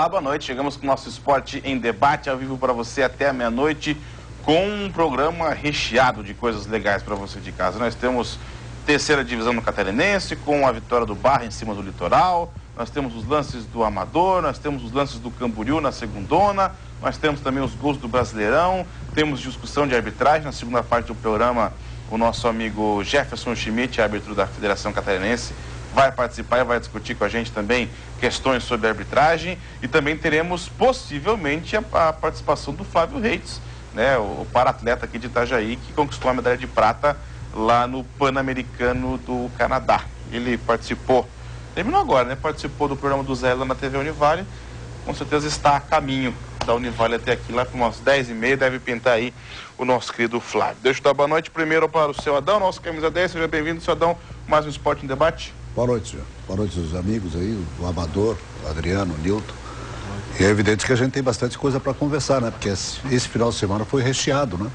Olá, boa noite. Chegamos com o nosso Esporte em Debate, ao vivo para você até a meia-noite, com um programa recheado de coisas legais para você de casa. Nós temos terceira divisão no Catarinense, com a vitória do Barra em cima do Litoral. Nós temos os lances do Amador, nós temos os lances do Camboriú na segundona, nós temos também os gols do Brasileirão, temos discussão de arbitragem. Na segunda parte do programa, o nosso amigo Jefferson Schmidt, árbitro da Federação Catarinense, vai participar e vai discutir com a gente também questões sobre arbitragem. E também teremos possivelmente a participação do Flávio Reitz, né, o para-atleta aqui de Itajaí, que conquistou a medalha de prata lá no Pan-Americano do Canadá. Ele participou, terminou agora, né? Participou do programa do Zé lá na TV Univale. Com certeza está a caminho da Univale até aqui, lá para umas 10h30, deve pintar aí o nosso querido Flávio. Deixa eu dar boa noite primeiro para o seu Adão, nosso camisa 10. Seja bem-vindo, seu Adão, mais um Esporte em Debate. Boa noite, senhor. Boa noite aos amigos aí, o Amador, o Adriano, o Nilton. E é evidente que a gente tem bastante coisa para conversar, né? Porque esse final de semana foi recheado, né?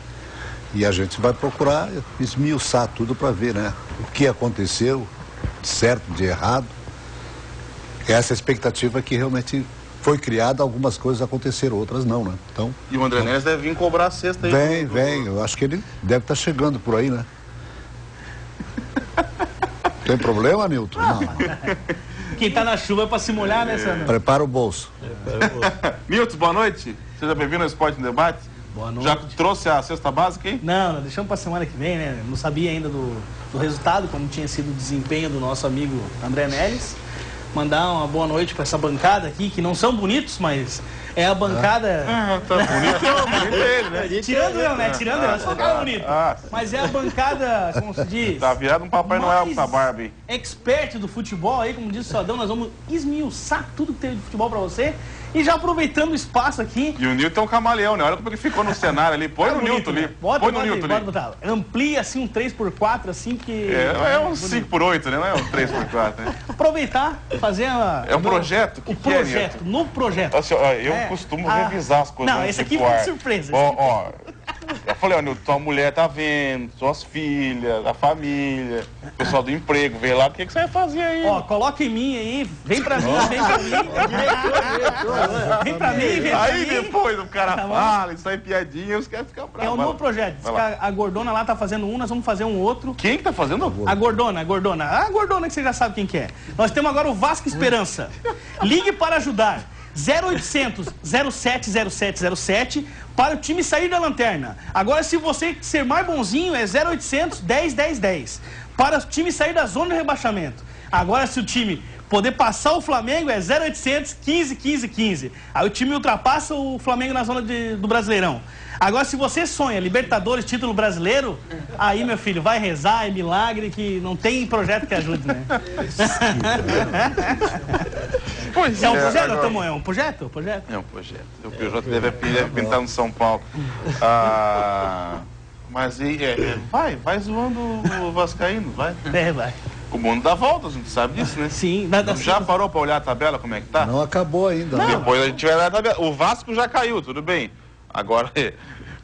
E a gente vai procurar esmiuçar tudo para ver, né? O que aconteceu, de certo, de errado. Essa expectativa que realmente foi criada, algumas coisas aconteceram, outras não, né? Então, e o André Neres deve vir cobrar a cesta aí. Vem, eu acho que ele deve estar chegando por aí, né? Tem problema, Nilton? Não. Quem tá na chuva é pra se molhar, né, Sandro? Prepara o bolso. Nilton, boa noite. Seja bem-vindo ao Esporte em Debate. Boa noite. Já trouxe a cesta básica, hein? Não, deixamos pra semana que vem, né? Não sabia ainda do resultado, como tinha sido o desempenho do nosso amigo André Neres. Mandar uma boa noite pra essa bancada aqui, que não são bonitos, mas é a bancada... tá bonito ele, né? Tirando eu, né? Tirando eu, só cara bonito. Mas é a bancada, como se diz... Tá virado um Papai Noel com essa barba aí. Expert do futebol aí, como disse o Adão, nós vamos esmiuçar tudo que tem de futebol pra você. E já aproveitando o espaço aqui... E o Nilton é um camaleão, né? Olha como ele ficou no cenário ali. Põe no Nilton ali. Põe no Nilton ali. Amplia assim um 3x4, assim, porque... É um 5x8, né? Não é um 3x4, né? Aproveitar, fazer a... É um projeto? O projeto, novo projeto. Assim, ó, eu costumo revisar as coisas. Não, esse aqui foi de surpresa. Ó, eu falei, ó, Nilton, tua mulher tá vendo, suas filhas, a família, o pessoal do emprego, vê lá, o que você vai fazer aí? Ó, coloca em mim aí, vem pra mim, vem pra mim. Vem pra mim, vem pra aí mim. Depois o cara fala, isso aí piadinha, os caras ficam bravos. É um novo projeto. A Gordona lá tá fazendo um, nós vamos fazer um outro. Quem que tá fazendo? A Gordona. A Gordona que você já sabe quem que é. Nós temos agora o Vasco Esperança. Ligue para ajudar. 0800 070707 para o time sair da lanterna. Agora, se você ser mais bonzinho, é 0800 101010 para o time sair da zona de rebaixamento. Agora, se o time poder passar o Flamengo, é 0800 151515. Aí o time ultrapassa o Flamengo na zona do Brasileirão. Agora, se você sonha Libertadores, título brasileiro, aí, meu filho, vai rezar, é milagre, que não tem projeto que ajude, né? Pois é um projeto, agora... É um projeto? É um projeto. O PJ deve pintar no São Paulo. Mas vai zoando o Vascaíno, vai. Vai. O mundo dá voltas, a gente sabe disso, né? Sim. Já parou pra olhar a tabela, como é que tá? Não acabou ainda. Não. Depois a gente vai olhar a tabela. O Vasco já caiu, tudo bem. Agora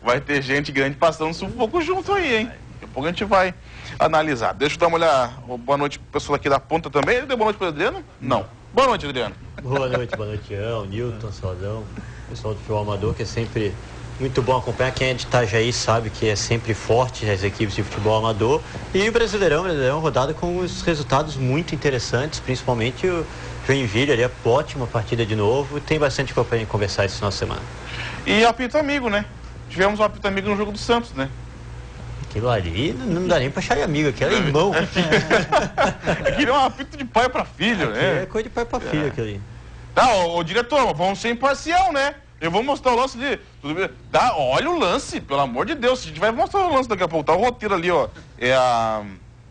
vai ter gente grande passando um pouco junto aí, hein? Daqui a pouco a gente vai analisar. Deixa eu dar uma olhada. Boa noite pro pessoal aqui da ponta também. Ele deu boa noite pro Adriano? Não. Boa noite, Adriano. Boa noite, Ian, Nilton, Saudão, pessoal do futebol amador, que é sempre muito bom acompanhar. Quem é de Itajaí sabe que é sempre forte as equipes de futebol amador. E o Brasileirão rodada com os resultados muito interessantes, principalmente o Joinville, ali, ótima partida de novo. Tem bastante coisa para conversar esse final de semana. E apito amigo, né? Tivemos um apito amigo no jogo do Santos, né? Aquilo ali não dá nem pra achar de amigo, aquilo é irmão. Aquilo é um apito de pai pra filho, né? É coisa de pai pra filho, aquilo ali. Tá, ô diretor, vamos ser imparcial, né? Eu vou mostrar o lance de... Tá, olha o lance, pelo amor de Deus. A gente vai mostrar o lance daqui a pouco. Tá o roteiro ali, ó.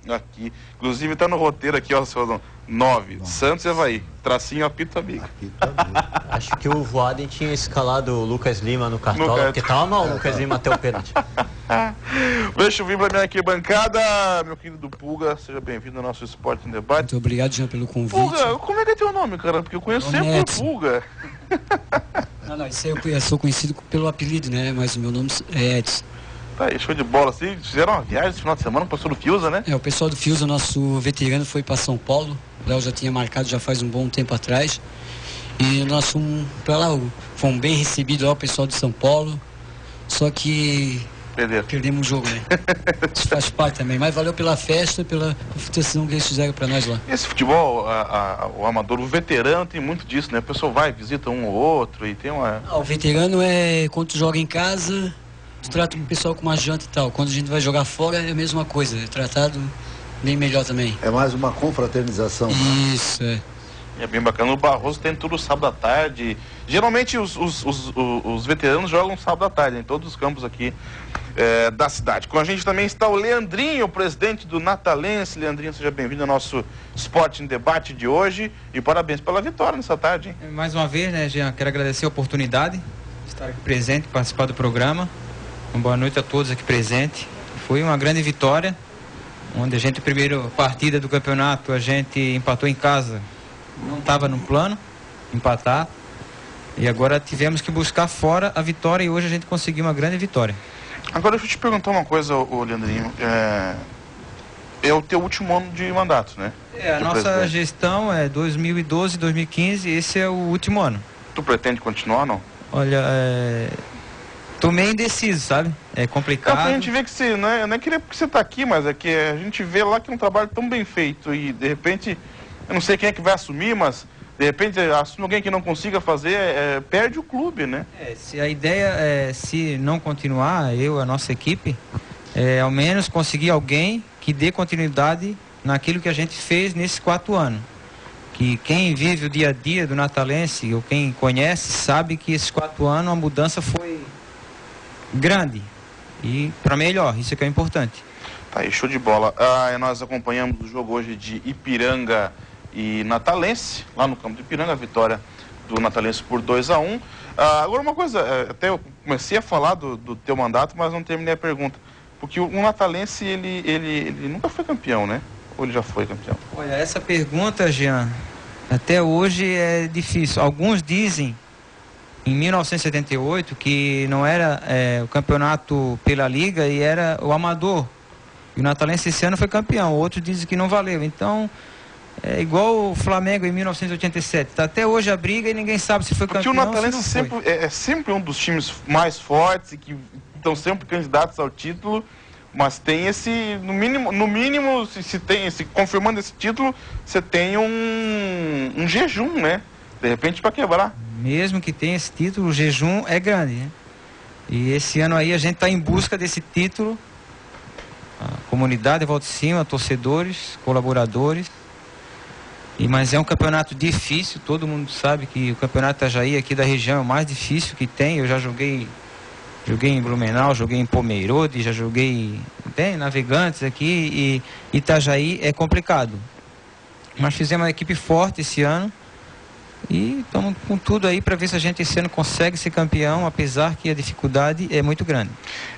Aqui. Inclusive tá no roteiro aqui, ó, seu 9. Santos e Avaí. Tracinho apito amigo. Acho que o Voaden tinha escalado o Lucas Lima no Cartola, porque tava mal o Lucas Lima até o pênalti. Deixa eu vir pra minha arquibancada, meu querido Pulga, seja bem-vindo ao nosso Esporte em Debate. Muito obrigado, Jean, pelo convite. Pulga, como é que é teu nome, cara? Porque eu conheço sempre o Pulga. Não, isso aí eu sou conhecido pelo apelido, né? Mas o meu nome é Edson. Tá aí, show de bola. Vocês fizeram uma viagem esse final de semana, passou do Fiusa, né? O pessoal do Fiusa, nosso veterano, foi para São Paulo. O Léo já tinha marcado já faz um bom tempo atrás. E nós fomos para lá, fomos bem recebidos lá, o pessoal de São Paulo, só que perdemos o jogo, né? Isso faz parte também, mas valeu pela festa, pela votação que eles fizeram para nós lá. Esse futebol, o amador, o veterano tem muito disso, né? A pessoa vai, visita um ou outro e tem uma... O veterano é quando tu joga em casa, tu trata o pessoal com uma janta e tal. Quando a gente vai jogar fora é a mesma coisa, é tratado bem melhor também. É mais uma confraternização. Isso, é. É bem bacana. O Barroso tem tudo sábado à tarde. Geralmente os veteranos jogam sábado à tarde em todos os campos aqui da cidade. Com a gente também está o Leandrinho, presidente do Natalense. Leandrinho, seja bem-vindo ao nosso Esporte em Debate de hoje e parabéns pela vitória nessa tarde, hein? Mais uma vez, né, Jean, quero agradecer a oportunidade de estar aqui presente, participar do programa. Uma boa noite a todos aqui presentes. Foi uma grande vitória, onde a gente, primeira partida do campeonato, a gente empatou em casa. Não estava no plano empatar, e agora tivemos que buscar fora a vitória, e hoje a gente conseguiu uma grande vitória. Agora deixa eu te perguntar uma coisa, Leandrinho, é o teu último ano de mandato, né? A nossa gestão é 2012, 2015, esse é o último ano. Tu pretende continuar ou não? Olha, tô meio indeciso, sabe? É complicado. A gente vê que você, não é que você está aqui, mas é que a gente vê lá que é um trabalho tão bem feito e de repente... Eu não sei quem é que vai assumir, mas de repente assume alguém que não consiga fazer, perde o clube, né? Se a ideia é, se não continuar, a nossa equipe, ao menos conseguir alguém que dê continuidade naquilo que a gente fez nesses 4 anos. Que quem vive o dia a dia do Natalense, ou quem conhece, sabe que esses 4 anos a mudança foi grande e para melhor, isso é que é importante. Tá aí, show de bola. Nós acompanhamos o jogo hoje de Ipiranga e Natalense, lá no campo de Ipiranga, a vitória do Natalense por 2-1. Agora uma coisa, até eu comecei a falar do teu mandato, mas não terminei a pergunta. Porque o Natalense, ele nunca foi campeão, né? Ou ele já foi campeão? Olha, essa pergunta, Jean, até hoje é difícil. Alguns dizem, em 1978, que não era o campeonato pela Liga e era o amador. E o Natalense esse ano foi campeão. Outros dizem que não valeu. Então... é igual o Flamengo em 1987. Tá até hoje a briga e ninguém sabe se foi campeão. Porque o Natalense é sempre um dos times mais fortes e que estão sempre candidatos ao título, mas tem esse, no mínimo se confirmando esse título, você tem um jejum, né? De repente para quebrar. Mesmo que tenha esse título, o jejum é grande, né? E esse ano aí a gente está em busca desse título. A comunidade volta de cima, torcedores, colaboradores. Mas é um campeonato difícil, todo mundo sabe que o campeonato Itajaí aqui da região é o mais difícil que tem. Eu já joguei em Blumenau, joguei em Pomerode, já joguei em Navegantes aqui, e Itajaí é complicado. Mas fizemos uma equipe forte esse ano e estamos com tudo aí para ver se a gente esse ano consegue ser campeão, apesar que a dificuldade é muito grande.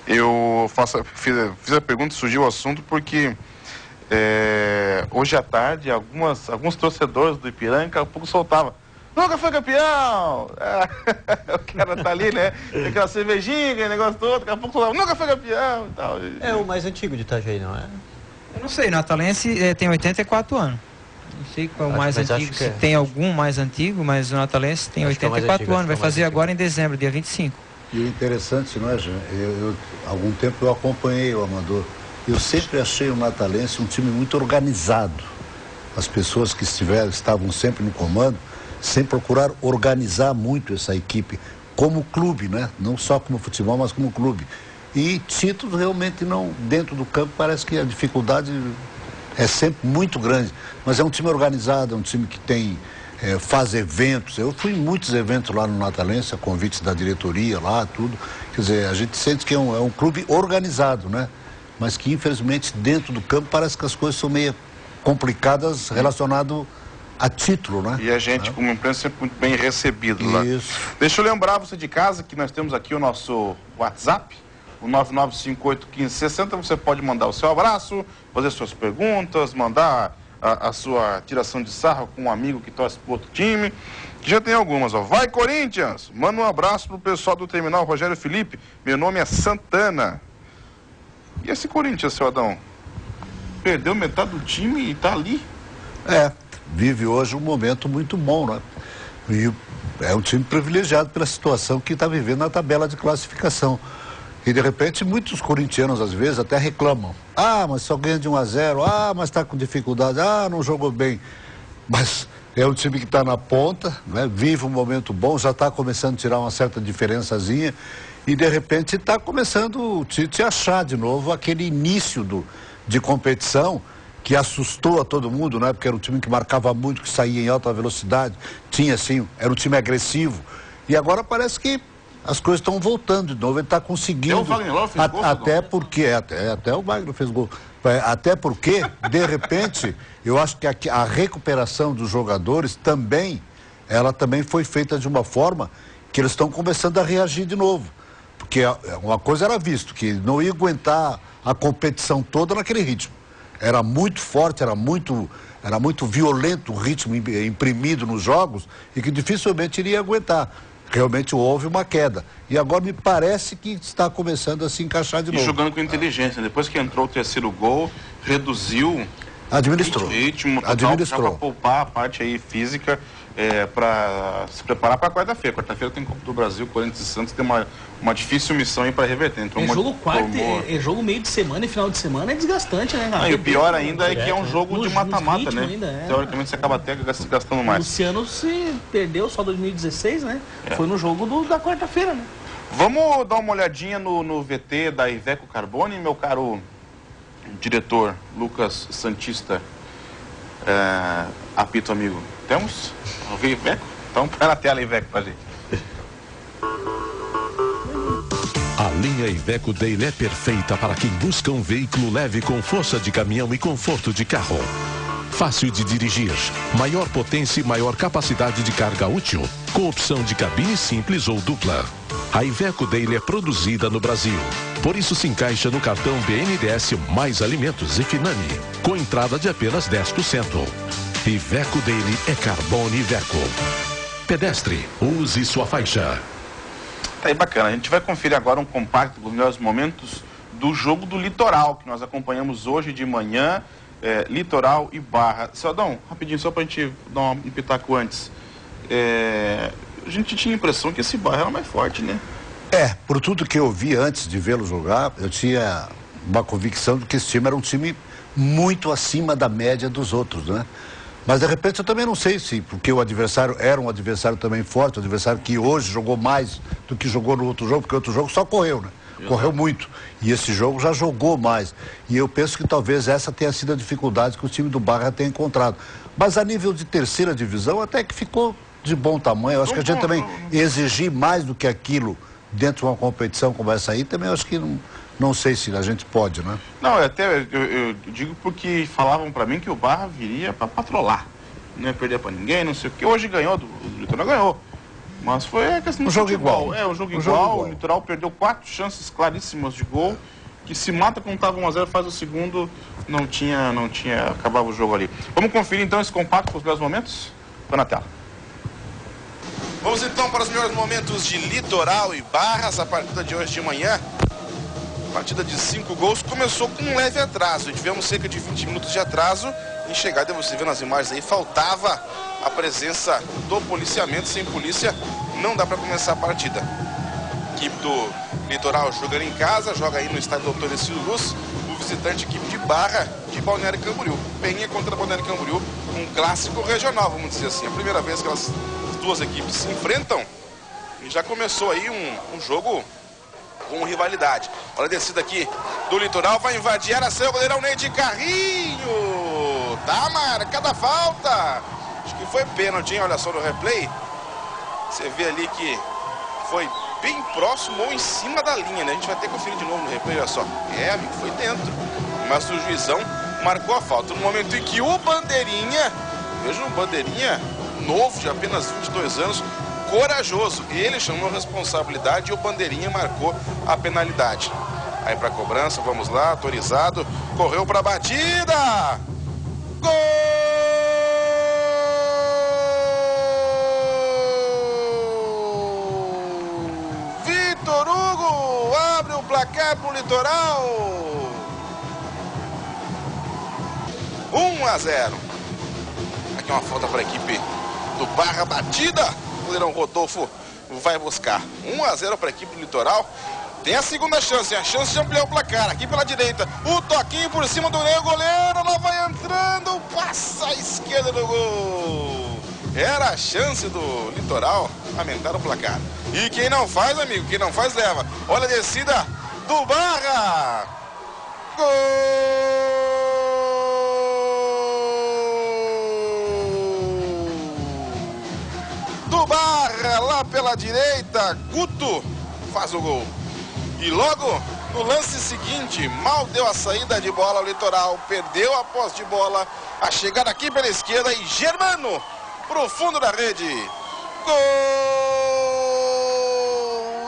Eu fiz a pergunta, surgiu o assunto porque... hoje à tarde, alguns torcedores do Ipiranga, daqui a pouco soltavam: nunca foi campeão! O cara tá ali, né? Tem aquela cervejinha, aquele negócio todo, daqui a pouco soltava: nunca foi campeão e tal. É o mais antigo de Itajaí, não é? Eu não sei, o Natalense tem 84 anos. Não sei qual é o mais antigo, se tem algum mais antigo, mas o Natalense tem 84 anos, vai fazer agora em dezembro, dia 25. E o interessante, não é, Jean? Há algum tempo eu acompanhei o amador. Eu sempre achei o Natalense um time muito organizado. As pessoas que estavam sempre no comando, sempre procuraram organizar muito essa equipe como clube, né? Não só como futebol, mas como clube. E títulos realmente não, dentro do campo parece que a dificuldade é sempre muito grande. Mas é um time organizado, é um time que faz eventos. Eu fui em muitos eventos lá no Natalense, a convite da diretoria lá, tudo. Quer dizer, a gente sente que é um clube organizado, né? Mas que infelizmente dentro do campo parece que as coisas são meio complicadas relacionado a título, né? E a gente, como imprensa, sempre muito bem recebido lá. Isso. Deixa eu lembrar você de casa que nós temos aqui o nosso WhatsApp, o 99581560. Você pode mandar o seu abraço, fazer suas perguntas, mandar a sua tiração de sarro com um amigo que torce pro outro time. Que já tem algumas, ó. Vai, Corinthians! Manda um abraço pro pessoal do terminal Rogério Felipe. Meu nome é Santana. E esse Corinthians, seu Adão? Perdeu metade do time e tá ali? Vive hoje um momento muito bom, né? E é um time privilegiado pela situação que está vivendo na tabela de classificação. E de repente muitos corintianos às vezes até reclamam. Ah, mas só ganha de 1-0. Ah, mas está com dificuldade. Ah, não jogou bem. Mas é um time que está na ponta, né? Vive um momento bom, já está começando a tirar uma certa diferençazinha. E de repente está começando o Tite a achar de novo aquele início de competição que assustou a todo mundo, né? Porque era um time que marcava muito, que saía em alta velocidade, tinha assim, era um time agressivo. E agora parece que as coisas estão voltando de novo, ele está conseguindo. Até porque, até o Wagner fez gol. Até porque, de repente, eu acho que a recuperação dos jogadores também, ela também foi feita de uma forma que eles estão começando a reagir de novo. Porque uma coisa era visto, que não ia aguentar a competição toda naquele ritmo. Era muito forte, era muito violento o ritmo imprimido nos jogos e que dificilmente iria aguentar. Realmente houve uma queda. E agora me parece que está começando a se encaixar de novo. E jogando com inteligência. Depois que entrou o terceiro gol, reduziu administrou. O ritmo total, administrou. Para poupar a parte aí física, para se preparar para quarta-feira. Quarta-feira tem Copa do Brasil, Corinthians e Santos tem uma difícil missão aí para reverter. Entrou jogo quarto, jogo meio de semana e final de semana é desgastante, né, cara? E o pior ainda é que é um jogo de mata-mata, né? Teoricamente você acaba até gastando mais. O Luciano se perdeu só 2016, né? Foi no jogo da quarta-feira, né? Vamos dar uma olhadinha no VT da Iveco Carbone, meu caro diretor Lucas Santista, apito amigo. Temos? Ouvir Iveco? Então põe na tela Iveco pra gente. A linha Iveco Daily é perfeita para quem busca um veículo leve com força de caminhão e conforto de carro. Fácil de dirigir, maior potência e maior capacidade de carga útil, com opção de cabine simples ou dupla. A Iveco Daily é produzida no Brasil, por isso se encaixa no cartão BNDES Mais Alimentos e Finame, com entrada de apenas 10%. Iveco Daily é Carbone Iveco. Pedestre, use sua faixa. Tá aí bacana, a gente vai conferir agora um compacto dos melhores momentos do jogo do Litoral, que nós acompanhamos hoje de manhã, Litoral e Barra. Celdão, rapidinho, só pra gente dar um pitaco antes. A gente tinha a impressão que esse Barra era mais forte, né? Por tudo que eu vi antes de vê-lo jogar, eu tinha uma convicção de que esse time era um time muito acima da média dos outros, né? Mas de repente eu também não sei se, porque o adversário era um adversário também forte, um adversário que hoje jogou mais do que jogou no outro jogo, porque o outro jogo só correu, né? Correu muito. E esse jogo já jogou mais. E eu penso que talvez essa tenha sido a dificuldade que o time do Barra tenha encontrado. Mas a nível de terceira divisão até que ficou de bom tamanho. Eu acho que a gente também exigir mais do que aquilo dentro de uma competição como essa aí, também eu acho que não sei se a gente pode, né? Não, eu digo porque falavam pra mim que o Barra viria pra patrolar. Não ia perder pra ninguém, não sei o que. Hoje ganhou, do Litoral ganhou. Mas foi a questão do jogo igual. Um jogo igual. O Litoral perdeu 4 chances claríssimas de gol. Que se mata quando estava 1-0, faz o segundo, não tinha, acabava o jogo ali. Vamos conferir então esse compacto para os melhores momentos? Põe na tela. Vamos então para os melhores momentos de Litoral e Barras, a partida de hoje de manhã. Partida de 5 gols, começou com um leve atraso. Tivemos cerca de 20 minutos de atraso. Em chegada, você vê nas imagens aí, faltava a presença do policiamento. Sem polícia, não dá para começar a partida. Equipe do Litoral jogando em casa, joga aí no estádio Doutor Ercílio Luz. O visitante, equipe de Barra, de Balneário Camboriú. Penha contra Balneário Camboriú, um clássico regional, vamos dizer assim. A primeira vez que as duas equipes se enfrentam. E já começou aí um jogo com rivalidade. Olha a descida aqui do Litoral, vai invadir a área, seu goleirão Ney de carrinho. Tá marcada a falta. Acho que foi pênalti, hein? Olha só no replay. Você vê ali que foi bem próximo ou em cima da linha, né? A gente vai ter que conferir de novo no replay, olha só. Amigo, foi dentro. Mas o juizão marcou a falta. No momento em que o Bandeirinha, veja um Bandeirinha novo, de apenas 22 anos, corajoso. Ele chamou a responsabilidade e o Bandeirinha marcou a penalidade. Aí para cobrança, vamos lá, autorizado. Correu para a batida. Gol! Vitor Hugo abre o placar pro Litoral. 1-0. Aqui uma falta para a equipe do Barra, batida goleirão Rodolfo vai buscar. 1-0 para a equipe do Litoral. Tem a segunda chance, a chance de ampliar o placar. Aqui pela direita, o toquinho por cima do Ney, o goleiro, ela vai entrando, passa à esquerda do gol. Era a chance do Litoral aumentar o placar. E quem não faz, amigo, quem não faz, leva. Olha a descida do Barra. Gol do Barra, lá pela direita. Guto faz o gol. E logo no lance seguinte, mal deu a saída de bola, o Litoral perdeu a posse de bola, a chegada aqui pela esquerda e Germano pro fundo da rede. Gol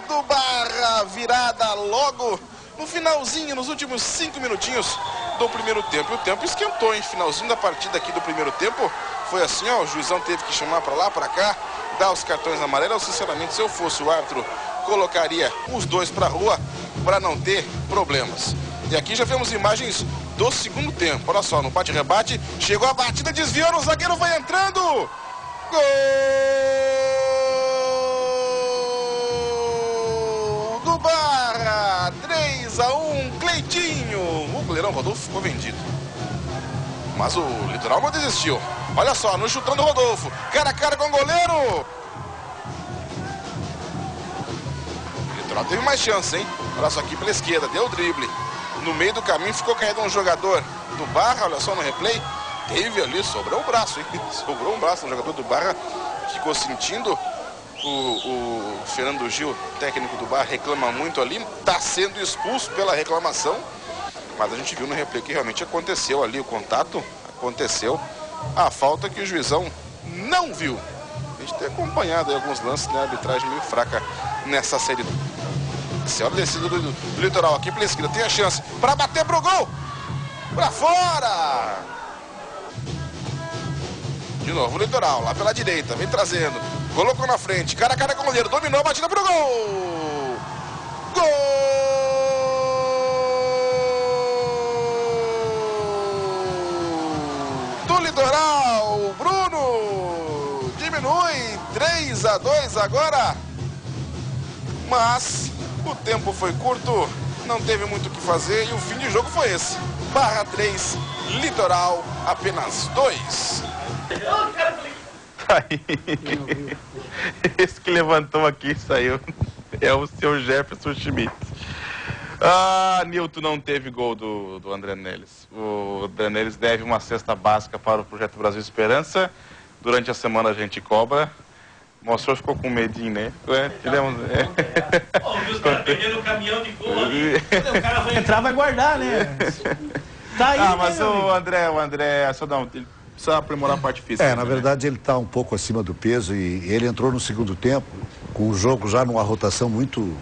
do Barra, virada logo no finalzinho, nos últimos 5 minutinhos do primeiro tempo. E o tempo esquentou, hein? Finalzinho da partida aqui do primeiro tempo foi assim, ó, o juizão teve que chamar pra lá, pra cá, dar os cartões amarelos. Sinceramente, se eu fosse o árbitro, colocaria os dois para a rua para não ter problemas. E aqui já vemos imagens do segundo tempo. Olha só, no bate-rebate, chegou a batida, desviou, o zagueiro vai entrando. Gol do Barra, 3-1, Cleitinho. O goleirão Rodolfo ficou vendido. Mas o Litoral não desistiu. Olha só, no chutão do Rodolfo, cara a cara com o goleiro. Teve mais chance, hein? Olha só aqui pela esquerda, deu o drible. No meio do caminho ficou caído um jogador do Barra, olha só no replay. Teve ali, sobrou um braço, hein? Sobrou um braço, um jogador do Barra ficou sentindo. O Fernando Gil, técnico do Barra, reclama muito ali. Está sendo expulso pela reclamação. Mas a gente viu no replay que realmente aconteceu ali o contato. Aconteceu a falta que o juizão não viu. A gente tem acompanhado aí alguns lances, né? A arbitragem meio fraca nessa série. Olha a descida do Litoral aqui pela esquerda, tem a chance para bater pro gol, para fora. De novo o Litoral, lá pela direita, vem trazendo, colocou na frente, cara a cara com o goleiro, dominou, batida pro gol. Gol do Litoral, Bruno diminui, 3-2 agora, mas o tempo foi curto, não teve muito o que fazer e o fim de jogo foi esse. Barra 3, Litoral apenas 2. Esse que levantou aqui saiu. É o seu Jefferson Schmidt. Nilton não teve gol do André Neles. O André Neles deve uma cesta básica para o Projeto Brasil Esperança. Durante a semana a gente cobra. Mostrou, ficou com medinho, né? Os caras perdendo o caminhão de gol ali. O cara vai entrar, vai guardar, né? Tá aí, mas né, o André, só dá ele precisa aprimorar a parte física. Na verdade, ele está um pouco acima do peso e ele entrou no segundo tempo com o jogo já numa rotação muito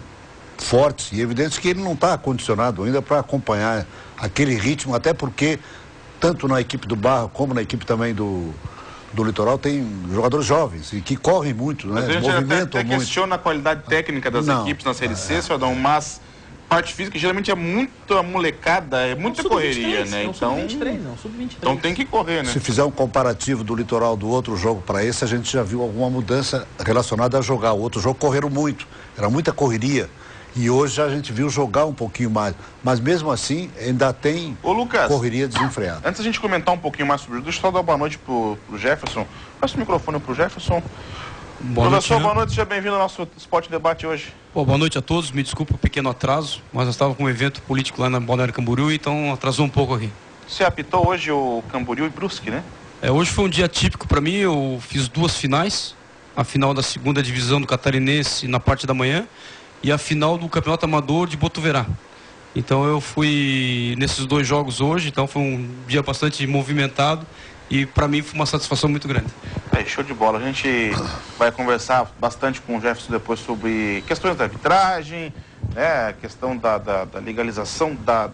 forte e evidente que ele não está condicionado ainda para acompanhar aquele ritmo, até porque tanto na equipe do Barra como na equipe também do Litoral tem jogadores jovens e que correm muito, né? A gente movimentam até muito. Questiona a qualidade técnica das equipes na Série C, Sodão, mas parte física geralmente é muita molecada, é muita correria, né? Então, sub-23, não, sub-23. Então tem que correr, né? Se fizer um comparativo do Litoral do outro jogo para esse, a gente já viu alguma mudança relacionada a jogar. O outro jogo correram muito, era muita correria. E hoje a gente viu jogar um pouquinho mais. Mas mesmo assim, ainda tem correria desenfreada. Antes da gente comentar um pouquinho mais sobre isso, deixa eu só dar boa noite pro Jefferson. Passa o microfone pro Jefferson. Professor, boa noite, seja bem-vindo ao nosso Esporte Debate hoje. Boa noite a todos, me desculpa o pequeno atraso, mas nós estávamos com um evento político lá na Balneário Camboriú, então atrasou um pouco aqui. Você apitou hoje o Camboriú e Brusque, né? Hoje foi um dia típico para mim, eu fiz 2 finais, a final da 2ª divisão do Catarinense na parte da manhã e a final do Campeonato Amador de Botuverá. Então eu fui nesses 2 jogos hoje, então foi um dia bastante movimentado e para mim foi uma satisfação muito grande. Show de bola. A gente vai conversar bastante com o Jefferson depois sobre questões da arbitragem, né, a questão da legalização, da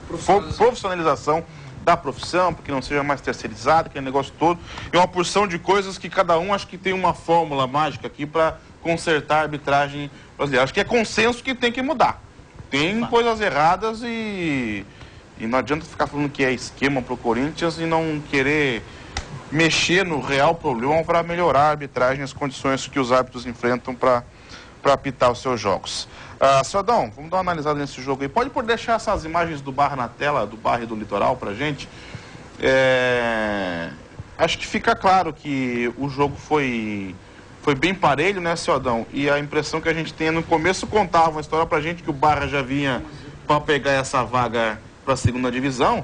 profissionalização da profissão, porque não seja mais terceirizado, aquele negócio todo. E uma porção de coisas que cada um acho que tem uma fórmula mágica aqui para consertar a arbitragem brasileira. Acho que é consenso que tem que mudar. Tem coisas erradas e não adianta ficar falando que é esquema pro Corinthians e não querer mexer no real problema para melhorar a arbitragem, as condições que os árbitros enfrentam para apitar os seus jogos. Cidadão, vamos dar uma analisada nesse jogo aí. Pode deixar essas imagens do Barra na tela, do Barra e do Litoral pra gente? Acho que fica claro que o jogo foi bem parelho, né, Cidadão? E a impressão que a gente tem no começo contava uma história pra gente que o Barra já vinha para pegar essa vaga para a segunda divisão.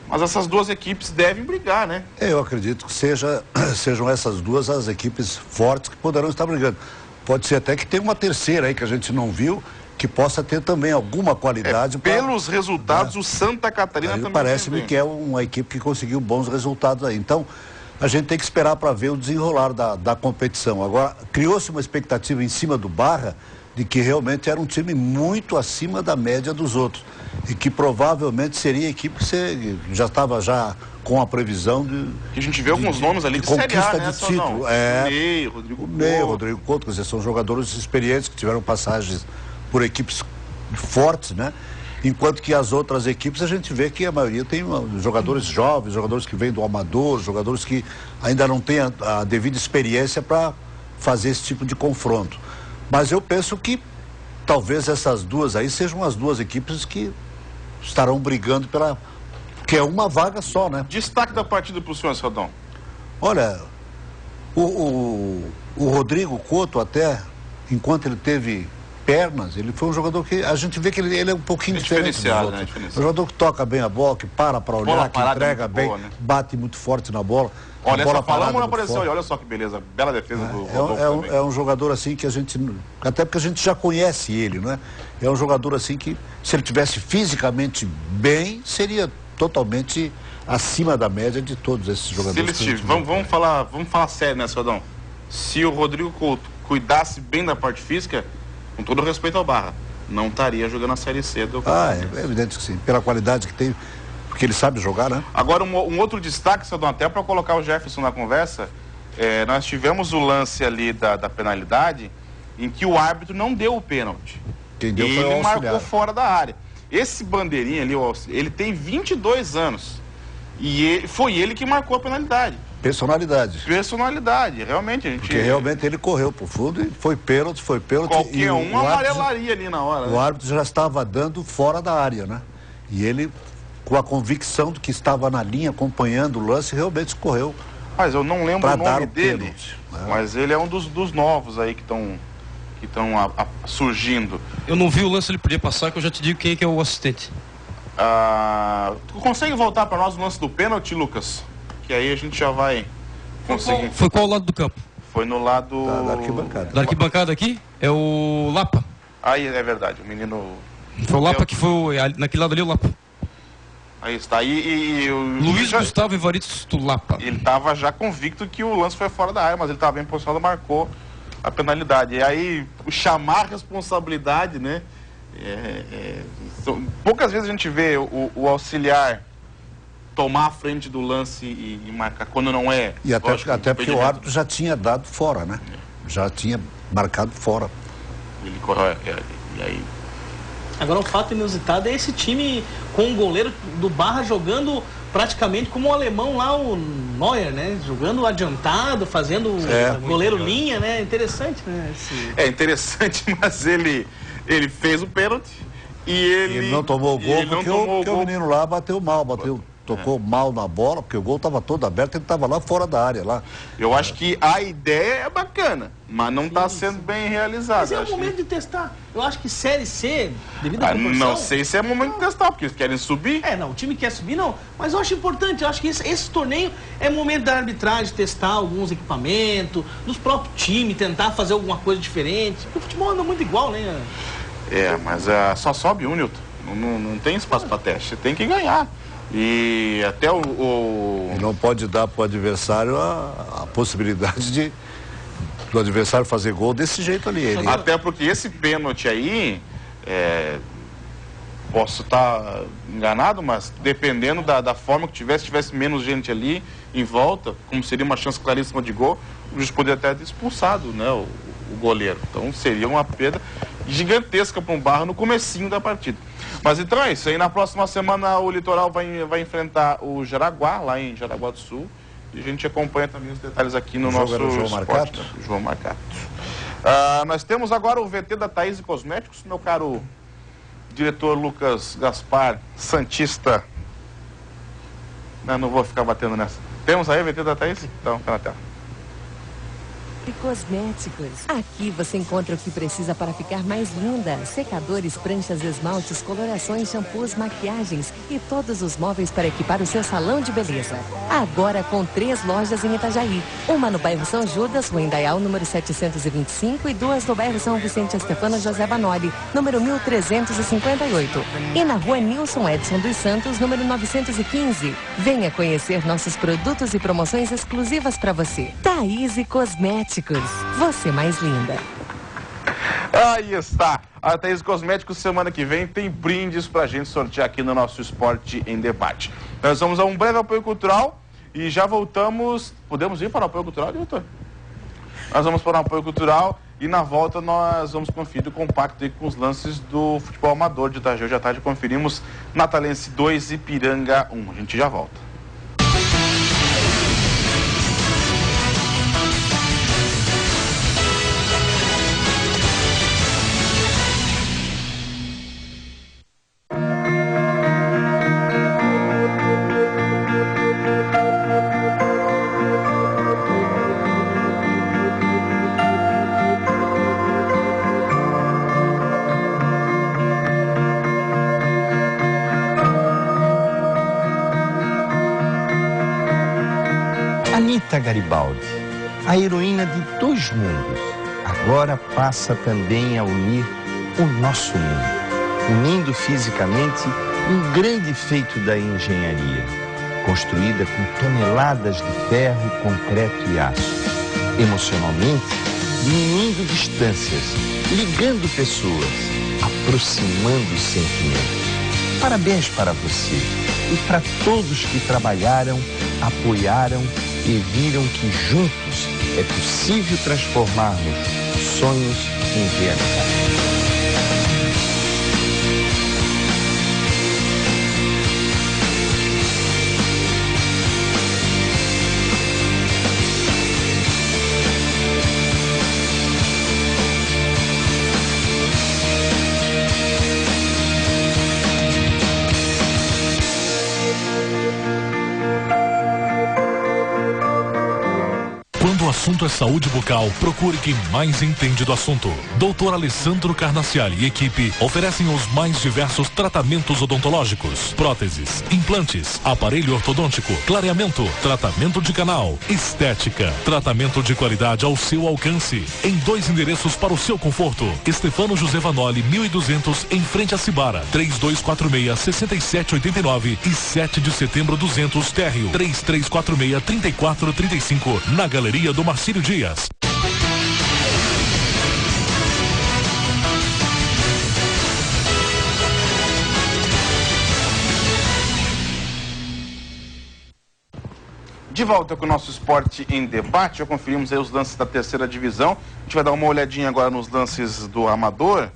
Mas essas duas equipes devem brigar, né? Eu acredito que sejam essas duas as equipes fortes que poderão estar brigando. Pode ser até que tenha uma terceira aí que a gente não viu, que possa ter também alguma qualidade. Pelos resultados, o Santa Catarina também. Parece-me que é uma equipe que conseguiu bons resultados aí. Então, a gente tem que esperar para ver o desenrolar da competição. Agora, criou-se uma expectativa em cima do Barra de que realmente era um time muito acima da média dos outros. E que provavelmente seria a equipe que já estava com a previsão de... Que a gente vê alguns nomes ali de conquista né, de título. Ney, Rodrigo Couto, quer dizer, são jogadores experientes que tiveram passagens por equipes fortes, né? Enquanto que as outras equipes a gente vê que a maioria tem jogadores jovens, jogadores que vêm do amador, jogadores que ainda não têm a devida experiência para fazer esse tipo de confronto. Mas eu penso que talvez essas duas aí sejam as duas equipes que estarão brigando que é uma vaga só, né? Destaque da partida para o senhor, Cidadão. Olha, o Rodrigo Couto até, enquanto ele teve pernas, ele foi um jogador que a gente vê que ele é um pouquinho diferente dos outros. Né? Um jogador que toca bem a bola, que para olhar, que entrega bem, boa, né? Bate muito forte na bola. Olha, essa falamos não apareceu, olha só que beleza, bela defesa do Rodolfo. É um jogador assim que a gente, até porque a gente já conhece ele, né? É um jogador assim que, se ele tivesse fisicamente bem, seria totalmente acima da média de todos esses jogadores. Vamos falar sério, né, Cidadão? Se o Rodrigo Couto cuidasse bem da parte física, com todo respeito ao Barra, não estaria jogando a Série C do campeonato. É evidente que sim, pela qualidade que tem, porque ele sabe jogar, né? Agora, um outro destaque, Cidadão, até para colocar o Jefferson na conversa, nós tivemos o lance ali da penalidade, em que o árbitro não deu o pênalti. Quem deu foi o auxiliar. Ele marcou fora da área. Esse bandeirinha ali, ele tem 22 anos. E foi ele que marcou a penalidade. Personalidade, realmente. Porque realmente ele correu pro fundo e foi pênalti. Qualquer um amarelaria ali na hora. O árbitro já estava dando fora da área, né? E ele, com a convicção de que estava na linha acompanhando o lance, realmente correu. Mas eu não lembro o nome dele, mas ele é um dos novos aí que estão surgindo. Eu não vi o lance, ele podia passar, que eu já te digo quem é que é o assistente. Tu consegue voltar para nós o lance do pênalti, Lucas? Que aí a gente já vai conseguir. Foi qual lado do campo? Foi no lado... Da arquibancada. Da arquibancada aqui? É o Lapa. Aí é verdade, o menino... Foi o Lapa que foi, naquele lado ali o Lapa. Aí está. E Luiz Gustavo Evaristo Lapa. Ele estava já convicto que o lance foi fora da área, mas ele estava bem posicionado e marcou a penalidade. E aí, chamar a responsabilidade, né? Poucas vezes a gente vê o auxiliar tomar a frente do lance e marcar quando não é. E até porque o árbitro já tinha dado fora, né? Já tinha marcado fora. Ele correu, e aí... Agora, um fato inusitado é esse time com o goleiro do Barra jogando praticamente como o alemão lá, o Neuer, né? Jogando adiantado, fazendo goleiro linha, né? Interessante, né? É interessante, mas ele fez o pênalti e ele não tomou o gol porque o menino lá bateu mal, tocou mal na bola, porque o gol estava todo aberto, ele estava lá fora da área. Lá. Eu acho que a ideia é bacana, mas não está sendo bem realizada. Mas é o momento de testar. Eu acho que Série C, devido à proporção... Não sei se é momento de testar, porque eles querem subir. O time quer subir, não. Mas eu acho importante, eu acho que esse torneio é momento da arbitragem testar alguns equipamentos, dos próprios times, tentar fazer alguma coisa diferente. Porque o futebol anda muito igual, né? Mas só sobe um, Nilton. Não tem espaço para teste, você tem que ganhar. E até E não pode dar para o adversário a possibilidade do adversário fazer gol desse jeito ali. Até porque esse pênalti aí, posso estar enganado, mas dependendo da forma que tivesse menos gente ali em volta, como seria uma chance claríssima de gol, o juiz poderia até ter expulsado, né, o goleiro. Então seria uma perda gigantesca para um Barra no comecinho da partida. Mas então é isso, aí na próxima semana o Litoral vai enfrentar o Jaraguá, lá em Jaraguá do Sul, E a gente acompanha também os detalhes aqui no nosso João Marcato. João Marcato. Nós temos agora o VT da Thaís Cosméticos, meu caro diretor Lucas Gaspar, santista. Não vou ficar batendo nessa. Temos aí o VT da Thaís? Então, fica na tela. E cosméticos. Aqui você encontra o que precisa para ficar mais linda. Secadores, pranchas, esmaltes, colorações, shampoos, maquiagens e todos os móveis para equipar o seu salão de beleza. Agora com 3 lojas em Itajaí. Uma no bairro São Judas, Rua Indaial, número 725, e 2 no bairro São Vicente Estefano José Banoli, número 1358. E na Rua Nilson Edson dos Santos, número 915. Venha conhecer nossos produtos e promoções exclusivas para você. Thaís e Cosméticos. Você mais linda. Aí está. A Thaís Cosméticos, semana que vem, tem brindes pra gente sortear aqui no nosso Esporte em Debate. Nós vamos a um breve apoio cultural e já voltamos. Podemos ir para o apoio cultural, diretor? Nós vamos para o apoio cultural e na volta nós vamos conferir o compacto aí com os lances do futebol amador de Itajaí. Hoje à tarde conferimos Natalense 2 e Ipiranga 1. A gente já volta. Anita Garibaldi, a heroína de 2 mundos, agora passa também a unir o nosso mundo, unindo fisicamente um grande feito da engenharia, construída com toneladas de ferro, concreto e aço, emocionalmente diminuindo distâncias, ligando pessoas, aproximando sentimentos. Parabéns para você e para todos que trabalharam, apoiaram e viram que juntos é possível transformarmos sonhos em realidade. Quando o assunto é saúde bucal, procure quem mais entende do assunto. Dr. Alessandro Carnaciali e equipe oferecem os mais diversos tratamentos odontológicos, próteses, implantes, aparelho ortodôntico, clareamento, tratamento de canal, estética, tratamento de qualidade ao seu alcance. Em 2 endereços para o seu conforto. Estefano José Vanoli, 1200, em frente a Cibara, 3246-6789 e 7 de setembro 200, térreo, 3346-3435, na Galeria do Marcílio Dias. De volta com o nosso Esporte em Debate, já conferimos aí os lances da 3ª divisão. A gente vai dar uma olhadinha agora nos lances do Amador,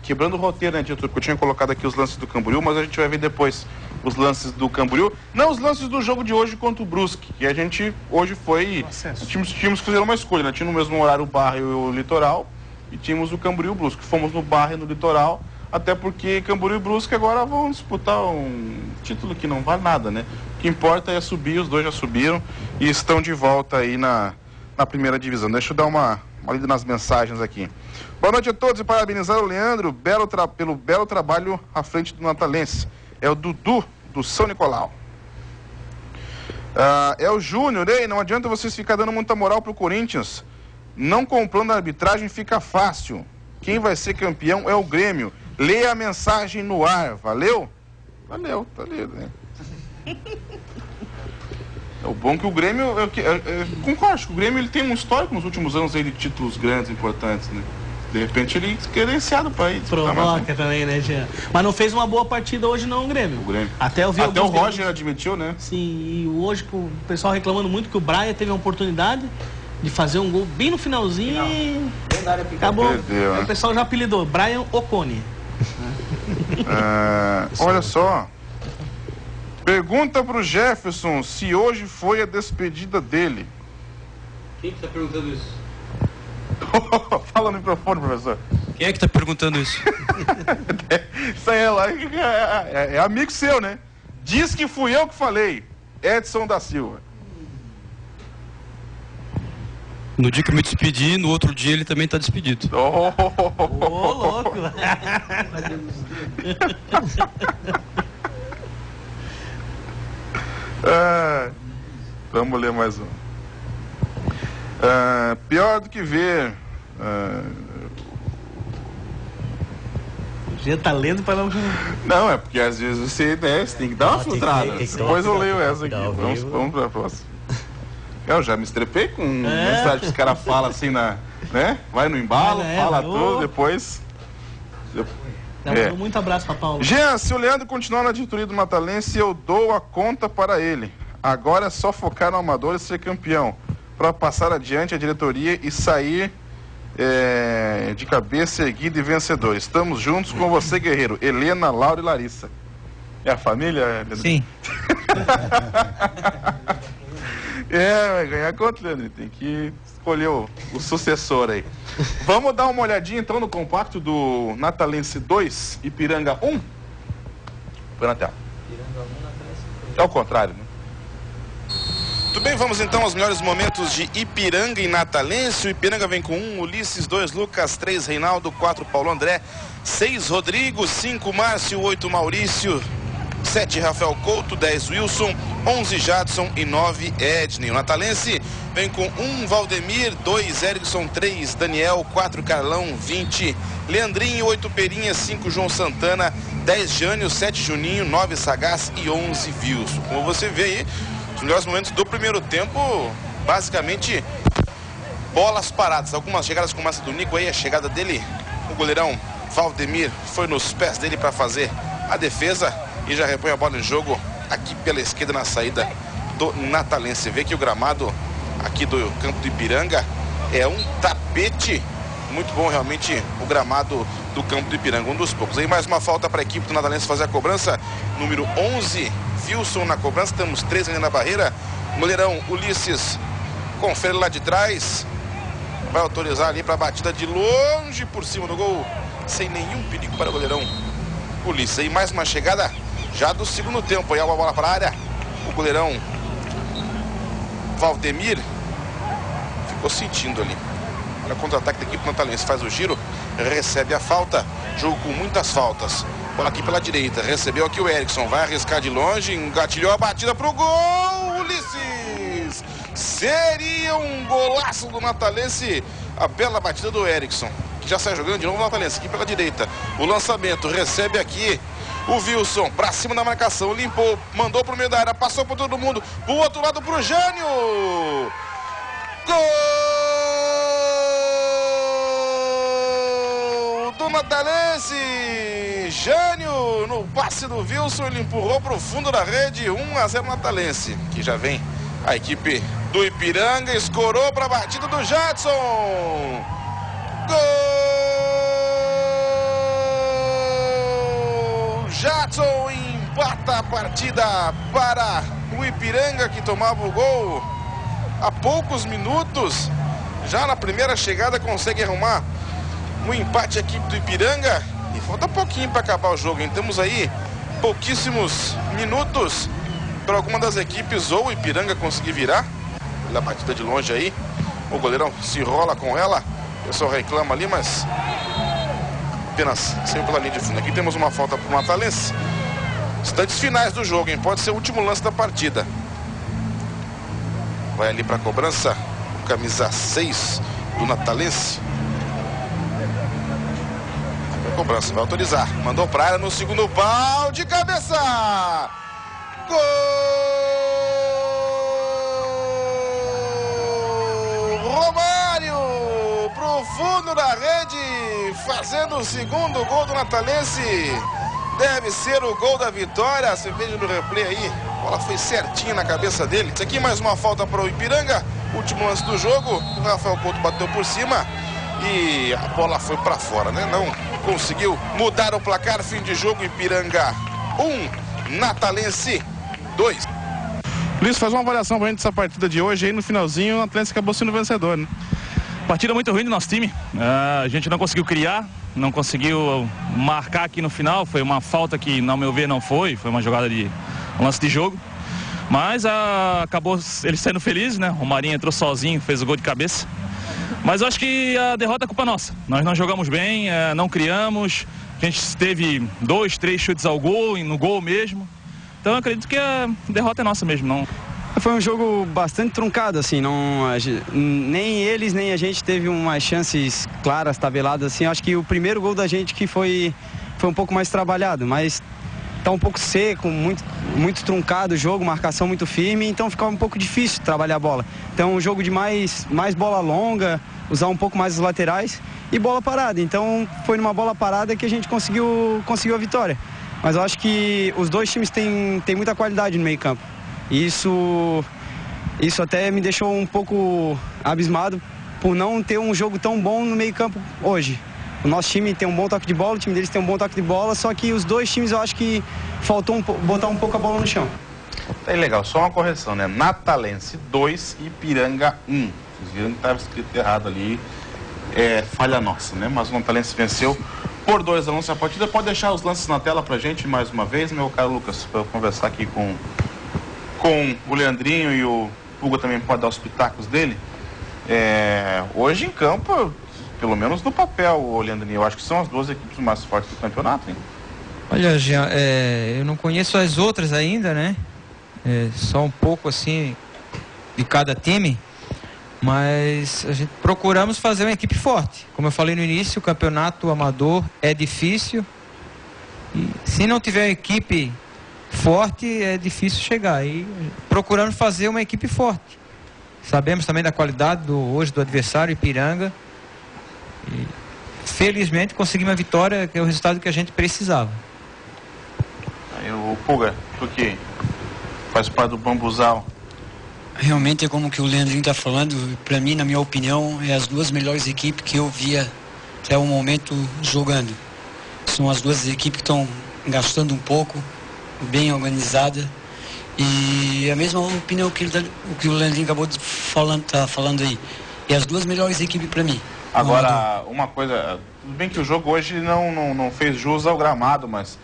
quebrando o roteiro, né, diretor? Porque eu tinha colocado aqui os lances do Camboriú, mas a gente vai ver depois os lances do Camboriú. Não os lances do jogo de hoje contra o Brusque, que a gente hoje foi... Tínhamos que fazer uma escolha, né? Tinha no mesmo horário o Barra e o Litoral, e tínhamos o Camboriú e o Brusque. Fomos no Barra e no Litoral, até porque Camboriú e Brusque agora vão disputar um título que não vale nada, né? O que importa é subir, os dois já subiram e estão de volta aí na 1ª divisão. Deixa eu dar uma lida nas mensagens aqui. Boa noite a todos e parabenizar o Leandro pelo belo trabalho à frente do Natalense. É o Dudu, do São Nicolau. É o Júnior, não adianta vocês ficar dando muita moral pro Corinthians. Não comprando a arbitragem fica fácil. Quem vai ser campeão é o Grêmio. Leia a mensagem no ar, valeu? Valeu, tá lido, né? É o bom que o Grêmio, concordo, que o Grêmio ele tem um histórico nos últimos anos aí de títulos grandes, importantes, né? De repente ele credenciado para ir. Provoca também, né, Jean? Mas não fez uma boa partida hoje não, o Grêmio. Até o Roger admitiu, né? Sim, e hoje o pessoal reclamando muito que o Braia teve a oportunidade de fazer um gol bem no finalzinho e acabou. Perdeu, né? O pessoal já apelidou, Brian Ocone. Olha só. Pergunta pro Jefferson se hoje foi a despedida dele. Quem que tá perguntando isso? Fala no microfone, professor. Quem é que tá perguntando isso? Isso aí é amigo seu, né? Diz que fui eu que falei. Edson da Silva. No dia que eu me despedi, no outro dia ele também tá despedido. Ô, louco. Vamos ler mais um. Pior do que ver. Já tá lendo para não... Não, é porque às vezes você tem que dar uma filtrada. Depois eu leio essa aqui. Vamos para a próxima. Eu já me estrepei com mensagem que os caras falam assim, né? Vai no embalo, fala tudo, depois... Muito abraço pra Paulo. Jean, se o Leandro continuar na diretoria do Matalense, eu dou a conta para ele. Agora é só focar no amador e ser campeão, para passar adiante a diretoria e sair de cabeça erguida e vencedor. Estamos juntos com você, guerreiro. Helena, Laura e Larissa. É a família, Leandro? Sim. Vai ganhar contra, Leandro. Tem que escolher o sucessor aí. Vamos dar uma olhadinha então no compacto do Natalense 2, Ipiranga 1. Foi na tela. É o contrário, né? Muito bem, vamos então aos melhores momentos de Ipiranga e Natalense. O Ipiranga vem com 1, Ulisses, 2, Lucas, 3, Reinaldo, 4, Paulo André, 6, Rodrigo, 5, Márcio, 8, Maurício, 7, Rafael Couto, 10, Wilson, 11, Jadson e 9, Edney. O Natalense vem com 1, Valdemir, 2, Erickson, 3, Daniel, 4, Carlão, 20, Leandrinho, 8, Perinha, 5, João Santana, 10, Jânio, 7, Juninho, 9, Sagaz e 11, Wilson. Como você vê aí, os melhores momentos do primeiro tempo, basicamente bolas paradas. Algumas chegadas como essa do Nico aí, a chegada dele, o goleirão Valdemir foi nos pés dele para fazer a defesa e já repõe a bola em jogo aqui pela esquerda na saída do Natalense. Vê que o gramado aqui do campo do Ipiranga é um tapete muito bom, realmente, o gramado do campo do Ipiranga, um dos poucos. Aí mais uma falta para a equipe do Natalense fazer a cobrança, número 11, Wilson na cobrança, temos 3 ali na barreira, goleirão Ulisses confere lá de trás, vai autorizar ali para a batida de longe por cima do gol, sem nenhum perigo para o goleirão Ulisses. Aí mais uma chegada já do segundo tempo, aí uma bola para a área, o goleirão Valdemir ficou sentindo ali. Olha o contra-ataque da equipe natalense, faz o giro, recebe a falta, jogo com muitas faltas. Bola aqui pela direita, recebeu aqui o Erickson, vai arriscar de longe, engatilhou a batida pro gol, Ulisses! Seria um golaço do Natalense, a bela batida do Erickson, que já sai jogando de novo o Natalense, aqui pela direita. O lançamento, recebe aqui o Wilson, pra cima da marcação, limpou, mandou pro meio da área, passou por todo mundo, pro outro lado pro Jânio! Gol do Natalense! Jânio, no passe do Wilson, ele empurrou para o fundo da rede, 1-0 Natalense, que já vem a equipe do Ipiranga, escorou para a batida do Jadson. Gol! Jadson empata a partida para o Ipiranga, que tomava o gol há poucos minutos. Já na primeira chegada consegue arrumar um empate a equipe do Ipiranga. E falta pouquinho para acabar o jogo, hein? Temos aí pouquíssimos minutos para alguma das equipes ou o Ipiranga conseguir virar. Olha a batida de longe aí. O goleirão se enrola com ela. O pessoal reclama ali, mas apenas saiu pela linha de fundo. Aqui temos uma falta para o Natalense. Instantes finais do jogo, hein? Pode ser o último lance da partida. Vai ali para a cobrança. Camisa 6 do Natalense. Cobrança, vai autorizar, mandou pra área no segundo pau, de cabeça, gol, Romário, pro fundo da rede, fazendo o segundo gol do Natalense, deve ser o gol da vitória, você veja no replay aí, a bola foi certinha na cabeça dele. Isso aqui mais uma falta para o Ipiranga, último lance do jogo, o Rafael Couto bateu por cima e a bola foi para fora, né? Não conseguiu mudar o placar. Fim de jogo, Ipiranga 1, Natalense 2. Luiz, faz uma avaliação pra gente dessa partida de hoje. Aí no finalzinho o Atlético acabou sendo vencedor, né? Partida muito ruim do nosso time. A gente não conseguiu criar, não conseguiu marcar aqui no final. Foi uma falta que, ao meu ver, não foi. Foi uma jogada de um lance de jogo. Mas acabou eles saindo felizes, né? O Marinho entrou sozinho, fez o gol de cabeça. Mas eu acho que a derrota é culpa nossa. Nós não jogamos bem, não criamos. A gente teve 2, 3 chutes ao gol, no gol mesmo. Então eu acredito que a derrota é nossa mesmo, não. Foi um jogo bastante truncado, assim, nem eles nem a gente teve umas chances claras, tabeladas, assim. Acho que o primeiro gol da gente que foi um pouco mais trabalhado, mas tá um pouco seco, muito truncado o jogo, marcação muito firme, então ficava um pouco difícil trabalhar a bola. Então um jogo de mais bola longa, usar um pouco mais os laterais e bola parada. Então foi numa bola parada que a gente conseguiu a vitória. Mas eu acho que os dois times têm muita qualidade no meio-campo. E isso até me deixou um pouco abismado por não ter um jogo tão bom no meio-campo hoje. O nosso time tem um bom toque de bola, o time deles tem um bom toque de bola, só que os dois times eu acho que faltou botar um pouco a bola no chão. Tá aí, legal, só uma correção, né? Natalense 2 e Ipiranga 1. Vocês viram que estava escrito errado ali, falha nossa, né? Mas o Natalense venceu por 2-1 essa partida. Pode deixar os lances na tela pra gente mais uma vez, meu caro Lucas, para eu conversar aqui com o Leandrinho, e o Puga também pode dar os pitacos dele. Hoje em campo, pelo menos no papel, Leandrinho, eu acho que são as duas equipes mais fortes do campeonato, hein? Olha, Jean, eu não conheço as outras ainda, né? Só um pouco assim de cada time, mas a gente procuramos fazer uma equipe forte. Como eu falei no início, o campeonato amador é difícil e se não tiver uma equipe forte é difícil chegar. E procurando fazer uma equipe forte. Sabemos também da qualidade hoje do adversário, Ipiranga. E felizmente conseguimos a vitória, que é o resultado que a gente precisava. Aí o Puga, tu que faz parte do Bambuzal. Realmente é como que o Leandrinho está falando. Para mim, na minha opinião, é as duas melhores equipes que eu via até o momento jogando. São as duas equipes que estão gastando um pouco, bem organizada, e a mesma opinião que o Leandrinho acabou de tá falando aí. E as duas melhores equipes para mim. Agora, uma coisa, tudo bem que o jogo hoje não fez jus ao gramado, mas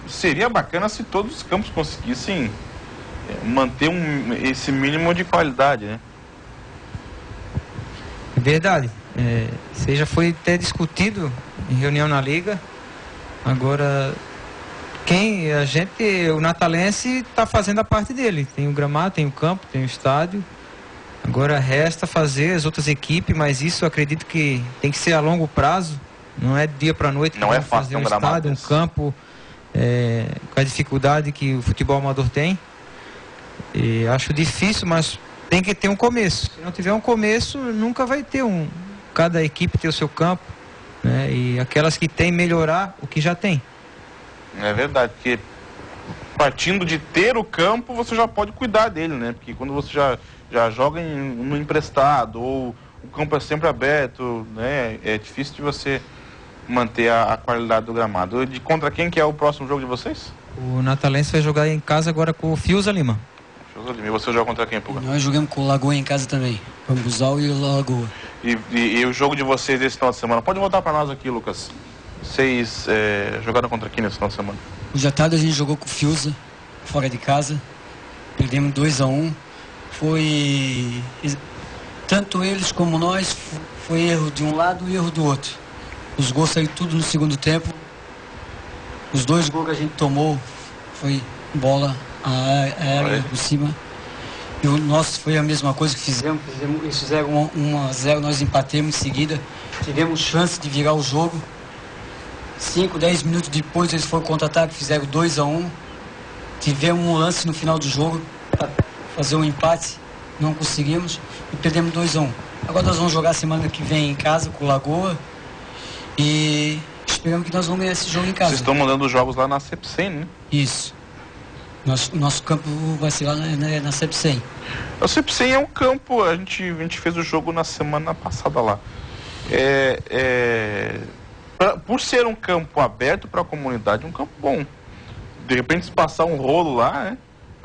seria bacana se todos os campos conseguissem manter esse mínimo de qualidade, né? Verdade. Isso já foi até discutido em reunião na Liga. Agora, o Natalense está fazendo a parte dele. Tem o gramado, tem o campo, tem o estádio. Agora resta fazer as outras equipes, mas isso eu acredito que tem que ser a longo prazo. Não é de dia para noite. Não é fácil fazer um estádio, um campo, com a dificuldade que o futebol amador tem. E acho difícil, mas tem que ter um começo. Se não tiver um começo, nunca vai ter cada equipe ter o seu campo, né? E aquelas que tem melhorar o que já tem. É verdade, porque partindo de ter o campo, você já pode cuidar dele, né? Porque quando você já joga no emprestado, ou o campo é sempre aberto, né? É difícil de você manter a qualidade do gramado. Contra quem que é o próximo jogo de vocês? O Natalense vai jogar em casa agora com o Fiuza Lima. E você joga contra quem, Puga? Nós jogamos com o Lagoa em casa também. Bambuzal e o Lagoa. E o jogo de vocês esse final de semana? Pode voltar para nós aqui, Lucas. Vocês jogaram contra quem nesse final de semana? Hoje à tarde a gente jogou com o Fiuza, fora de casa. Perdemos 2-1. Foi... Tanto eles como nós, foi erro de um lado e erro do outro. Os gols saíram tudo no segundo tempo. Os 2 gols que a gente tomou foi bola aérea por cima. E o nosso foi a mesma coisa que fizemos. Eles fizeram 1-0, nós empatemos em seguida. Tivemos chance de virar o jogo. 5, 10 minutos depois eles foram contra-ataque, fizeram 2-1. Tivemos um lance no final do jogo para fazer um empate. Não conseguimos e perdemos 2-1. Agora nós vamos jogar semana que vem em casa com o Lagoa. E esperamos que nós vamos ganhar esse jogo em casa. Vocês estão mandando os jogos lá na CEPSEM, né? Isso. Nosso campo vai ser lá na CEPSEM. O CEPSEM é um campo, a gente fez o jogo na semana passada lá. Por ser um campo aberto para a comunidade, um campo bom. de repente, se passar um rolo lá, né?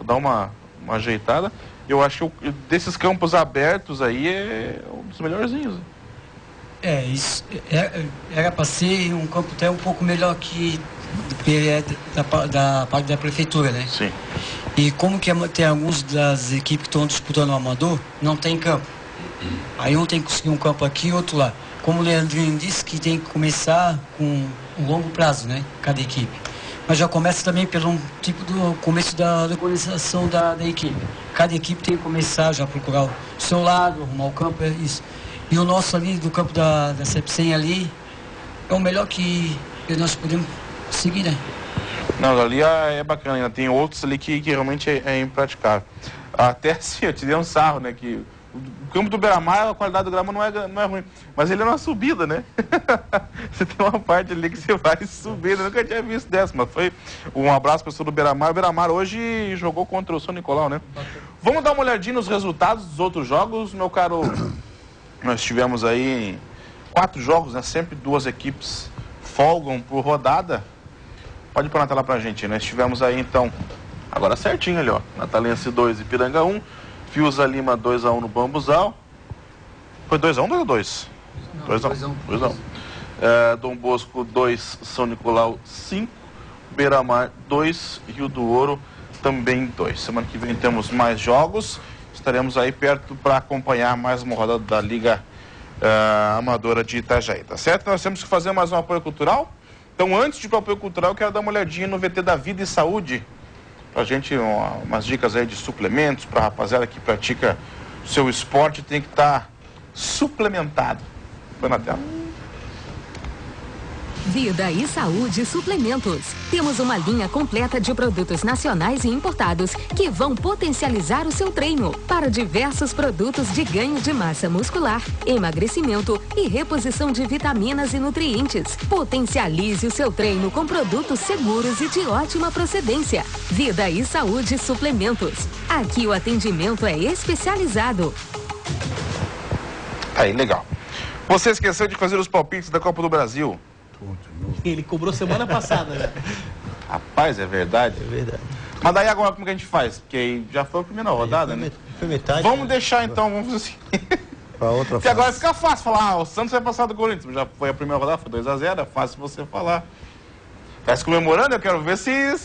Dar uma ajeitada. Eu acho que desses campos abertos aí é um dos melhorzinhos. Isso era para ser um campo até um pouco melhor que da parte da prefeitura, né? Sim. E como que tem alguns das equipes que estão disputando o amador, não tem campo. Aí um tem que conseguir um campo aqui e outro lá. Como o Leandrinho disse, que tem que começar com um longo prazo, né? Cada equipe. Mas já começa também pelo tipo do começo da organização da equipe. Cada equipe tem que começar já a procurar o seu lado, arrumar o campo, isso. E o nosso ali, do campo da Sepsen ali, é o melhor que nós podemos seguir, né? Não, ali é bacana, ainda tem outros ali que realmente é impraticável. Até assim, eu te dei um sarro, né, que o campo do Beira-Mar, a qualidade do grama não é ruim, mas ele é uma subida, né? Você tem uma parte ali que você vai subir, eu nunca tinha visto dessa, mas foi um abraço para o pessoal do Beira-Mar. O Beira-Mar hoje jogou contra o São Nicolau, né? Vamos dar uma olhadinha nos resultados dos outros jogos, meu caro. Nós tivemos aí 4 jogos, né? Sempre 2 equipes folgam por rodada. Pode pôr na tela pra gente. Nós tivemos aí, então, agora certinho ali, ó. Natalense 2 e Ipiranga 1. Fiuza Lima 2-1 no Bambuzal. Foi 2-1 ou 2-2? 2-1. Dom Bosco 2, São Nicolau 5. Beira-Mar 2, Rio do Ouro também 2. Semana que vem temos mais jogos. Estaremos aí perto para acompanhar mais uma rodada da Liga Amadora de Itajaí, tá certo? Nós temos que fazer mais um apoio cultural. Então, antes de ir para o apoio cultural, eu quero dar uma olhadinha no VT da Vida e Saúde. Pra gente, umas dicas aí de suplementos para a rapaziada que pratica o seu esporte, tem que estar suplementado. Põe na tela. Vida e Saúde Suplementos. Temos uma linha completa de produtos nacionais e importados que vão potencializar o seu treino para diversos produtos de ganho de massa muscular, emagrecimento e reposição de vitaminas e nutrientes. Potencialize o seu treino com produtos seguros e de ótima procedência. Vida e Saúde Suplementos. Aqui o atendimento é especializado. Aí, legal. Você esqueceu de fazer os palpites da Copa do Brasil? Ele cobrou semana passada, né? Rapaz, é verdade? É verdade. Mas daí agora como que a gente faz? Porque aí já foi a primeira rodada, né? Foi metade. Vamos deixar então, vamos fazer assim. Pra outra Porque agora fica fácil falar, o Santos vai passar do Corinthians. Já foi a primeira rodada, foi 2-0, é fácil você falar. Tá se comemorando, eu quero ver se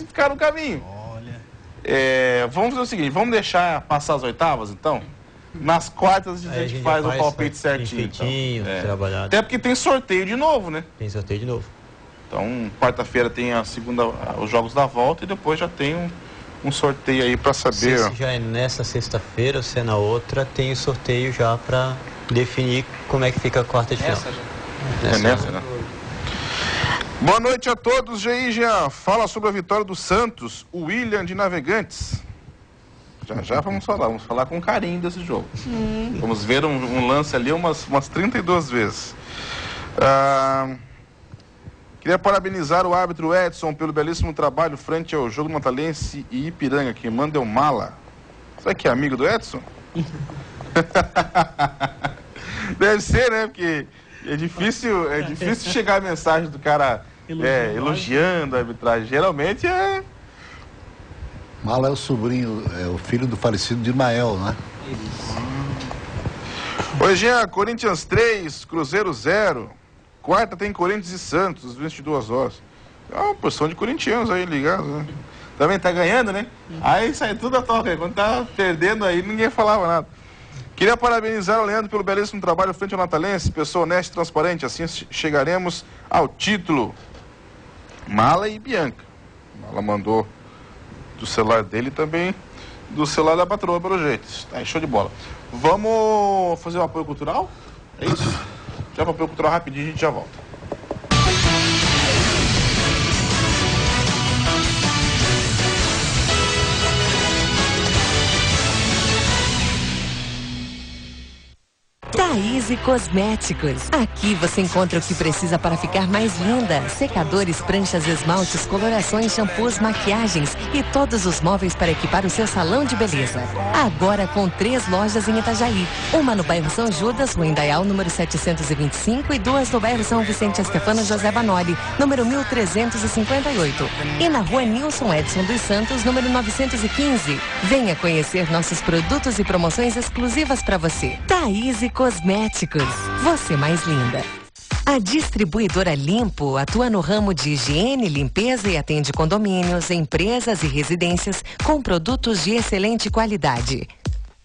ficar no caminho. Olha. Vamos fazer o seguinte, vamos deixar passar as oitavas, então? Nas quartas a gente faz o palpite certinho. Então. Trabalhado. Até porque tem sorteio de novo, né? Tem sorteio de novo. Então, quarta-feira tem os jogos da volta e depois já tem um sorteio aí para saber. Se já é nessa sexta-feira ou se é na outra, tem o sorteio já para definir como é que fica a quarta de final. Nessa, né? Boa noite a todos, Jean. Fala sobre a vitória do Santos, o William de Navegantes. Já vamos falar com carinho desse jogo. Vamos ver um lance ali umas 32 vezes. Queria parabenizar o árbitro Edson pelo belíssimo trabalho frente ao jogo Natalense e Ipiranga. Quem manda é o Mala. Será que é amigo do Edson? Deve ser, né? Porque é difícil chegar a mensagem do cara elogiando a arbitragem. Geralmente é... Mala é o sobrinho, é o filho do falecido de Mael, né? Oi, Jean, Corinthians 3, Cruzeiro 0. Quarta tem Corinthians e Santos, às 22 horas. É uma porção de corintianos aí ligados, né? Também tá ganhando, né? Aí sai tudo a toca. Quando tá perdendo aí, ninguém falava nada. Queria parabenizar o Leandro pelo belíssimo trabalho frente ao Natalense. Pessoa honesta e transparente. Assim chegaremos ao título. Mala e Bianca. Mala mandou do celular dele também, do celular da patroa, pelo jeito. Tá, show de bola. Vamos fazer um apoio cultural? É isso? Já para o apoio cultural rapidinho, a gente já volta. Thaís Cosméticos. Aqui você encontra o que precisa para ficar mais linda. Secadores, pranchas, esmaltes, colorações, shampoos, maquiagens e todos os móveis para equipar o seu salão de beleza. Agora com 3 lojas em Itajaí. Uma no bairro São Judas, Rua Indaial, número 725, e 2 no bairro São Vicente Estefano José Banoli, número 1358. E na Rua Nilson Edson dos Santos, número 915. Venha conhecer nossos produtos e promoções exclusivas para você. Thaís Cosméticos. Você mais linda. A distribuidora Limpo atua no ramo de higiene, limpeza e atende condomínios, empresas e residências com produtos de excelente qualidade.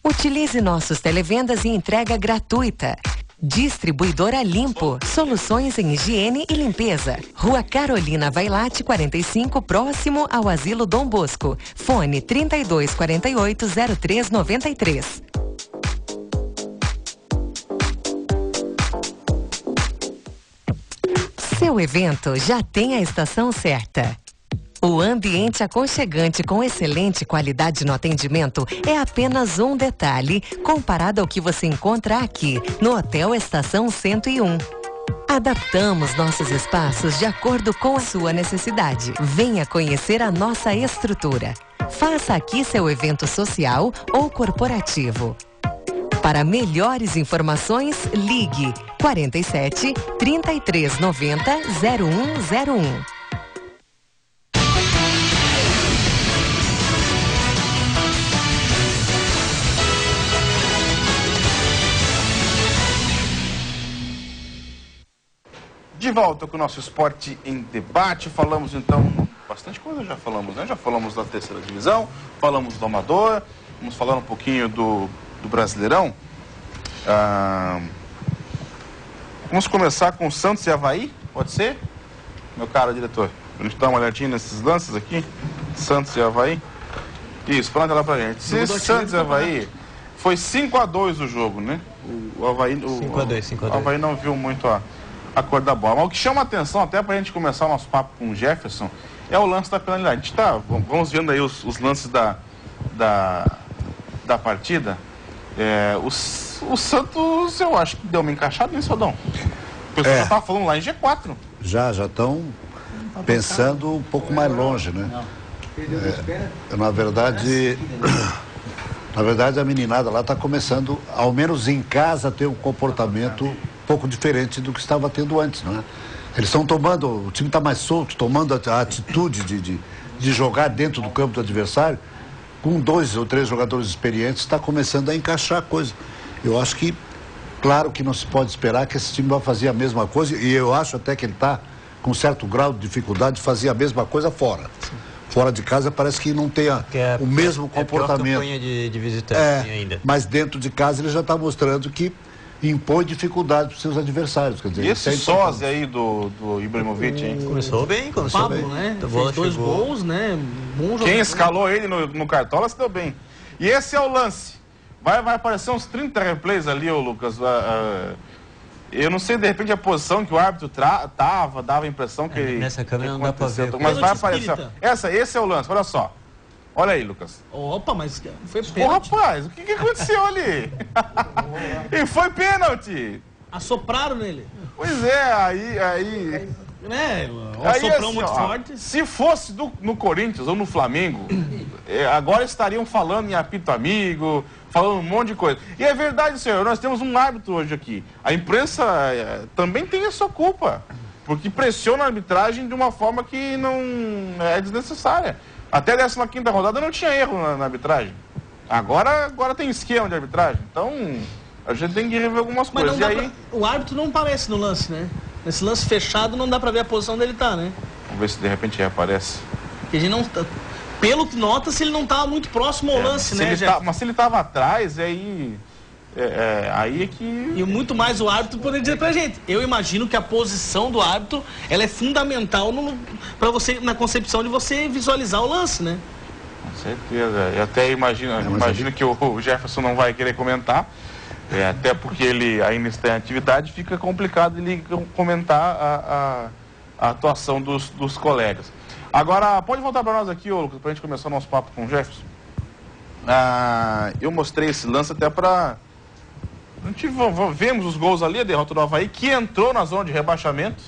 Utilize nossos televendas e entrega gratuita. Distribuidora Limpo, soluções em higiene e limpeza. Rua Carolina Vailate 45, próximo ao Asilo Dom Bosco. Fone 3248-0393. Seu evento já tem a estação certa. O ambiente aconchegante com excelente qualidade no atendimento é apenas um detalhe comparado ao que você encontra aqui no Hotel Estação 101. Adaptamos nossos espaços de acordo com a sua necessidade. Venha conhecer a nossa estrutura. Faça aqui seu evento social ou corporativo. Para melhores informações, ligue 47 33 90 0101. De volta com o nosso Esporte em Debate. Falamos então, bastante coisa já falamos, né? Já falamos da terceira divisão, falamos do Amador, vamos falar um pouquinho do Brasileirão. Vamos começar com Santos e Avaí, pode ser? Meu caro diretor, pra gente dar uma olhadinha nesses lances aqui. Santos e Avaí. Isso, fala lá pra gente. Se Santos e Avaí, foi 5-2 o jogo, né? O Avaí, 5-2. O Avaí não viu muito a cor da bola. Mas o que chama a atenção, até pra gente começar o nosso papo com o Jefferson, é o lance da penalidade. A gente vamos vendo aí os lances da partida. O Santos, eu acho que deu uma encaixada nisso, Adão. O pessoal já estava falando lá em G4. Já estão pensando um pouco mais longe, né? Na verdade, a meninada lá está começando, ao menos em casa, a ter um comportamento um pouco diferente do que estava tendo antes, não é? Eles estão tomando, o time está mais solto, tomando a atitude de jogar dentro do campo do adversário. Com 2 ou 3 jogadores experientes, está começando a encaixar a coisa. Eu acho que, claro que não se pode esperar que esse time vai fazer a mesma coisa, e eu acho até que ele está com certo grau de dificuldade de fazer a mesma coisa fora. Fora de casa parece que não tem o mesmo comportamento. É de visitante ainda. Mas dentro de casa ele já está mostrando que impõe dificuldade para os seus adversários. Quer dizer, e esse sósia aí do Ibrahimovic, hein? Começou bem. Pablo, né? Fez 2 gols, né? Bom jogador. Quem escalou ele no Cartola se deu bem. E esse é o lance. Vai aparecer uns 30 replays ali, ô Lucas. Eu não sei, de repente, a posição que o árbitro dava a impressão que ele... Nessa câmera não dá pra ver. Mas vai aparecer. Esse é o lance, olha só. Olha aí, Lucas. Opa, mas foi pênalti. Rapaz, o que aconteceu ali? E foi pênalti. Assopraram nele. Pois é, aí... Assoprão muito forte. Se fosse no Corinthians ou no Flamengo, agora estariam falando em apito amigo, falando um monte de coisa. E é verdade, senhor, nós temos um árbitro hoje aqui. A imprensa também tem a sua culpa, porque pressiona a arbitragem de uma forma que não é desnecessária. Até a 15ª rodada não tinha erro na arbitragem. Agora tem esquema de arbitragem. Então, a gente tem que rever algumas coisas. O árbitro não aparece no lance, né? Nesse lance fechado não dá pra ver a posição dele né? Vamos ver se de repente reaparece. Porque a gente não... Pelo que nota, se ele não estava muito próximo ao lance, né? Mas se ele estava atrás, aí é que... E muito mais o árbitro poderia dizer pra gente. Eu imagino que a posição do árbitro, ela é fundamental para você, na concepção de você visualizar o lance, né? Com certeza. Eu até imagino que o Jefferson não vai querer comentar, até porque ele ainda está em atividade, fica complicado ele comentar a atuação dos colegas. Agora, pode voltar para nós aqui, Lucas, para a gente começar o nosso papo com o Jefferson. Eu mostrei esse lance até para Vemos os gols ali, a derrota do Avaí, que entrou na zona de rebaixamento.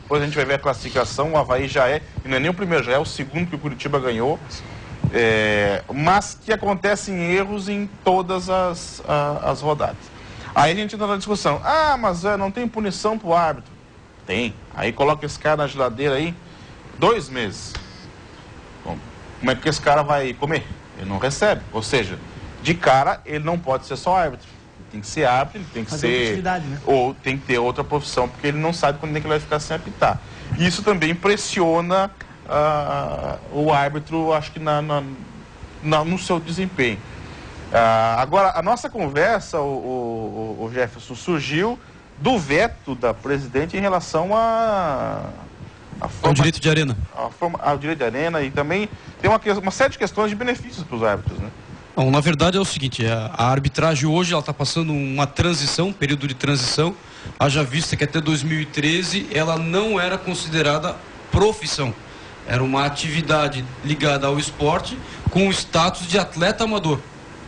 Depois a gente vai ver a classificação, o Avaí já é, e não é nem o primeiro, já é o segundo que o Curitiba ganhou. Mas que acontecem erros em todas as rodadas. Aí a gente entra na discussão, mas não tem punição pro árbitro. Tem. Aí coloca esse cara na geladeira aí, 2 meses. Bom, como é que esse cara vai comer? Ele não recebe. Ou seja, de cara, ele não pode ser só árbitro. Ele tem que ser árbitro, ele tem que ser... Né? Ou tem que ter outra profissão, porque ele não sabe quando é que ele vai ficar sem apitar. Isso também pressiona o árbitro, acho que no seu desempenho. Agora, a nossa conversa, o Jefferson, surgiu do veto da presidente em relação ao direito de arena. Ao direito de arena, e também tem uma série de questões de benefícios para os árbitros, né? Não, na verdade é o seguinte, a arbitragem hoje está passando uma transição, um período de transição, haja vista que até 2013 ela não era considerada profissão. Era uma atividade ligada ao esporte com o status de atleta amador.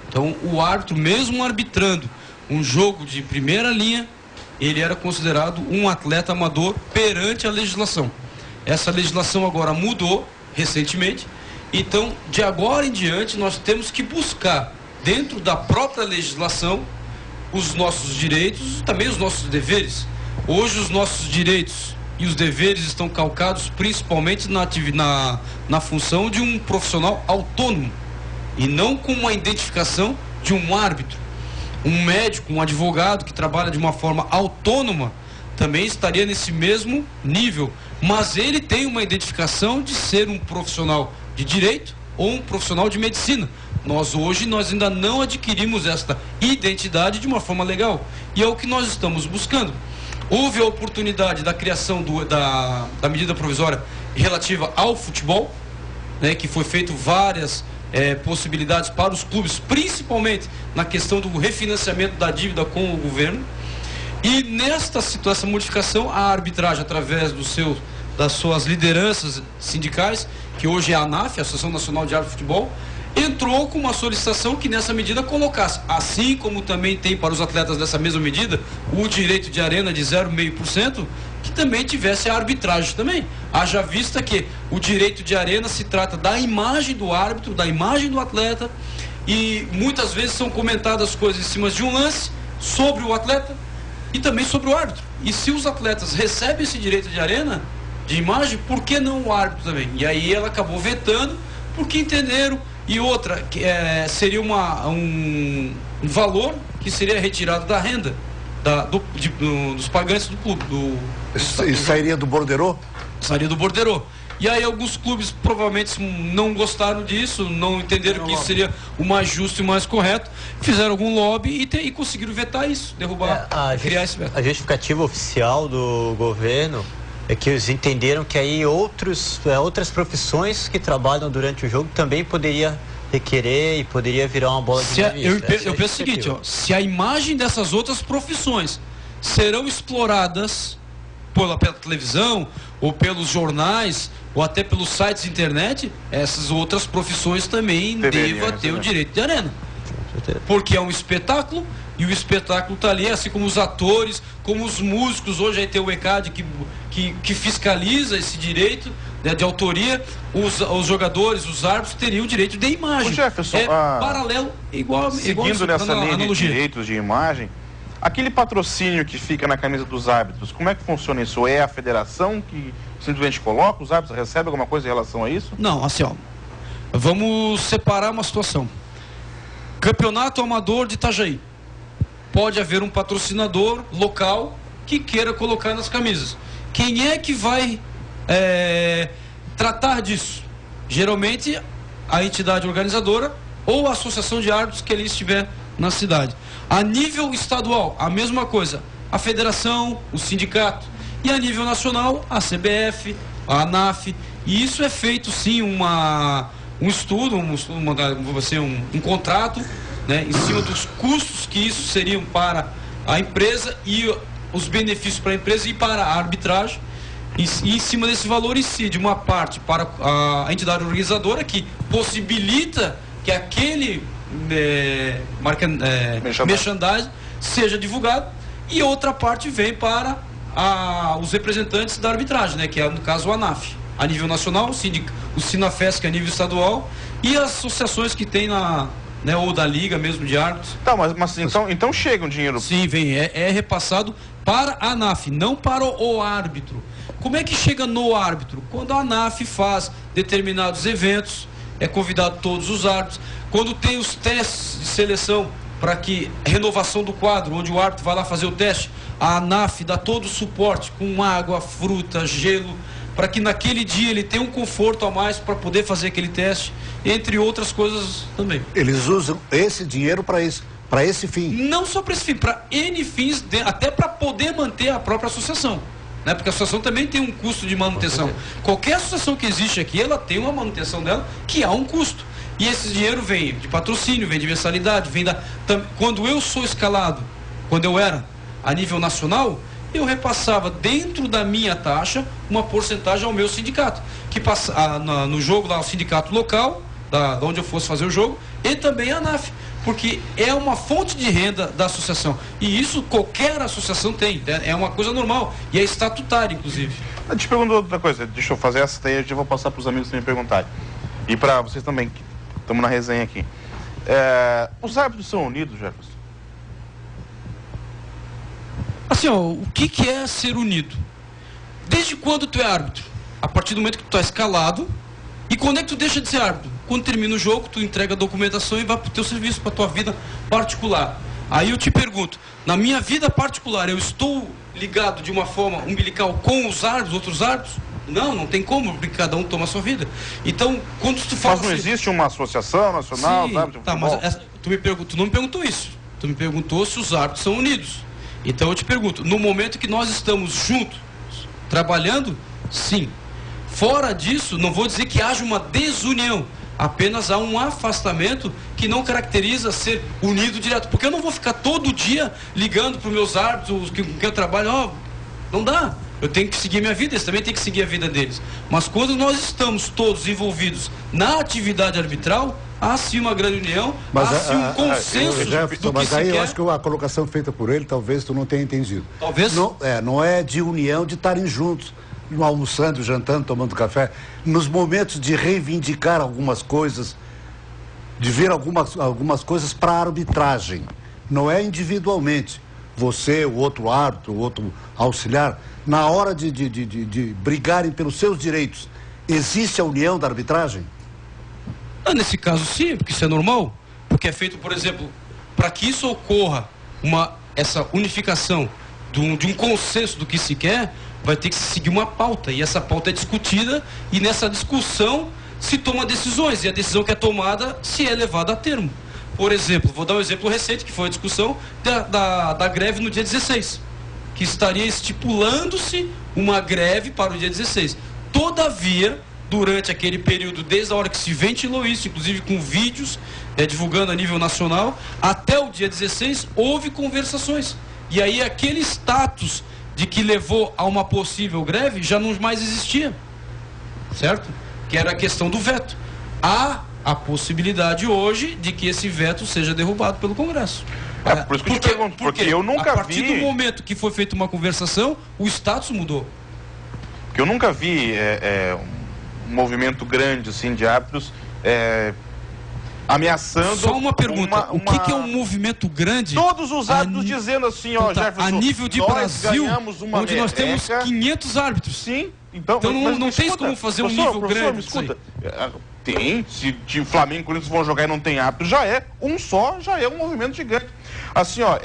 Então o árbitro, mesmo arbitrando um jogo de primeira linha, ele era considerado um atleta amador perante a legislação. Essa legislação agora mudou recentemente. Então, de agora em diante, nós temos que buscar, dentro da própria legislação, os nossos direitos, também os nossos deveres. Hoje, os nossos direitos e os deveres estão calcados principalmente na função de um profissional autônomo, e não com uma identificação de um árbitro. Um médico, um advogado que trabalha de uma forma autônoma, também estaria nesse mesmo nível, mas ele tem uma identificação de ser um profissional de direito ou um profissional de medicina. Hoje nós ainda não adquirimos esta identidade de uma forma legal, e é o que nós estamos buscando. Houve a oportunidade da criação da medida provisória relativa ao futebol, né, que foi feito várias possibilidades para os clubes, principalmente na questão do refinanciamento da dívida com o governo. E nesta situação, modificação, a arbitragem, através das suas lideranças sindicais, que hoje é a ANAF, a Associação Nacional de Árbitros de Futebol, entrou com uma solicitação que nessa medida colocasse, assim como também tem para os atletas dessa mesma medida, o direito de arena de 0,5%, que também tivesse a arbitragem também. Haja vista que o direito de arena se trata da imagem do árbitro, da imagem do atleta, e muitas vezes são comentadas coisas em cima de um lance sobre o atleta e também sobre o árbitro. E se os atletas recebem esse direito de arena, de imagem, por que não o árbitro também? E aí ela acabou vetando, porque entenderam. E outra, seria um valor que seria retirado da renda dos pagantes do clube. Isso sairia do borderô? Sairia do borderô. E aí alguns clubes provavelmente não gostaram disso, não entenderam que isso seria o mais justo e mais correto, fizeram algum lobby e conseguiram vetar isso, derrubar, criar esse veto. A justificativa oficial do governo é que eles entenderam que aí outras profissões que trabalham durante o jogo também poderia requerer e poderia virar uma bola de neve. Eu penso o seguinte, se a imagem dessas outras profissões serão exploradas pela televisão, ou pelos jornais, ou até pelos sites de internet, essas outras profissões também devam ter o direito de arena. Porque é um espetáculo, e o espetáculo está ali, assim como os atores, como os músicos. Hoje aí tem o ECAD que fiscaliza esse direito, né, de autoria. Os jogadores, os árbitros teriam o direito de imagem. O Jefferson, paralelo, igual seguindo nessa linha de direitos de imagem, aquele patrocínio que fica na camisa dos árbitros, como é que funciona isso? É a federação que simplesmente coloca, os árbitros recebem alguma coisa em relação a isso? Não, assim, vamos separar uma situação. Campeonato Amador de Itajaí. Pode haver um patrocinador local que queira colocar nas camisas. Quem é que vai tratar disso? Geralmente a entidade organizadora ou a associação de árbitros que ali estiver na cidade. A nível estadual, a mesma coisa. A federação, o sindicato. E a nível nacional, a CBF, a ANAF. E isso é feito sim um estudo, um contrato, né, em cima dos custos que isso seriam para a empresa e os benefícios para a empresa e para a arbitragem, e em cima desse valor incide uma parte para a entidade organizadora, que possibilita que aquele merchandising seja divulgado, e outra parte vem para os representantes da arbitragem, né, que é no caso o ANAF, a nível nacional, o Sinafes, que é a nível estadual, e as associações que tem né, ou da liga mesmo de árbitros. Tá, mas então chega um dinheiro. Sim, vem, é repassado para a ANAF, não para o árbitro. Como é que chega no árbitro? Quando a ANAF faz determinados eventos, é convidado todos os árbitros. Quando tem os testes de seleção para que renovação do quadro, onde o árbitro vai lá fazer o teste, a ANAF dá todo o suporte com água, fruta, gelo, para que naquele dia ele tenha um conforto a mais para poder fazer aquele teste, entre outras coisas também. Eles usam esse dinheiro para isso, para esse fim? Não só para esse fim, para N fins, até para poder manter a própria associação. Né? Porque a associação também tem um custo de manutenção. Qualquer associação que existe aqui, ela tem uma manutenção dela que há um custo. E esse dinheiro vem de patrocínio, vem de mensalidade, vem da... Quando eu sou escalado, quando eu era a nível nacional, eu repassava dentro da minha taxa uma porcentagem ao meu sindicato, que passa no jogo lá, o sindicato local, da onde eu fosse fazer o jogo, e também a ANAF, porque é uma fonte de renda da associação. E isso qualquer associação tem, é uma coisa normal, e é estatutário, inclusive. Eu te pergunto outra coisa, deixa eu fazer essa daí, eu vou passar para os amigos que me perguntarem. E para vocês também, que estamos na resenha aqui. Os árbitros são unidos, Jefferson? Assim, ó, o que é ser unido? Desde quando tu é árbitro? A partir do momento que tu é escalado. E quando é que tu deixa de ser árbitro? Quando termina o jogo, tu entrega a documentação e vai pro teu serviço, pra tua vida particular. Aí eu te pergunto, na minha vida particular, eu estou ligado de uma forma umbilical com os árbitros, outros árbitros? Não tem como, porque cada um toma a sua vida. Então, quando tu fala... Mas não existe uma associação nacional? Sim, tá, mas tu não me perguntou isso. Tu me perguntou se os árbitros são unidos. Então eu te pergunto, no momento que nós estamos juntos, trabalhando, sim. Fora disso, não vou dizer que haja uma desunião, apenas há um afastamento que não caracteriza ser unido direto. Porque eu não vou ficar todo dia ligando para os meus árbitros, com quem eu trabalho, não dá. Eu tenho que seguir minha vida, eles também têm que seguir a vida deles. Mas quando nós estamos todos envolvidos na atividade arbitral, há sim uma grande união, há sim um consenso do que mas se aí quer. eu acho que a colocação feita por ele, talvez tu não tenha entendido. Talvez? Não é de união, de estarem juntos, almoçando, jantando, tomando café, nos momentos de reivindicar algumas coisas, de ver algumas coisas para a arbitragem. Não é individualmente. Você, o outro árbitro, o outro auxiliar, na hora de brigarem pelos seus direitos, existe a união da arbitragem? Nesse caso sim, porque isso é normal, porque é feito, por exemplo, para que isso ocorra, essa unificação de um consenso do que se quer, vai ter que se seguir uma pauta, e essa pauta é discutida, e nessa discussão se toma decisões, e a decisão que é tomada se é levada a termo. Por exemplo, vou dar um exemplo recente, que foi a discussão da greve no dia 16, que estaria estipulando-se uma greve para o dia 16. Todavia, durante aquele período, desde a hora que se ventilou isso, inclusive com vídeos divulgando a nível nacional, até o dia 16, houve conversações. E aí aquele status de que levou a uma possível greve já não mais existia, certo? Que era a questão do veto. Há a possibilidade hoje de que esse veto seja derrubado pelo Congresso. Por isso que eu te pergunto, porque eu nunca vi... A partir do momento que foi feita uma conversação, o status mudou. Porque eu nunca vi um movimento grande assim, de árbitros ameaçando... Só uma pergunta, o que é um movimento grande? Todos os árbitros dizendo assim, ó, Jefferson, a nível de Brasil, onde nós temos 500 árbitros. Sim, então não tem como fazer um nível grande. Me escuta. Tem, se Flamengo e Corinthians vão jogar e não tem árbitro, já é um movimento gigante. Assim, ó,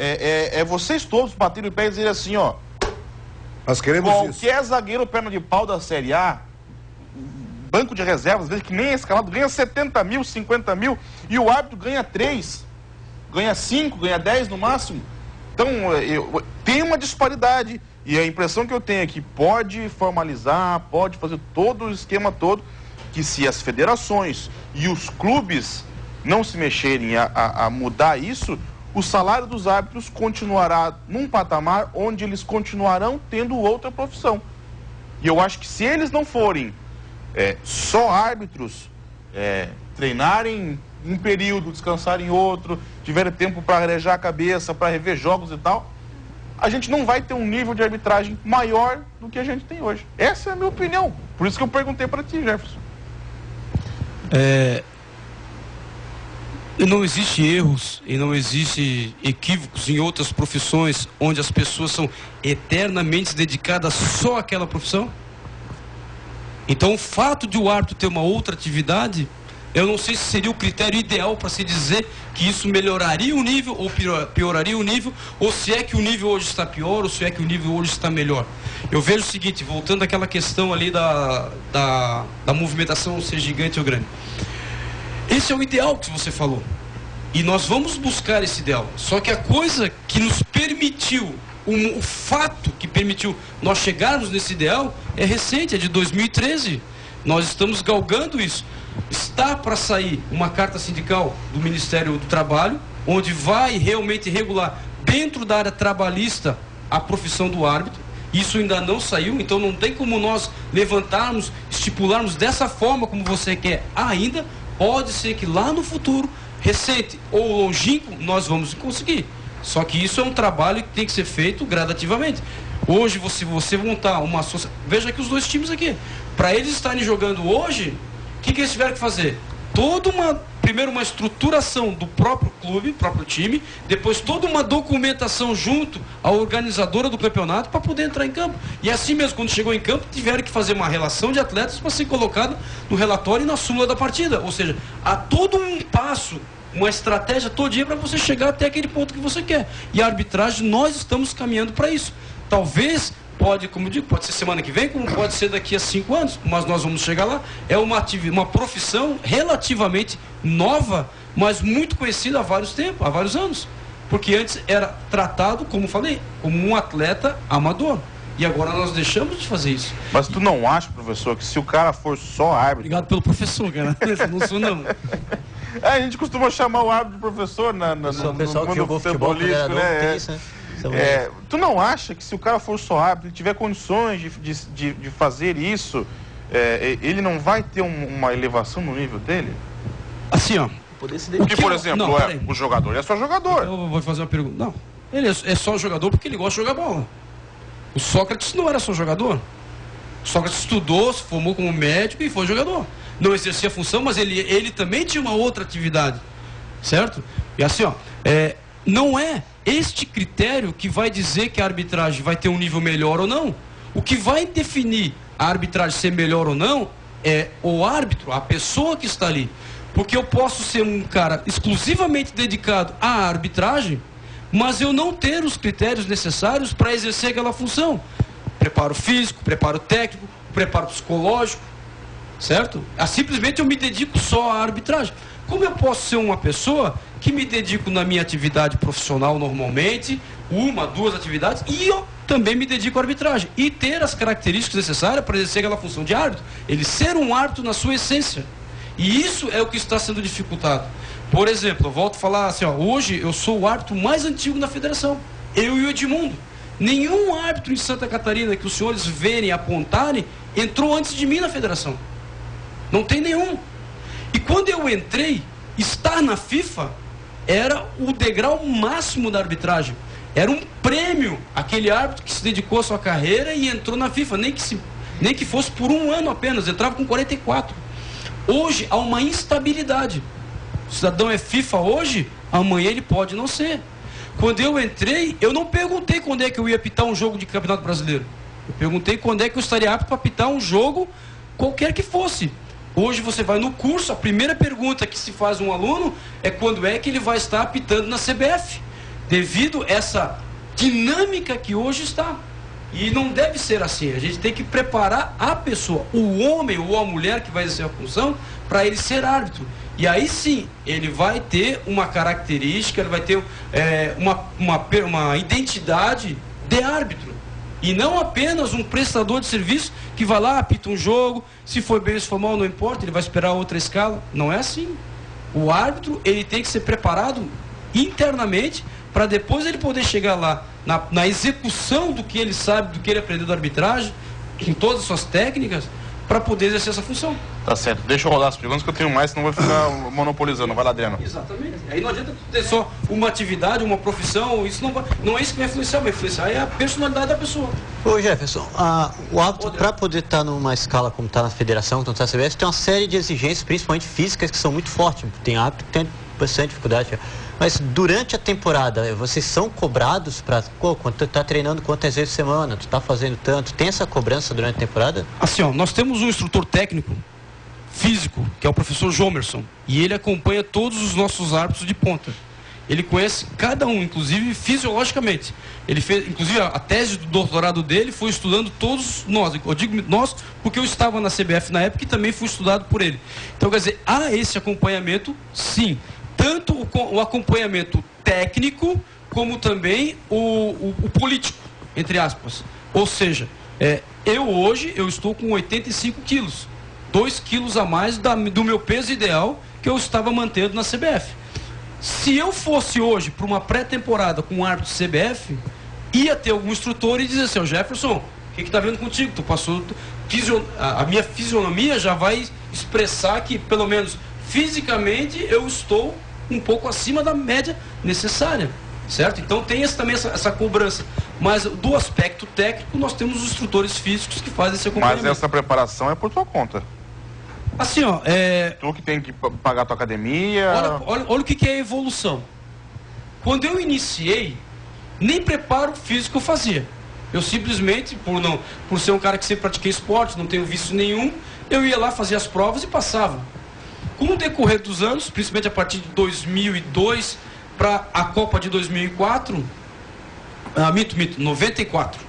vocês todos baterem o pé e dizerem assim, ó, nós queremos qualquer zagueiro perna de pau da Série A, banco de reservas, às vezes que nem é escalado, ganha 70 mil, 50 mil, e o árbitro ganha 3, ganha 5, ganha 10 no máximo. Então, tem uma disparidade, e a impressão que eu tenho é que pode formalizar, pode fazer todo o esquema todo, que se as federações e os clubes não se mexerem a mudar isso, o salário dos árbitros continuará num patamar onde eles continuarão tendo outra profissão. E eu acho que se eles não forem só árbitros, treinarem um período, descansar em outro, tiverem tempo para arejar a cabeça, para rever jogos e tal, a gente não vai ter um nível de arbitragem maior do que a gente tem hoje. Essa é a minha opinião. Por isso que eu perguntei para ti, Jefferson. Não existe erros e não existe equívocos em outras profissões onde as pessoas são eternamente dedicadas só àquela profissão? Então o fato de o árbitro ter uma outra atividade, eu não sei se seria o critério ideal para se dizer que isso melhoraria o nível ou pioraria o nível, ou se é que o nível hoje está pior, ou se é que o nível hoje está melhor. Eu vejo o seguinte, voltando àquela questão ali da movimentação ser gigante ou grande. Esse é o ideal que você falou. E nós vamos buscar esse ideal. Só que a coisa que nos permitiu, o fato que permitiu nós chegarmos nesse ideal é recente, é de 2013. Nós estamos galgando isso. Está para sair uma carta sindical do Ministério do Trabalho, onde vai realmente regular dentro da área trabalhista a profissão do árbitro. Isso ainda não saiu, então não tem como nós levantarmos, estipularmos dessa forma como você quer ainda. Pode ser que lá no futuro, recente ou longínquo, nós vamos conseguir. Só que isso é um trabalho que tem que ser feito gradativamente. Hoje, você montar uma associação... Veja aqui os dois times aqui. Para eles estarem jogando hoje, o que eles tiveram que fazer? Primeiro uma estruturação do próprio clube, próprio time, depois toda uma documentação junto à organizadora do campeonato para poder entrar em campo. E assim mesmo, quando chegou em campo, tiveram que fazer uma relação de atletas para ser colocado no relatório e na súmula da partida. Ou seja, há todo um passo, uma estratégia todinha para você chegar até aquele ponto que você quer. E a arbitragem, nós estamos caminhando para isso. Talvez... como eu digo, pode ser semana que vem, como pode ser daqui a 5 anos, mas nós vamos chegar lá. É uma profissão relativamente nova, mas muito conhecida há vários anos. Porque antes era tratado, como falei, como um atleta amador. E agora nós deixamos de fazer isso. Mas tu não acha, professor, que se o cara for só árbitro... Obrigado pelo professor, cara. Não sou não. A gente costuma chamar o árbitro de professor o pessoal que jogou futebol, né? Tem isso, né? Tu não acha que se o cara for só árbitro, ele tiver condições de fazer isso, ele não vai ter uma elevação no nível dele? Assim, ó. Porque, por exemplo, o jogador é só jogador. Eu vou fazer uma pergunta. Não, ele é só jogador porque ele gosta de jogar bola. O Sócrates não era só jogador. O Sócrates estudou, se formou como médico e foi jogador. Não exercia a função, mas ele também tinha uma outra atividade. Certo? E assim, ó, não é este critério que vai dizer que a arbitragem vai ter um nível melhor ou não. O que vai definir a arbitragem ser melhor ou não é o árbitro, a pessoa que está ali. Porque eu posso ser um cara exclusivamente dedicado à arbitragem, mas eu não ter os critérios necessários para exercer aquela função. Preparo físico, preparo técnico, preparo psicológico, certo? Simplesmente eu me dedico só à arbitragem. Como eu posso ser uma pessoa que me dedico na minha atividade profissional normalmente, 1, 2 atividades, e eu também me dedico à arbitragem. E ter as características necessárias para exercer aquela função de árbitro. Ele ser um árbitro na sua essência. E isso é o que está sendo dificultado. Por exemplo, eu volto a falar assim, ó, hoje eu sou o árbitro mais antigo da federação. Eu e o Edmundo. Nenhum árbitro em Santa Catarina que os senhores verem e apontarem entrou antes de mim na federação. Não tem nenhum. E quando eu entrei, estar na FIFA era o degrau máximo da arbitragem. Era um prêmio, aquele árbitro que se dedicou à sua carreira e entrou na FIFA, nem que fosse por 1 ano apenas, entrava com 44. Hoje há uma instabilidade. O cidadão é FIFA hoje, amanhã ele pode não ser. Quando eu entrei, eu não perguntei quando é que eu ia apitar um jogo de Campeonato Brasileiro. Eu perguntei quando é que eu estaria apto para apitar um jogo, qualquer que fosse. Hoje você vai no curso, a primeira pergunta que se faz um aluno é quando é que ele vai estar apitando na CBF, devido a essa dinâmica que hoje está. E não deve ser assim, a gente tem que preparar a pessoa, o homem ou a mulher que vai exercer a função, para ele ser árbitro. E aí sim, ele vai ter uma característica, ele vai ter uma identidade de árbitro. E não apenas um prestador de serviço que vai lá, apita um jogo, se for bem ou se for mal, não importa, ele vai esperar outra escala. Não é assim. O árbitro, ele tem que ser preparado internamente para depois ele poder chegar lá na execução do que ele sabe, do que ele aprendeu da arbitragem, com todas as suas técnicas, para poder exercer essa função. Tá certo. Deixa eu rodar as perguntas que eu tenho mais, senão vou ficar monopolizando. Vai lá, Adriano. Exatamente. Aí não adianta ter só uma atividade, uma profissão, isso não é isso que vai influenciar, é a personalidade da pessoa. Ô Jefferson, o árbitro, para poder estar numa escala como está na federação, como está na CBF, tem uma série de exigências, principalmente físicas, que são muito fortes. Tem árbitro que tem bastante dificuldade. Mas durante a temporada, vocês são cobrados para, quando tu está treinando quantas vezes por semana, tu está fazendo tanto, tem essa cobrança durante a temporada? Assim, ó, nós temos um instrutor técnico físico, que é o professor Jomerson, e ele acompanha todos os nossos árbitros de ponta. Ele conhece cada um, inclusive fisiologicamente. Ele fez, inclusive, a tese do doutorado dele foi estudando todos nós. Eu digo nós porque eu estava na CBF na época e também fui estudado por ele. Então, quer dizer, há esse acompanhamento, sim. Tanto o acompanhamento técnico, como também o político, entre aspas. Ou seja, hoje eu estou com 85 quilos. 2 quilos a mais do meu peso ideal que eu estava mantendo na CBF. Se eu fosse hoje para uma pré-temporada com um árbitro CBF, ia ter algum instrutor e dizer assim, Jefferson, o que está vendo contigo? Tu passou, a minha fisionomia já vai expressar que, pelo menos fisicamente, eu estou um pouco acima da média necessária, certo? Então tem também essa cobrança. Mas do aspecto técnico, nós temos os instrutores físicos que fazem esse acompanhamento. Mas essa preparação é por tua conta. Assim, ó, tu que tem que pagar a tua academia. Olha o que é evolução. Quando eu iniciei, nem preparo físico eu fazia. Eu simplesmente, por ser um cara que sempre pratiquei esporte, não tenho vício nenhum, eu ia lá, fazia as provas e passava. Com o decorrer dos anos, principalmente a partir de 2002 para a Copa de 2004, 94.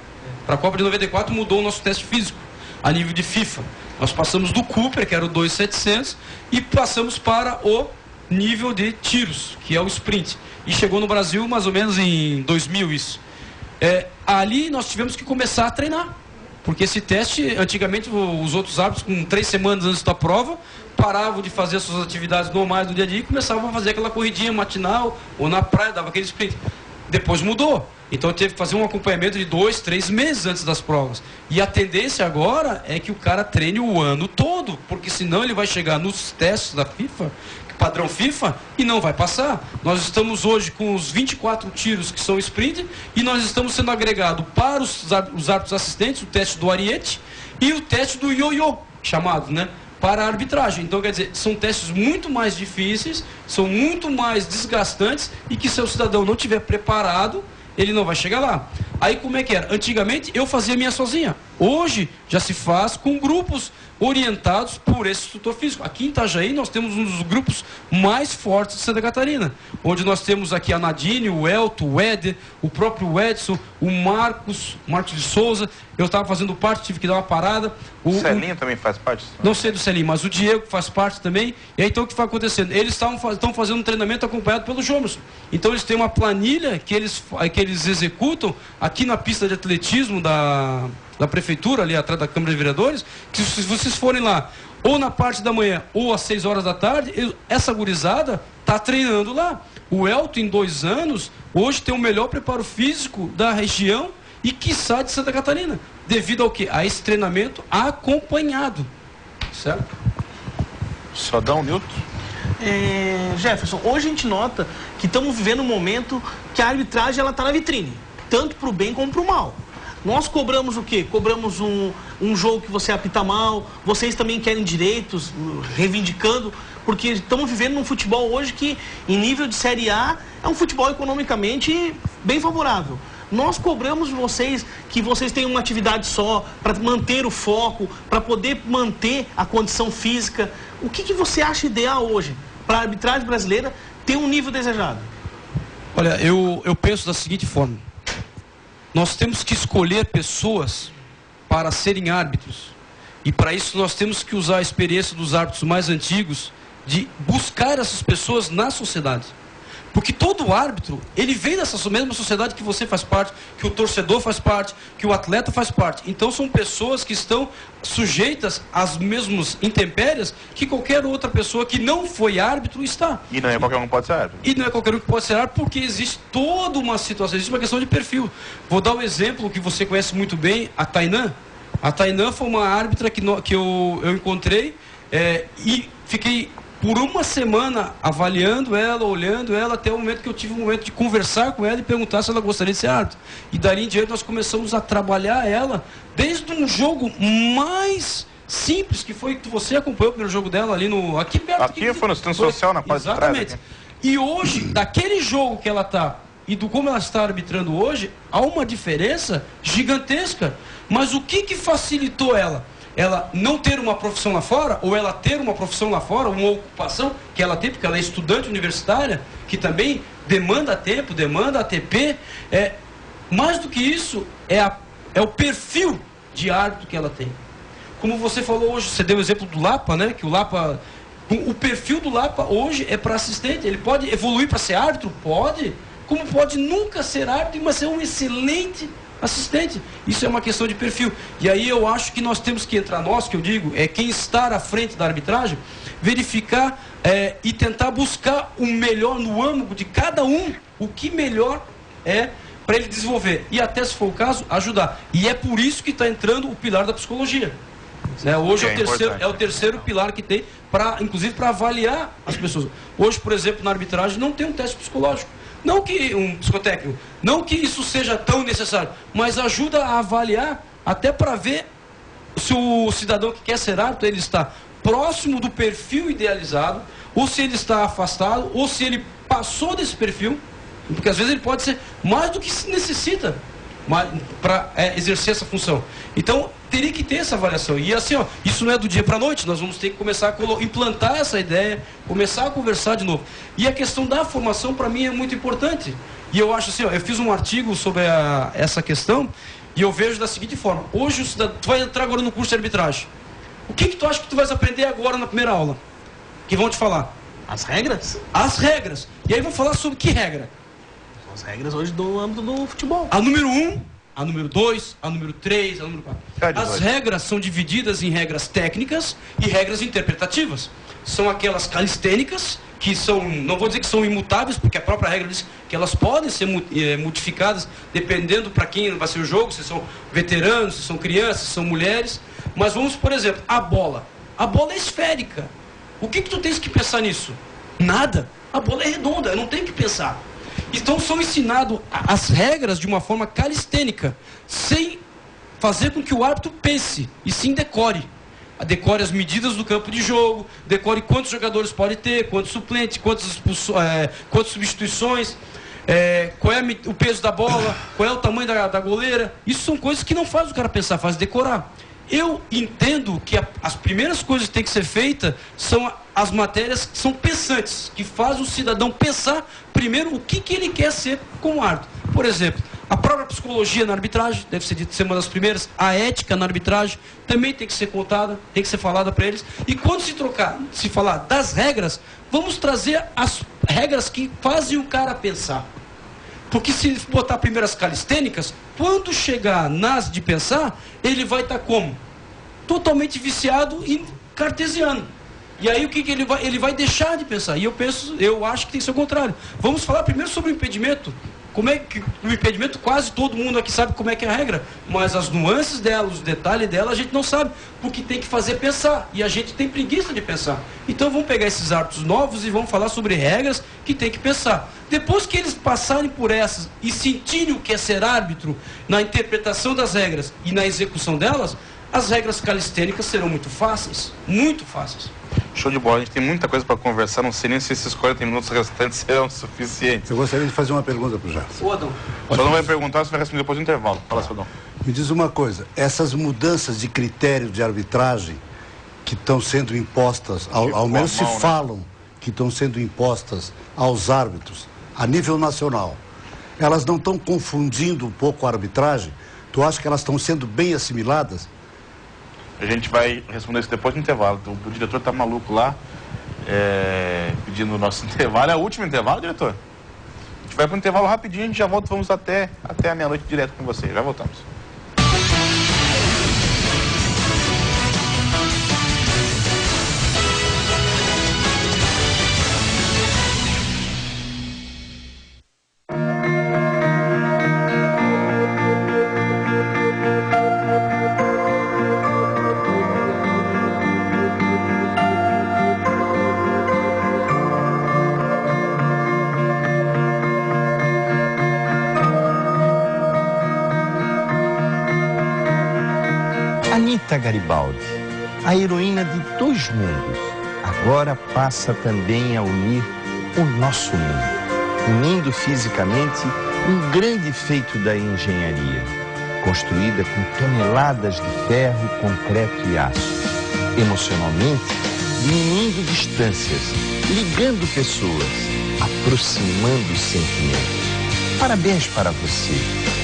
Para a Copa de 94 mudou o nosso teste físico a nível de FIFA. Nós passamos do Cooper, que era o 2.700, e passamos para o nível de tiros, que é o sprint. E chegou no Brasil mais ou menos em 2000 isso. Ali nós tivemos que começar a treinar. Porque esse teste, antigamente, os outros árbitros, com 3 semanas antes da prova, paravam de fazer as suas atividades normais do dia a dia e começavam a fazer aquela corridinha matinal ou na praia, dava aquele sprint. Depois mudou. Então teve que fazer um acompanhamento de 2, 3 meses antes das provas. E a tendência agora é que o cara treine o ano todo, porque senão ele vai chegar nos testes da FIFA, padrão FIFA, e não vai passar. Nós estamos hoje com os 24 tiros que são sprint e nós estamos sendo agregados para os árbitros assistentes, o teste do ariete e o teste do ioiô, chamado, né? Para a arbitragem. Então, quer dizer, são testes muito mais difíceis, são muito mais desgastantes e que se o cidadão não estiver preparado, ele não vai chegar lá. Aí como é que era? Antigamente eu fazia minha sozinha. Hoje já se faz com grupos orientados por esse instrutor físico. Aqui em Itajaí nós temos um dos grupos mais fortes de Santa Catarina, onde nós temos aqui a Nadine, o Elton, o Éder, o próprio Edson, o Marcos de Souza. Eu estava fazendo parte, tive que dar uma parada. O Celinho também faz parte? Não sei do Celinho, mas o Diego faz parte também. E aí então o que vai acontecendo? Eles estão fazendo um treinamento acompanhado pelo Jomerson. Então eles têm uma planilha que eles executam aqui na pista de atletismo da prefeitura, ali atrás da Câmara de Vereadores, que se vocês forem lá, ou na parte da manhã, ou às 6 horas da tarde, essa gurizada está treinando lá. O Elton, em 2 anos, hoje tem o melhor preparo físico da região e quiçá de Santa Catarina. Devido ao quê? A esse treinamento acompanhado. Certo? Só dá um Nilton. Jefferson, hoje a gente nota que estamos vivendo um momento que a arbitragem está na vitrine, tanto para o bem como para o mal. Nós cobramos o quê? Cobramos um jogo que você apita mal, vocês também querem direitos, reivindicando, porque estamos vivendo num futebol hoje que, em nível de Série A, é um futebol economicamente bem favorável. Nós cobramos de vocês que vocês tenham uma atividade só, para manter o foco, para poder manter a condição física. O que você acha ideal hoje para a arbitragem brasileira ter um nível desejado? Olha, eu penso da seguinte forma. Nós temos que escolher pessoas para serem árbitros. E para isso nós temos que usar a experiência dos árbitros mais antigos de buscar essas pessoas na sociedade. Porque todo árbitro, ele vem dessa mesma sociedade que você faz parte, que o torcedor faz parte, que o atleta faz parte. Então são pessoas que estão sujeitas às mesmas intempéries que qualquer outra pessoa que não foi árbitro está. E não é qualquer um que pode ser árbitro. E não é qualquer um que pode ser árbitro, porque existe toda uma situação, existe uma questão de perfil. Vou dar um exemplo que você conhece muito bem, a Tainã. A Tainã foi uma árbitra que eu encontrei e fiquei por uma semana avaliando ela, olhando ela, até o momento que eu tive um momento de conversar com ela e perguntar se ela gostaria de ser árbitra. E dali em diante nós começamos a trabalhar ela desde um jogo mais simples, que foi que você acompanhou o primeiro jogo dela ali aqui perto. Aqui foi no Centro Social, na parte de trás. Exatamente. E hoje, daquele jogo que ela está e do como ela está arbitrando hoje, há uma diferença gigantesca. Mas o que facilitou ela? Ela não ter uma profissão lá fora, ou ela ter uma profissão lá fora, uma ocupação que ela tem, porque ela é estudante universitária, que também demanda tempo, demanda ATP. Mais do que isso, é o perfil de árbitro que ela tem. Como você falou hoje, você deu o exemplo do Lapa, né? Que o Lapa, o perfil do Lapa hoje é para assistente. Ele pode evoluir para ser árbitro? Pode. Como pode nunca ser árbitro, mas ser um excelente assistente. Isso é uma questão de perfil. E aí eu acho que nós temos que entrar, que eu digo, quem está à frente da arbitragem, verificar e tentar buscar o melhor no âmbito de cada um, o que melhor é para ele desenvolver. E até, se for o caso, ajudar. E é por isso que está entrando o pilar da psicologia. Hoje é o terceiro pilar que tem, inclusive para avaliar as pessoas. Hoje, por exemplo, na arbitragem não tem um teste psicológico. Não que um psicotécnico, não que isso seja tão necessário, mas ajuda a avaliar até para ver se o cidadão que quer ser árbitro, ele está próximo do perfil idealizado, ou se ele está afastado, ou se ele passou desse perfil, porque às vezes ele pode ser mais do que se necessita para exercer essa função. Então, teria que ter essa avaliação. E assim, isso não é do dia para a noite, nós vamos ter que começar a implantar essa ideia, começar a conversar de novo. E a questão da formação, para mim, é muito importante. E eu acho assim, eu fiz um artigo sobre essa questão, e eu vejo da seguinte forma: hoje, tu vai entrar agora no curso de arbitragem. O que tu acha que tu vais aprender agora na primeira aula? Que vão te falar? As regras? As regras. E aí vão falar sobre que regra? As regras hoje do âmbito do futebol. A número 1, a número 2, a número 3, a número 4. As regras são divididas em regras técnicas e regras interpretativas. São aquelas calistênicas, que são, não vou dizer que são imutáveis, porque a própria regra diz que elas podem ser modificadas dependendo para quem vai ser o jogo, se são veteranos, se são crianças, se são mulheres. Mas vamos, por exemplo, a bola. A bola é esférica. O que tu tens que pensar nisso? Nada. A bola é redonda, eu não tenho que pensar. Então são ensinadas as regras de uma forma calistênica, sem fazer com que o árbitro pense, e sim decore. Decore as medidas do campo de jogo, decore quantos jogadores pode ter, quantos suplentes, quantas substituições, qual é o peso da bola, qual é o tamanho da goleira. Isso são coisas que não faz o cara pensar, faz decorar. Eu entendo que as primeiras coisas que tem que ser feitas são as matérias que são pensantes, que fazem o cidadão pensar primeiro o que ele quer ser como árbitro. Por exemplo, a própria psicologia na arbitragem, deve ser uma das primeiras, a ética na arbitragem também tem que ser contada, tem que ser falada para eles. E quando se falar das regras, vamos trazer as regras que fazem o cara pensar. Porque se botar primeiro as calistênicas, quando chegar nas de pensar, ele vai estar como? Totalmente viciado em cartesiano. E aí o que ele vai deixar de pensar? E eu acho que tem que ser o contrário. Vamos falar primeiro sobre o impedimento. Como é que o impedimento, quase todo mundo aqui sabe como é que é a regra, mas as nuances dela, os detalhes dela, a gente não sabe, porque tem que fazer pensar, e a gente tem preguiça de pensar. Então vamos pegar esses árbitros novos e vamos falar sobre regras que tem que pensar. Depois que eles passarem por essas e sentirem o que é ser árbitro, na interpretação das regras e na execução delas, as regras calistênicas serão muito fáceis, muito fáceis. Show de bola, a gente tem muita coisa para conversar, não sei nem se esses 40 minutos restantes serão suficientes. Eu gostaria de fazer uma pergunta para o Gerson. O Adão. O senhor não vai perguntar, você vai responder depois do intervalo. Fala, Adão. Me diz uma coisa, essas mudanças de critério de arbitragem que estão sendo impostas, ao menos se falam que estão sendo impostas aos árbitros a nível nacional, elas não estão confundindo um pouco a arbitragem? Tu acha que elas estão sendo bem assimiladas? A gente vai responder isso depois do intervalo. O diretor está maluco lá, pedindo o nosso intervalo. É o último intervalo, diretor? A gente vai para o intervalo rapidinho, a gente já volta, vamos até a meia-noite direto com você. Já voltamos. Rita Garibaldi, a heroína de dois mundos, agora passa também a unir o nosso mundo, unindo fisicamente um grande feito da engenharia, construída com toneladas de ferro, concreto e aço. Emocionalmente, diminuindo distâncias, ligando pessoas, aproximando sentimentos. Parabéns para você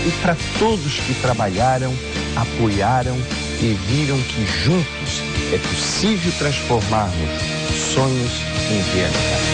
e para todos que trabalharam, apoiaram e viram que juntos é possível transformarmos sonhos em realidade.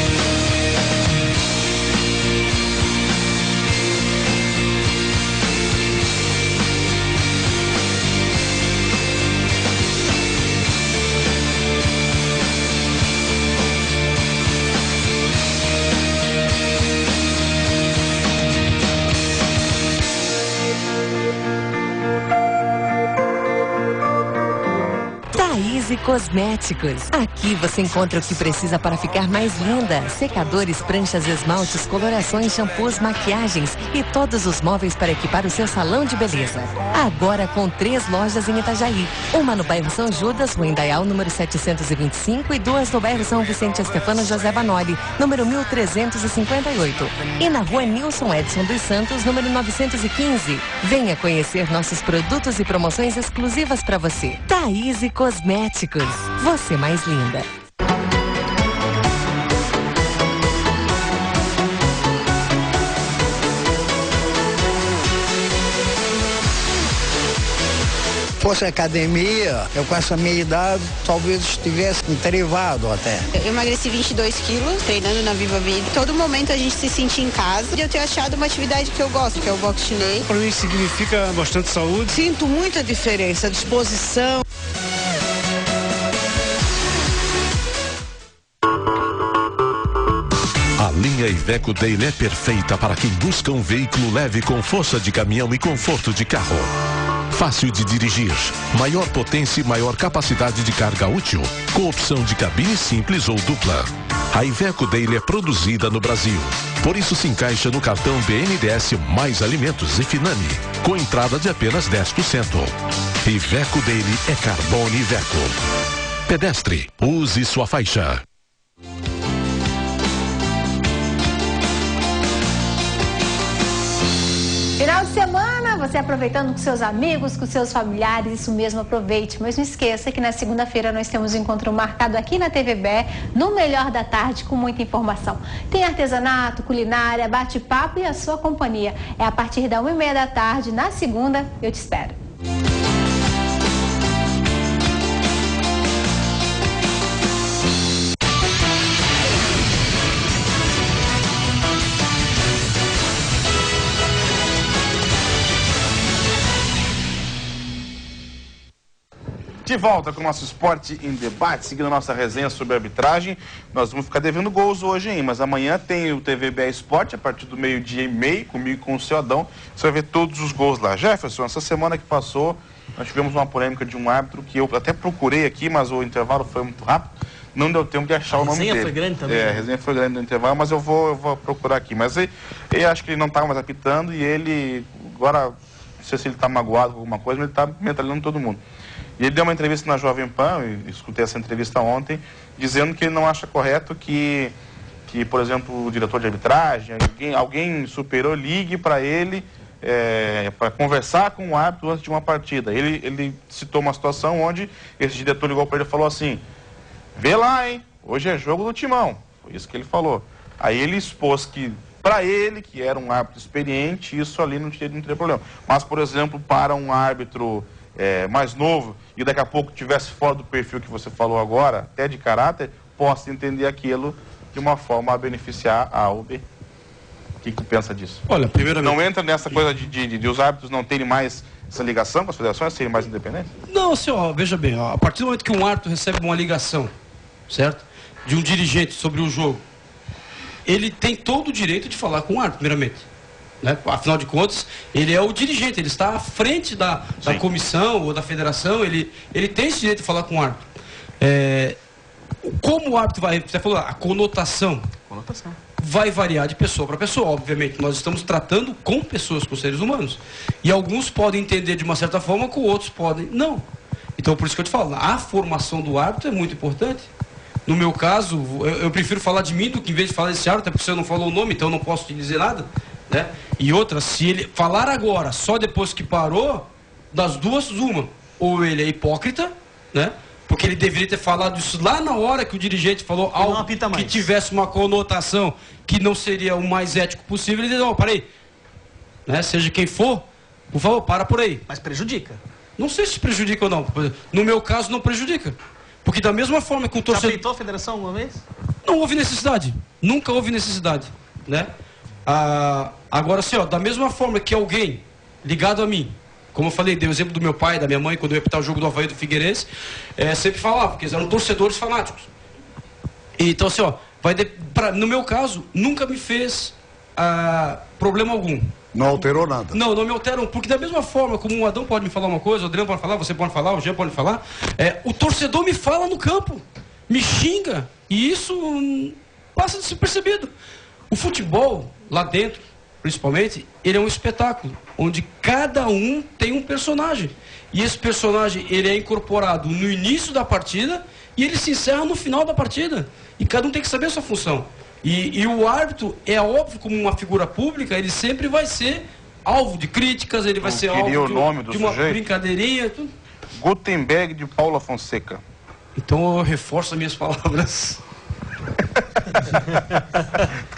Cosméticos. Aqui você encontra o que precisa para ficar mais linda. Secadores, pranchas, esmaltes, colorações, shampoos, maquiagens e todos os móveis para equipar o seu salão de beleza. Agora com 3 lojas em Itajaí. Uma no bairro São Judas, Rua Indaial, número 725, e 2 no bairro São Vicente Estefano José Vanoli, número 1358. E na Rua Nilson Edson dos Santos, número 915. Venha conhecer nossos produtos e promoções exclusivas para você. Thaís Cosméticos. Você mais linda. Fosse academia, eu com essa minha idade, talvez estivesse entrevado até. Eu emagreci 22 quilos, treinando na Viva Vida. Todo momento a gente se sente em casa e eu tenho achado uma atividade que eu gosto, que é o boxe chinês. Para mim significa bastante saúde. Sinto muita diferença, disposição. A linha Iveco Daily é perfeita para quem busca um veículo leve com força de caminhão e conforto de carro. Fácil de dirigir, maior potência e maior capacidade de carga útil, com opção de cabine simples ou dupla. A Iveco Daily é produzida no Brasil, por isso se encaixa no cartão BNDES mais alimentos e Finame, com entrada de apenas 10%. Iveco Daily é Carbone Iveco. Pedestre, use sua faixa. Final de semana, você aproveitando com seus amigos, com seus familiares, isso mesmo, aproveite. Mas não esqueça que na segunda-feira nós temos um encontro marcado aqui na TVB, no Melhor da Tarde, com muita informação. Tem artesanato, culinária, bate-papo e a sua companhia. É a partir da 1h30 da tarde, na segunda, eu te espero. De volta com o nosso Esporte em Debate, seguindo a nossa resenha sobre arbitragem. Nós vamos ficar devendo gols hoje, hein? Mas amanhã tem o TVB Esporte, a partir do 12h30, comigo e com o seu Adão. Você vai ver todos os gols lá. Jefferson, essa semana que passou, nós tivemos uma polêmica de um árbitro que eu até procurei aqui, mas o intervalo foi muito rápido. Não deu tempo de achar o nome dele. A resenha foi grande também. É, a resenha foi grande no intervalo, mas eu vou procurar aqui. Mas ele acho que ele não estava mais apitando e ele, agora, não sei se ele está magoado com alguma coisa, mas ele está metralhando todo mundo. E ele deu uma entrevista na Jovem Pan, eu escutei essa entrevista ontem, dizendo que ele não acha correto que por exemplo, o diretor de arbitragem, alguém superior ligue para ele para conversar com o árbitro antes de uma partida. Ele citou uma situação onde esse diretor ligou para ele e falou assim: vê lá, hein, hoje é jogo do Timão. Foi isso que ele falou. Aí ele expôs que, para ele, que era um árbitro experiente, isso ali não teria problema. Mas, por exemplo, para um árbitro mais novo e daqui a pouco tivesse fora do perfil que você falou agora, até de caráter, possa entender aquilo de uma forma a beneficiar a ou B. O que tu pensa disso? Olha, primeiramente... Não entra nessa coisa de os árbitros não terem mais essa ligação com as federações, serem mais independentes? Não, senhor, veja bem, a partir do momento que um árbitro recebe uma ligação, certo? De um dirigente sobre o jogo, ele tem todo o direito de falar com o árbitro, primeiramente. Né? Afinal de contas, ele é o dirigente, ele está à frente da comissão ou da federação, ele tem esse direito de falar com o árbitro. Como o árbitro vai... Você falou, a conotação vai variar de pessoa para pessoa, obviamente. Nós estamos tratando com pessoas, com seres humanos. E alguns podem entender de uma certa forma, com outros podem não. Então, por isso que eu te falo, a formação do árbitro é muito importante. No meu caso, eu prefiro falar de mim do que em vez de falar desse árbitro, até porque você não falou o nome, então eu não posso te dizer nada, né? E outra, se ele falar agora, só depois que parou, das duas, uma. Ou ele é hipócrita, né? Porque ele deveria ter falado isso lá na hora que o dirigente falou algo que tivesse uma conotação que não seria o mais ético possível. Ele diz, ó, parei, né? Seja quem for, por favor, para por aí. Mas prejudica. Não sei se prejudica ou não. No meu caso, não prejudica. Porque da mesma forma que o torcedor... Já peitou a federação alguma vez? Não houve necessidade. Nunca houve necessidade, né? Agora, assim, ó, da mesma forma que alguém ligado a mim, como eu falei, dei o exemplo do meu pai, da minha mãe, quando eu ia apitar o jogo do Avaí e do Figueirense, sempre falava, porque eles eram torcedores fanáticos. Então, assim, ó, no meu caso, nunca me fez problema algum. Não alterou nada? Não, não me alteram, porque da mesma forma como o Adão pode me falar uma coisa, o Adriano pode falar, você pode falar, o Jean pode falar, o torcedor me fala no campo, me xinga, e isso passa despercebido. O futebol, lá dentro, principalmente, ele é um espetáculo, onde cada um tem um personagem. E esse personagem, ele é incorporado no início da partida e ele se encerra no final da partida. E cada um tem que saber a sua função. E o árbitro, é óbvio, como uma figura pública, ele sempre vai ser alvo de críticas, ele vai ser alvo de uma brincadeirinha. Tudo. Gutenberg de Paula Fonseca. Então eu reforço as minhas palavras.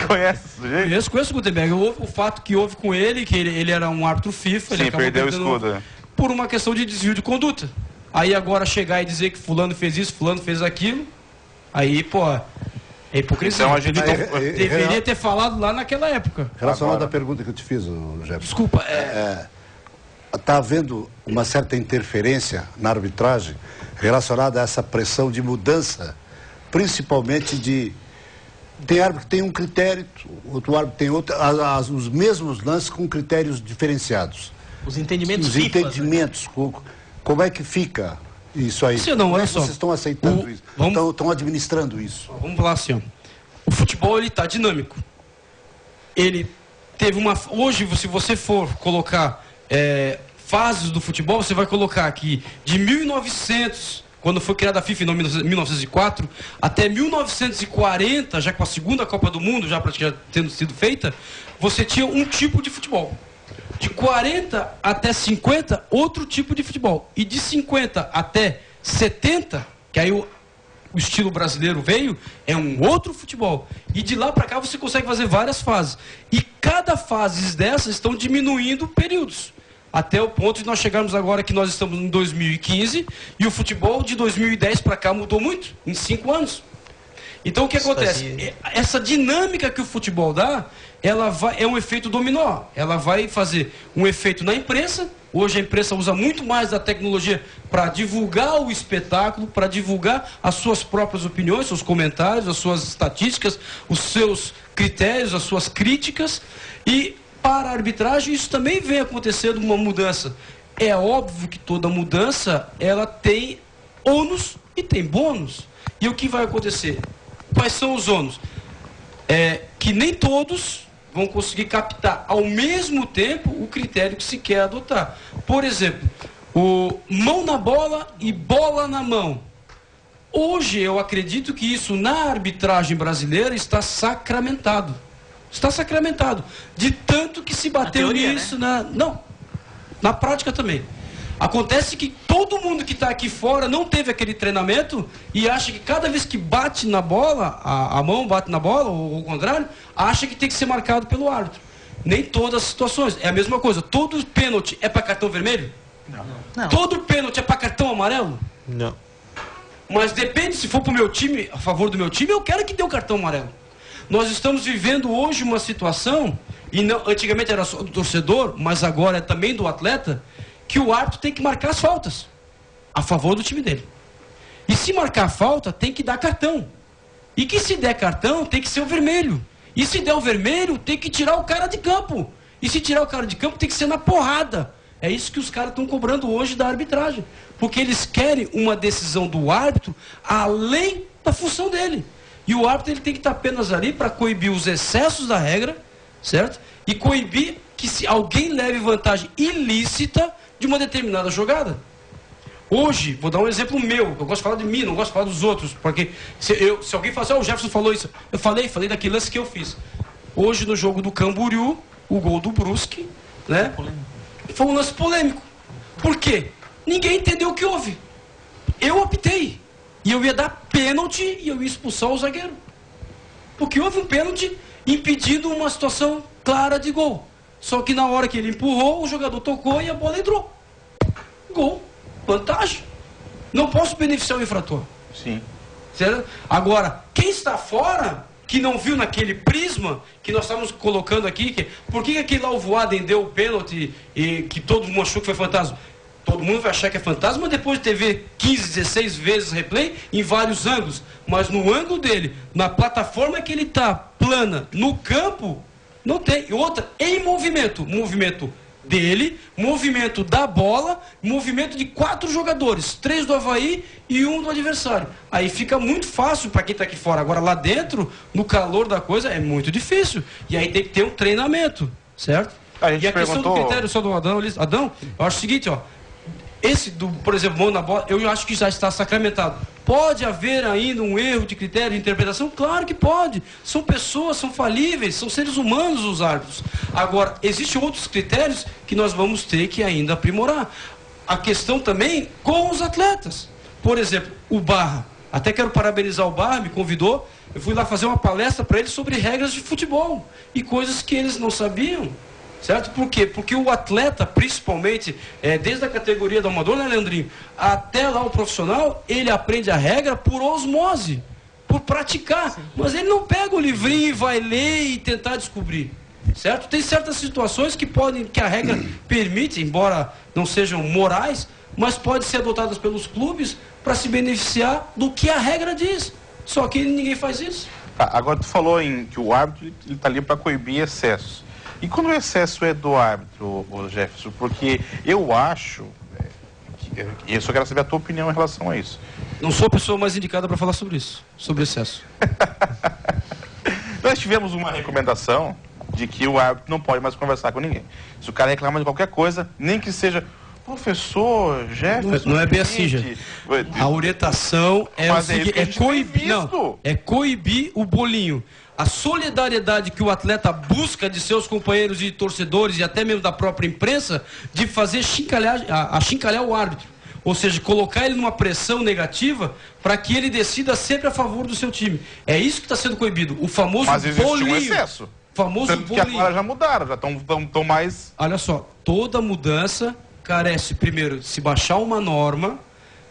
Conhece esse sujeito? Conheço o Gutenberg. O fato que houve com ele, que ele era um árbitro FIFA. Sim, ele perdeu o escudo. Por uma questão de desvio de conduta. Aí agora chegar e dizer que fulano fez isso, fulano fez aquilo, aí, pô, é hipocrisia. Então a gente deveria ter falado lá naquela época. Relacionado à pergunta que eu te fiz, Jefferson. Desculpa. Está havendo uma certa interferência na arbitragem relacionada a essa pressão de mudança, principalmente de... Tem árbitro que tem um critério, outro árbitro tem outro, os mesmos lances com critérios diferenciados. Os entendimentos Os entendimentos, como é que fica isso aí? Não, como é que vocês estão aceitando isso? Estão administrando isso? Vamos falar assim, ó. O futebol, ele está dinâmico. Ele teve uma... Hoje, se você for colocar fases do futebol, você vai colocar aqui de 1900... Quando foi criada a FIFA em 1904, até 1940, já com a segunda Copa do Mundo, já praticamente tendo sido feita, você tinha um tipo de futebol. De 40 até 50, outro tipo de futebol. E de 50 até 70, que aí o estilo brasileiro veio, é um outro futebol. E de lá para cá você consegue fazer várias fases. E cada fase dessas estão diminuindo períodos. Até o ponto de nós chegarmos agora que nós estamos em 2015 e o futebol de 2010 para cá mudou muito, em 5 anos. Então o que acontece? Essa dinâmica que o futebol dá, é um efeito dominó. Ela vai fazer um efeito na imprensa. Hoje a imprensa usa muito mais da tecnologia para divulgar o espetáculo, para divulgar as suas próprias opiniões, seus comentários, as suas estatísticas, os seus critérios, as suas críticas. E para a arbitragem, isso também vem acontecendo uma mudança. É óbvio que toda mudança, ela tem ônus e tem bônus. E o que vai acontecer? Quais são os ônus? Que nem todos vão conseguir captar ao mesmo tempo o critério que se quer adotar. Por exemplo, o mão na bola e bola na mão. Hoje eu acredito que isso na arbitragem brasileira está sacramentado. Está sacramentado. De tanto que se bateu nisso, né? Não. Na prática também. Acontece que todo mundo que está aqui fora não teve aquele treinamento e acha que cada vez que bate na bola, a mão bate na bola, ou o contrário, acha que tem que ser marcado pelo árbitro. Nem todas as situações. É a mesma coisa. Todo pênalti é para cartão vermelho? Não. Todo pênalti é para cartão amarelo? Não. Mas depende, se for para o meu time, a favor do meu time, eu quero que dê o cartão amarelo. Nós estamos vivendo hoje uma situação, e não, antigamente era só do torcedor, mas agora é também do atleta, que o árbitro tem que marcar as faltas a favor do time dele. E se marcar a falta, tem que dar cartão. E que se der cartão, tem que ser o vermelho. E se der o vermelho, tem que tirar o cara de campo. E se tirar o cara de campo, tem que ser na porrada. É isso que os caras estão cobrando hoje da arbitragem. Porque eles querem uma decisão do árbitro além da função dele. E o árbitro ele tem que estar apenas ali para coibir os excessos da regra, certo? E coibir que se alguém leve vantagem ilícita de uma determinada jogada. Hoje, vou dar um exemplo meu, eu gosto de falar de mim, não gosto de falar dos outros, porque se alguém fala assim, o Jefferson falou isso, eu falei daquele lance que eu fiz. Hoje, no jogo do Camboriú, o gol do Brusque, né, foi um lance polêmico. Por quê? Ninguém entendeu o que houve. Eu optei, e eu ia dar pênalti e eu ia expulsar o zagueiro. Porque houve um pênalti impedindo uma situação clara de gol. Só que na hora que ele empurrou, o jogador tocou e a bola entrou. Gol. Vantagem. Não posso beneficiar o infrator. Sim. Certo? Agora, quem está fora, que não viu naquele prisma que nós estávamos colocando aqui, por que aquele lá o Voaden deu o pênalti e que todo mundo achou que foi fantasma? Todo mundo vai achar que é fantasma depois de ter ver 15, 16 vezes replay em vários ângulos. Mas no ângulo dele, na plataforma que ele está plana, no campo, não tem. E outra, em movimento. Movimento dele, movimento da bola, movimento de 4 jogadores, 3 do Avaí e 1 do adversário. Aí fica muito fácil para quem está aqui fora. Agora lá dentro, no calor da coisa, é muito difícil. E aí tem que ter um treinamento, certo? E a questão do critério só do Adão, eu acho o seguinte, ó. Esse, por exemplo, mão na bola, eu acho que já está sacramentado. Pode haver ainda um erro de critério de interpretação? Claro que pode. São pessoas, são falíveis, são seres humanos os árbitros. Agora, existem outros critérios que nós vamos ter que ainda aprimorar. A questão também com os atletas. Por exemplo, o Barra. Até quero parabenizar o Barra, me convidou. Eu fui lá fazer uma palestra para ele sobre regras de futebol e coisas que eles não sabiam. Certo? Por quê? Porque o atleta, principalmente, desde a categoria do amador, né, Leandrinho? Até lá o profissional, ele aprende a regra por osmose, por praticar. Sim. Mas ele não pega o livrinho e vai ler e tentar descobrir. Certo? Tem certas situações que a regra permite, embora não sejam morais, mas pode ser adotadas pelos clubes para se beneficiar do que a regra diz. Só que ninguém faz isso. Tá, agora tu falou que o árbitro está ali para coibir excessos. E quando o excesso é do árbitro, Jefferson? Porque eu acho, e eu só quero saber a tua opinião em relação a isso. Não sou a pessoa mais indicada para falar sobre isso, sobre excesso. Nós tivemos uma recomendação de que o árbitro não pode mais conversar com ninguém. Se o cara reclama de qualquer coisa, nem que seja... Professor, Jefferson... Não é bem assim, gente. A orientação é coibir o bolinho. A solidariedade que o atleta busca de seus companheiros e torcedores e até mesmo da própria imprensa de fazer chincalhar o árbitro. Ou seja, colocar ele numa pressão negativa para que ele decida sempre a favor do seu time. É isso que está sendo coibido. O famoso bolinho. Mas existe um excesso. Famoso tanto bolinho. Que agora já mudaram, já estão mais... Olha só, toda mudança carece primeiro de se baixar uma norma,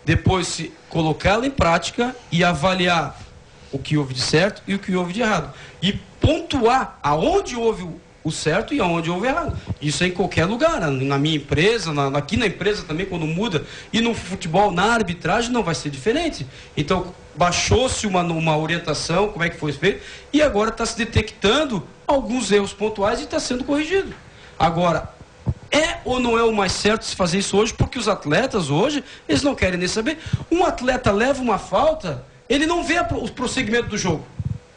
depois se colocá-la em prática e avaliar o que houve de certo e o que houve de errado. E pontuar aonde houve o certo e aonde houve errado. Isso é em qualquer lugar, na minha empresa, aqui na empresa também, quando muda. E no futebol, na arbitragem, não vai ser diferente. Então, baixou-se uma orientação, como é que foi feito, e agora está se detectando alguns erros pontuais e está sendo corrigido. Agora, é ou não é o mais certo se fazer isso hoje? Porque os atletas hoje, eles não querem nem saber. Um atleta leva uma falta... Ele não vê o prosseguimento do jogo.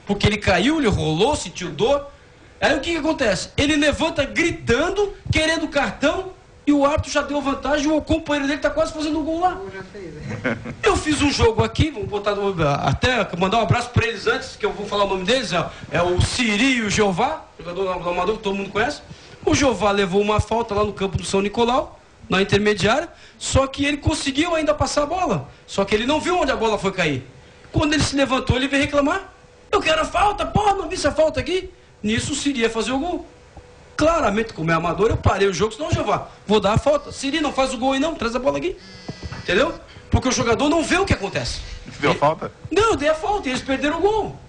Porque ele caiu, ele rolou, sentiu dor. Aí o que acontece? Ele levanta gritando, querendo cartão, e o árbitro já deu vantagem, e o companheiro dele está quase fazendo um gol lá. Eu fiz um jogo aqui, vamos botar, até mandar um abraço para eles antes, que eu vou falar o nome deles, é o Siri e o Jeová, jogador do amador que todo mundo conhece. O Jeová levou uma falta lá no campo do São Nicolau, na intermediária, só que ele conseguiu ainda passar a bola. Só que ele não viu onde a bola foi cair. Quando ele se levantou, ele veio reclamar. Eu quero a falta, porra, não vi essa falta aqui. Nisso o Siri ia fazer o gol. Claramente, como é amador, eu parei o jogo, senão, Jeová, vou dar a falta. Siri, não faz o gol aí não, traz a bola aqui. Entendeu? Porque o jogador não vê o que acontece. Deu a falta? Não, eu dei a falta e eles perderam o gol.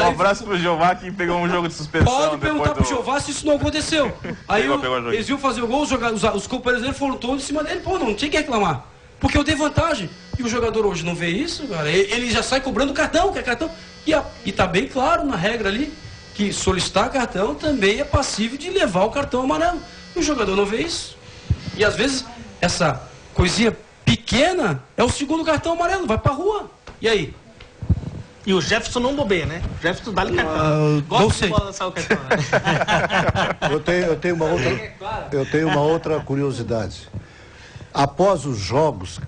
Um abraço pro Jeová que pegou um jogo de suspensão. Pode perguntar pro Jeová se isso não aconteceu. Aí eles iam fazer o gol, os companheiros dele foram todos em cima dele. Pô, não tinha que reclamar. Porque eu dei vantagem. E o jogador hoje não vê isso, cara. Ele já sai cobrando cartão, quer cartão. E tá bem claro na regra ali que solicitar cartão também é passível de levar o cartão amarelo. E o jogador não vê isso. E às vezes essa coisinha pequena é o segundo cartão amarelo, vai pra rua. E aí? E o Jefferson não bobeia, né? O Jefferson dá-lhe cartão. Gosta de lançar o cartão, né? Eu tenho uma outra curiosidade. Após os jogos,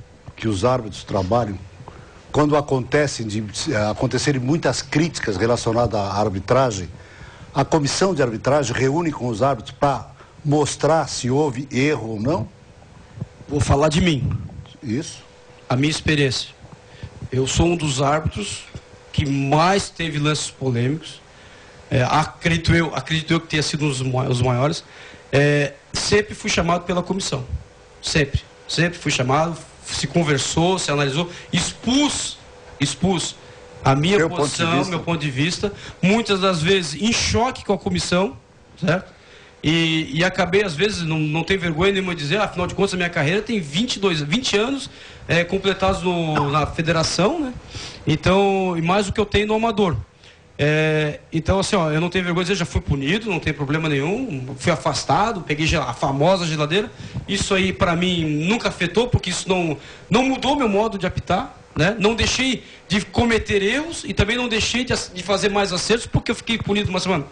que os árbitros trabalham, quando acontecerem muitas críticas relacionadas à arbitragem, a comissão de arbitragem reúne com os árbitros para mostrar se houve erro ou não? Vou falar de mim. Isso. A minha experiência. Eu sou um dos árbitros que mais teve lances polêmicos. Acredito eu que tenha sido os maiores. Sempre fui chamado pela comissão. Sempre fui chamado, se conversou, se analisou, expus a minha posição, meu ponto de vista, muitas das vezes em choque com a comissão, certo? E acabei, às vezes, não tenho vergonha nenhuma de dizer, afinal de contas, a minha carreira tem 20 anos completados na federação, né? Então, e mais o que eu tenho no amador. Então, assim, eu não tenho vergonha de dizer, já fui punido, não tem problema nenhum, fui afastado, peguei a famosa geladeira. Isso aí, para mim, nunca afetou, porque isso não mudou meu modo de apitar, né? Não deixei de cometer erros e também não deixei de fazer mais acertos porque eu fiquei punido uma semana.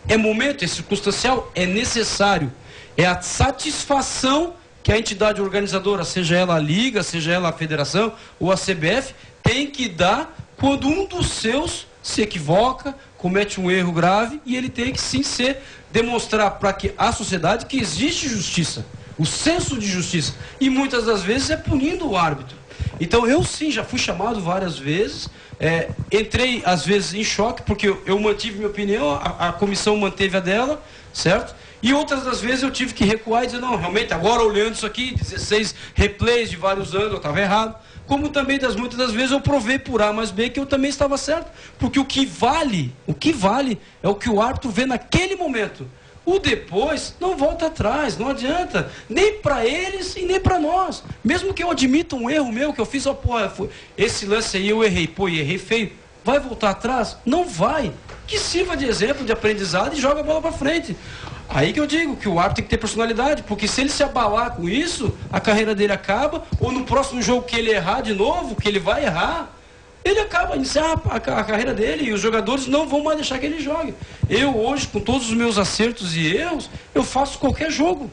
É momento, é circunstancial, é necessário. É a satisfação que a entidade organizadora, seja ela a Liga, seja ela a Federação ou a CBF, tem que dar quando um dos seus se equivoca, comete um erro grave e ele tem que sim demonstrar para a sociedade que existe justiça, o senso de justiça. E muitas das vezes é punindo o árbitro. Então eu sim já fui chamado várias vezes, entrei às vezes em choque, porque eu mantive minha opinião, a comissão manteve a dela, certo? E outras das vezes eu tive que recuar e dizer, não, realmente agora olhando isso aqui, 16 replays de vários anos, eu estava errado. Como também muitas das vezes eu provei por A mais B que eu também estava certo. Porque o que vale é o que o árbitro vê naquele momento. O depois não volta atrás, não adianta, nem para eles e nem para nós. Mesmo que eu admita um erro meu, que eu fiz, esse lance aí eu errei, e errei feio, vai voltar atrás? Não vai. Que sirva de exemplo, de aprendizado e joga a bola para frente. Aí que eu digo que o árbitro tem que ter personalidade, porque se ele se abalar com isso, a carreira dele acaba, ou no próximo jogo que ele errar de novo, que ele vai errar, ele acaba de iniciar a carreira dele e os jogadores não vão mais deixar que ele jogue. Eu hoje, com todos os meus acertos e erros, eu faço qualquer jogo.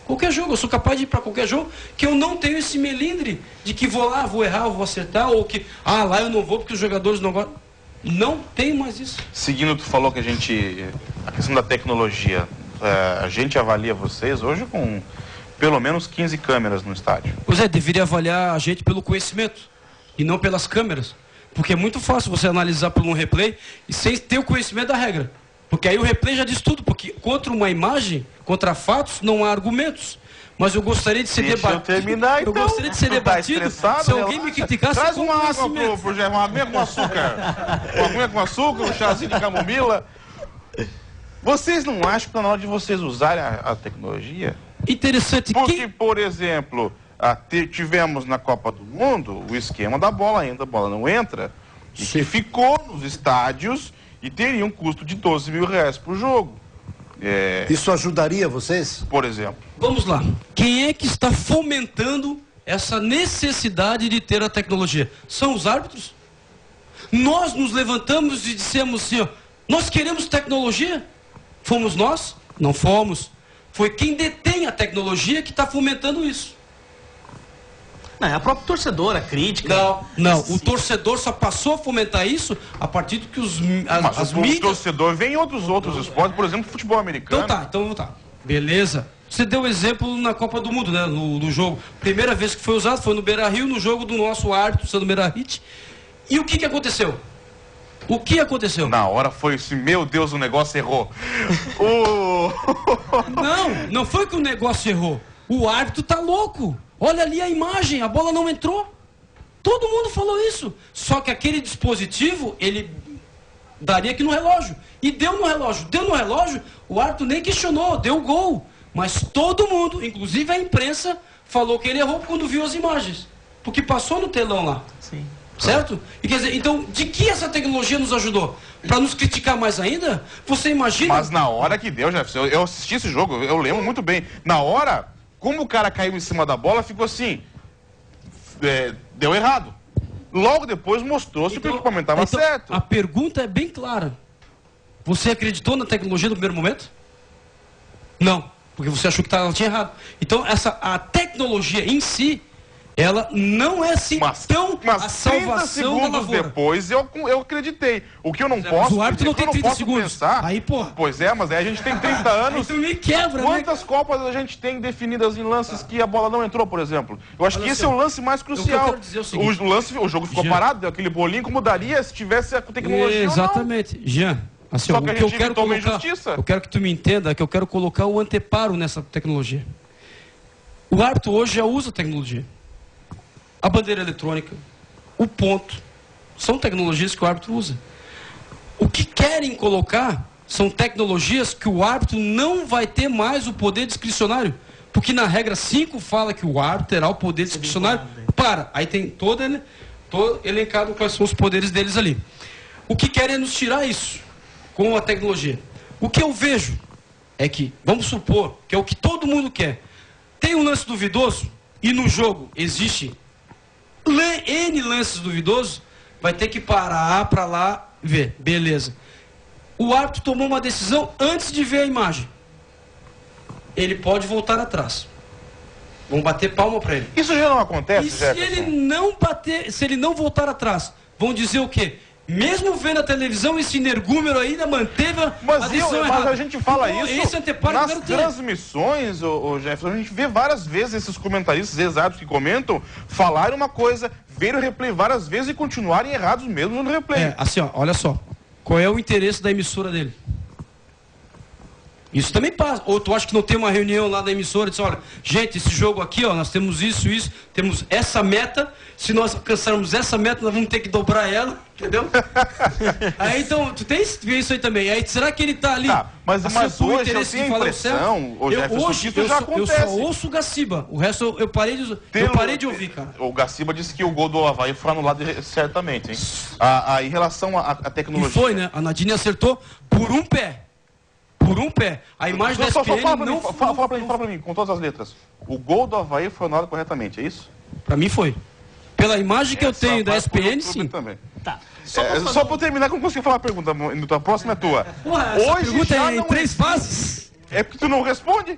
Qualquer jogo, eu sou capaz de ir para qualquer jogo, que eu não tenho esse melindre de que vou lá, vou errar, vou acertar, ou que, lá eu não vou porque os jogadores não gostam. Não tem mais isso. Seguindo, tu falou que a questão da tecnologia, a gente avalia vocês hoje com pelo menos 15 câmeras no estádio. Pois deveria avaliar a gente pelo conhecimento e não pelas câmeras. Porque é muito fácil você analisar por um replay e sem ter o conhecimento da regra. Porque aí o replay já diz tudo, porque contra uma imagem, contra fatos, não há argumentos. Mas eu gostaria de ser debatido. Eu gostaria de ser debatido. Se alguém me criticasse, traz uma água pro Germão, uma aguinha com açúcar. Uma aguinha com açúcar, um chazinho de camomila. Vocês não acham que está na hora de vocês usarem a tecnologia? Interessante. Porque, por exemplo, tivemos na Copa do Mundo o esquema da bola ainda, a bola não entra, e que ficou nos estádios e teria um custo de R$12.000 por jogo. Isso ajudaria vocês? Por exemplo. Vamos lá. Quem é que está fomentando essa necessidade de ter a tecnologia? São os árbitros? Nós nos levantamos e dissemos assim, nós queremos tecnologia? Fomos nós? Não fomos. Foi quem detém a tecnologia que está fomentando isso. Não, é a própria torcedora, a crítica. Não. O torcedor só passou a fomentar isso a partir do que as mídias... O torcedor vem em outros esportes, por exemplo, futebol americano. Então tá. Beleza. Você deu exemplo na Copa do Mundo, né? No jogo. Primeira vez que foi usado foi no Beira-Rio, no jogo do nosso árbitro, Sandro Merahit. E o que aconteceu? O que aconteceu? Na hora foi assim, meu Deus, o negócio errou. Não foi que o negócio errou. O árbitro tá louco. Olha ali a imagem, a bola não entrou. Todo mundo falou isso. Só que aquele dispositivo, ele daria aqui no relógio. E deu no relógio. Deu no relógio, o árbitro nem questionou, deu o gol. Mas todo mundo, inclusive a imprensa, falou que ele errou quando viu as imagens. Porque passou no telão lá. Sim. Certo? E quer dizer, então, de que essa tecnologia nos ajudou? Para nos criticar mais ainda? Você imagina... Mas na hora que deu, Jefferson, eu assisti esse jogo, eu lembro muito bem. Na hora, como o cara caiu em cima da bola, ficou assim... deu errado. Logo depois mostrou-se que o equipamento estava certo. A pergunta é bem clara. Você acreditou na tecnologia no primeiro momento? Não, porque você achou que ela tinha errado. Então, a tecnologia em si... ela não é assim tão mas a salvação 30 da lavoura. segundos depois eu acreditei. O que eu não posso... Mas o árbitro não tem 30 segundos. Pensar, aí, porra. Pois é, mas aí a gente tem 30 anos. Aí tu me quebra, Quantas Copas a gente tem definidas em lances que a bola não entrou, por exemplo? Eu acho que esse é o lance mais crucial. O jogo ficou parado, deu aquele bolinho, como daria se tivesse a tecnologia. Exatamente. Ou não. Jean, assim, o que eu quero colocar, eu quero que tu me entenda, que eu quero colocar o anteparo nessa tecnologia. O árbitro hoje já usa tecnologia. A bandeira eletrônica, o ponto, são tecnologias que o árbitro usa. O que querem colocar são tecnologias que o árbitro não vai ter mais o poder discricionário. Porque na regra 5 fala que o árbitro terá o poder discricionário. Aí tem todo elencado quais são os poderes deles ali. O que querem é nos tirar isso com a tecnologia. O que eu vejo é que, vamos supor, que é o que todo mundo quer. Tem um lance duvidoso e no jogo existe N lances duvidosos, vai ter que parar para lá ver. Beleza. O árbitro tomou uma decisão antes de ver a imagem. Ele pode voltar atrás. Vão bater palma para ele. Isso já não acontece, E se ele não bater, se ele não voltar atrás, vão dizer o quê? Mesmo vendo a televisão, esse energúmero ainda manteve a decisão errada. Mas a gente fala então, isso esse anteparo nas eu quero ter. transmissões, Jefferson, a gente vê várias vezes esses comentaristas ex-árbitros que comentam falarem uma coisa, verem o replay várias vezes e continuarem errados mesmo no replay. Assim, ó, olha só. Qual é o interesse da emissora dele? Isso também passa. Ou tu acha que não tem uma reunião lá da emissora e diz, olha, gente, esse jogo aqui, ó, nós temos isso, temos essa meta, se nós alcançarmos essa meta, nós vamos ter que dobrar ela, entendeu? Aí então, tu tem isso aí também. Aí será que ele tá ali? Tá, mas hoje eu tenho a impressão, eu só ouço o Gaciba. O resto eu parei de ouvir, cara. O Gaciba disse que o gol do Avaí foi anulado certamente, hein? Em relação à tecnologia. E foi, né? A Nadine acertou por um pé. Por um pé. A imagem da SPN fala pra mim, com todas as letras. O gol do Avaí foi anulado corretamente, é isso? Pra mim foi. Pela imagem que eu tenho da SPN, sim. Também. Tá. Só pra terminar, que eu não consegui falar a pergunta. A próxima é tua. Hoje pergunta já é em 3 fases? É porque tu não responde.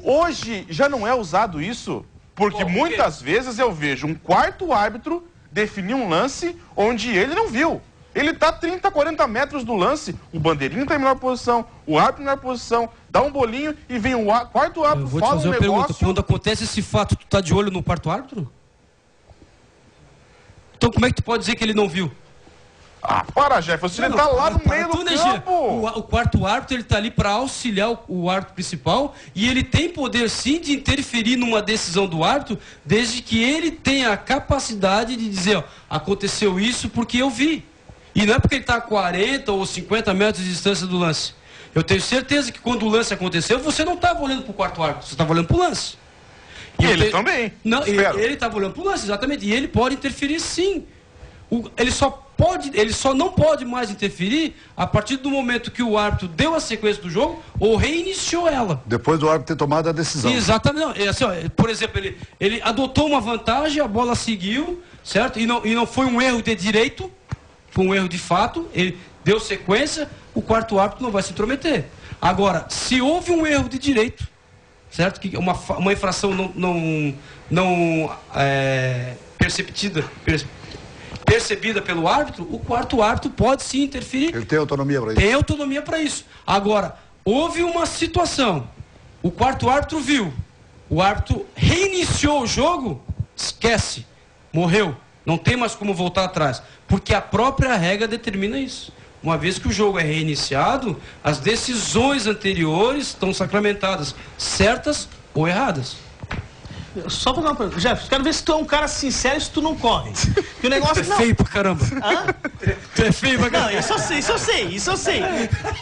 Hoje já não é usado isso, porque muitas vezes eu vejo um quarto árbitro definir um lance onde ele não viu. Ele está 30, 40 metros do lance, o bandeirinho está em melhor posição, o árbitro em melhor posição, dá um bolinho e vem o quarto árbitro, vou te fazer uma pergunta. Quando acontece esse fato, tu tá de olho no quarto árbitro? Então como é que tu pode dizer que ele não viu? Ah, para, Jefferson, ele tá lá no meio do campo. O quarto árbitro, ele tá ali para auxiliar o árbitro principal e ele tem poder sim de interferir numa decisão do árbitro, desde que ele tenha a capacidade de dizer, ó, aconteceu isso porque eu vi. E não é porque ele está a 40 ou 50 metros de distância do lance. Eu tenho certeza que quando o lance aconteceu, você não estava olhando para o quarto árbitro, você estava olhando para o lance. E ele também. Não, ele estava olhando para o lance, exatamente. E ele pode interferir sim. Ele só não pode mais interferir a partir do momento que o árbitro deu a sequência do jogo ou reiniciou ela. Depois do árbitro ter tomado a decisão. Exatamente. Não, assim, ó, por exemplo, ele adotou uma vantagem, a bola seguiu, certo? E não foi um erro de direito. Foi um erro de fato, ele deu sequência, o quarto árbitro não vai se intrometer. Agora, se houve um erro de direito, certo? Que uma infração não percebida pelo árbitro, o quarto árbitro pode sim interferir. Ele tem autonomia para isso. Tem autonomia para isso. Agora, houve uma situação, o quarto árbitro viu, o árbitro reiniciou o jogo, esquece, morreu. Não tem mais como voltar atrás, porque a própria regra determina isso. Uma vez que o jogo é reiniciado, as decisões anteriores estão sacramentadas, certas ou erradas. Só fazer uma pergunta. Jefferson, quero ver se tu é um cara sincero e se tu não corre. Que o negócio Tu é feio pra caramba. Hã? Tu é feio pra caramba. Não, isso eu sei.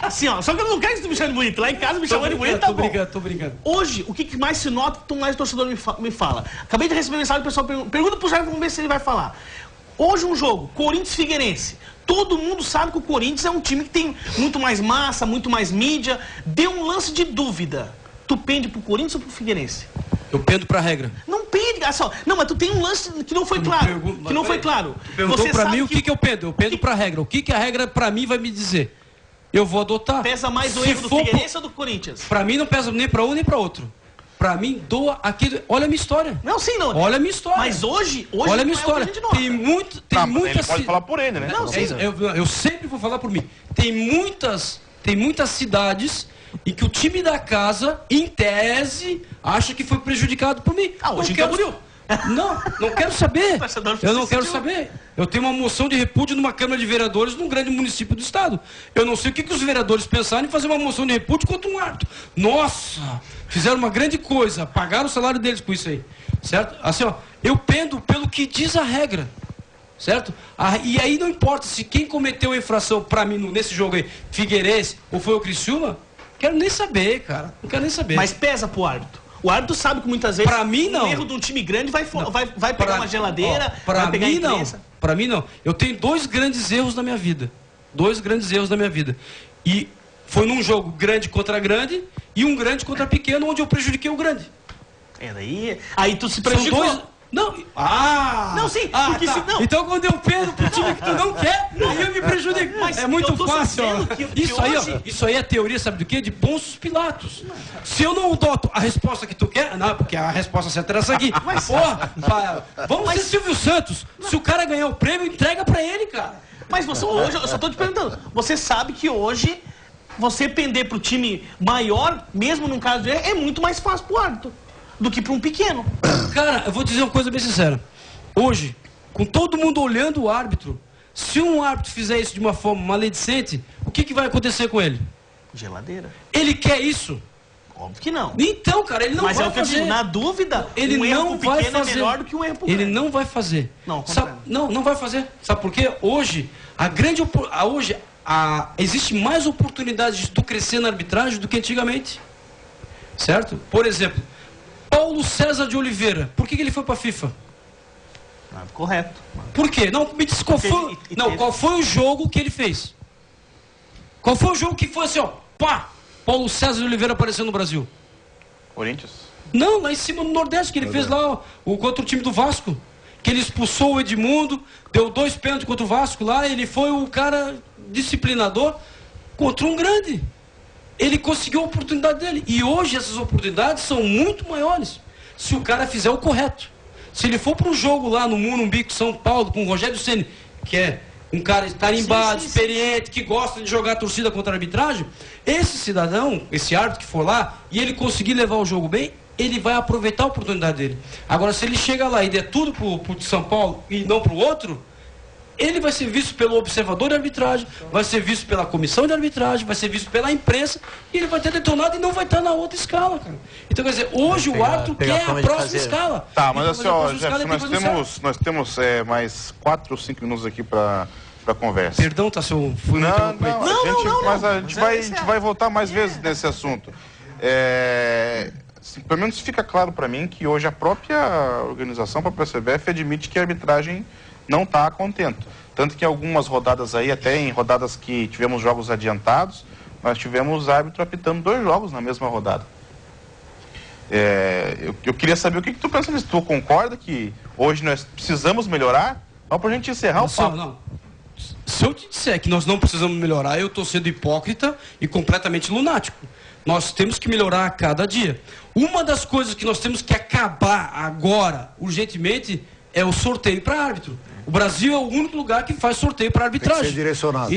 Assim, ó, só que eu não quero que tu me chame de bonito. Lá em casa me chamando de bonito, tá bom. Tô brincando. Hoje, o que mais se nota, que mais o torcedor me fala. Acabei de receber mensagem do pessoal pergunta pro Jefferson, vamos ver se ele vai falar. Hoje um jogo, Corinthians-Figueirense. Todo mundo sabe que o Corinthians é um time que tem muito mais massa, muito mais mídia. Deu um lance de dúvida. Tu pende pro Corinthians ou pro Figueirense? Eu pendo pra regra. Não pende, só. Não, mas tu tem um lance que não foi claro. Que não foi claro. Tu perguntou pra mim o que eu pendo. Eu pendo pra regra. O que a regra pra mim vai me dizer? Eu vou adotar. Pesa mais o erro do Figueirense ou do Corinthians? Pra mim não pesa nem pra um nem pra outro. pra mim, doa aquilo. Olha a minha história. Não, sim, não. Olha a minha história. Mas hoje olha a minha história. Tem muita ele pode falar por ele, né? Não, sim. Eu sempre vou falar por mim. Tem muitas cidades em que o time da casa, em tese, acha que foi prejudicado por mim. Hoje não quero saber. Eu não quero saber. Eu tenho uma moção de repúdio numa Câmara de Vereadores num grande município do estado. Eu não sei o que os vereadores pensaram em fazer uma moção de repúdio contra um árbitro. Nossa, fizeram uma grande coisa, pagaram o salário deles com isso aí. Certo? Assim, ó, eu pendo pelo que diz a regra. Certo? E aí não importa se quem cometeu a infração pra mim nesse jogo aí, Figueirense ou foi o Criciúma, quero nem saber, cara. Não quero nem saber. Mas pesa pro árbitro. O árbitro sabe que muitas vezes pra mim, não. um erro de um time grande vai pegar uma geladeira, vai pegar a imprensa. Pra mim não. Eu tenho 2 grandes erros na minha vida. 2 grandes erros na minha vida. E foi num jogo grande contra grande e um grande contra pequeno, onde eu prejudiquei o grande. Aí tu se prejudicou. Não, não, sim, porque tá. não. Então quando eu perdo pro time que tu não quer, aí eu me prejudico. Mas é muito fácil. Isso aí é teoria, sabe do quê? De Pôncio Pilatos. Se eu não adoto a resposta que tu quer, não, porque a resposta certa era essa aqui. Vamos ser Silvio Santos. Se o cara ganhar o prêmio, entrega pra ele, cara. Mas você hoje, eu só tô te perguntando, você sabe que hoje você pender pro time maior, mesmo num caso dele, é muito mais fácil pro árbitro do que para um pequeno. Cara, eu vou dizer uma coisa bem sincera. Hoje, com todo mundo olhando o árbitro, se um árbitro fizer isso de uma forma maledicente, o que vai acontecer com ele? Geladeira. Ele quer isso? Óbvio que não. Então, cara, ele não vai fazer. Mas é o que eu digo, na dúvida, ele não vai fazer. É melhor do que um erro pro Ele não vai fazer. Não vai fazer. Sabe por quê? Hoje, existe mais oportunidade de tu crescer na arbitragem do que antigamente. Certo? Por exemplo, Paulo César de Oliveira, por que ele foi para a FIFA? Correto. Por quê? Não, me diz qual foi. Qual foi o jogo que ele fez? Qual foi o jogo que foi assim, ó, pá, Paulo César de Oliveira apareceu no Brasil? Corinthians? Não, lá em cima no Nordeste, que ele fez lá contra o time do Vasco. Que ele expulsou o Edmundo, deu 2 pênaltis contra o Vasco lá, ele foi o cara disciplinador contra um grande. Ele conseguiu a oportunidade dele. E hoje essas oportunidades são muito maiores. Se o cara fizer o correto. Se ele for para um jogo lá no Morumbi com São Paulo, com o Rogério Ceni, que é um cara tarimbado, experiente, que gosta de jogar a torcida contra a arbitragem, esse cidadão, esse árbitro que for lá, e ele conseguir levar o jogo bem, ele vai aproveitar a oportunidade dele. Agora, se ele chega lá e der tudo pro São Paulo e não pro outro, ele vai ser visto pelo observador de arbitragem, vai ser visto pela comissão de arbitragem, vai ser visto pela imprensa, e ele vai ter detonado e não vai estar na outra escala, cara. Então, quer dizer, hoje o árbitro quer a próxima escala. Tá, mas assim, ó, Jefferson, nós temos mais 4 ou 5 minutos aqui para conversa. Perdão, tá, se eu fui Mas a gente vai voltar mais vezes nesse assunto. Pelo menos fica claro para mim que hoje a própria organização, a própria CBF, admite que a arbitragem não está contente. Tanto que em algumas rodadas aí, até em rodadas que tivemos jogos adiantados, nós tivemos árbitro apitando 2 jogos na mesma rodada. Eu queria saber o que tu pensa nisso. Tu concorda que hoje nós precisamos melhorar? Só pra gente encerrar o papo. Não. Se eu te disser que nós não precisamos melhorar, eu estou sendo hipócrita e completamente lunático. Nós temos que melhorar a cada dia. Uma das coisas que nós temos que acabar agora, urgentemente, é o sorteio para árbitro. O Brasil é o único lugar que faz sorteio para arbitragem. Tem que ser direcionado.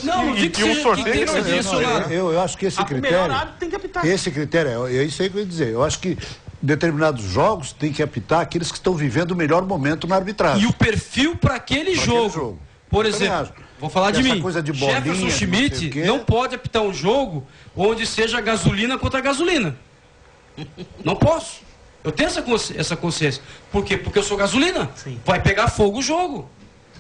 Não digo que um sorteio tem que ser direcionado. Eu acho que esse critério... tem que apitar. Esse critério, é isso aí que eu ia dizer. Eu acho que determinados jogos tem que apitar aqueles que estão vivendo o melhor momento na arbitragem. E o perfil para aquele jogo. Por exemplo, vou falar de mim. Coisa de bolinha, Jefferson Schmidt não pode apitar um jogo onde seja gasolina contra gasolina. Não posso. Eu tenho essa consciência. Por quê? Porque eu sou gasolina. Sim. Vai pegar fogo o jogo.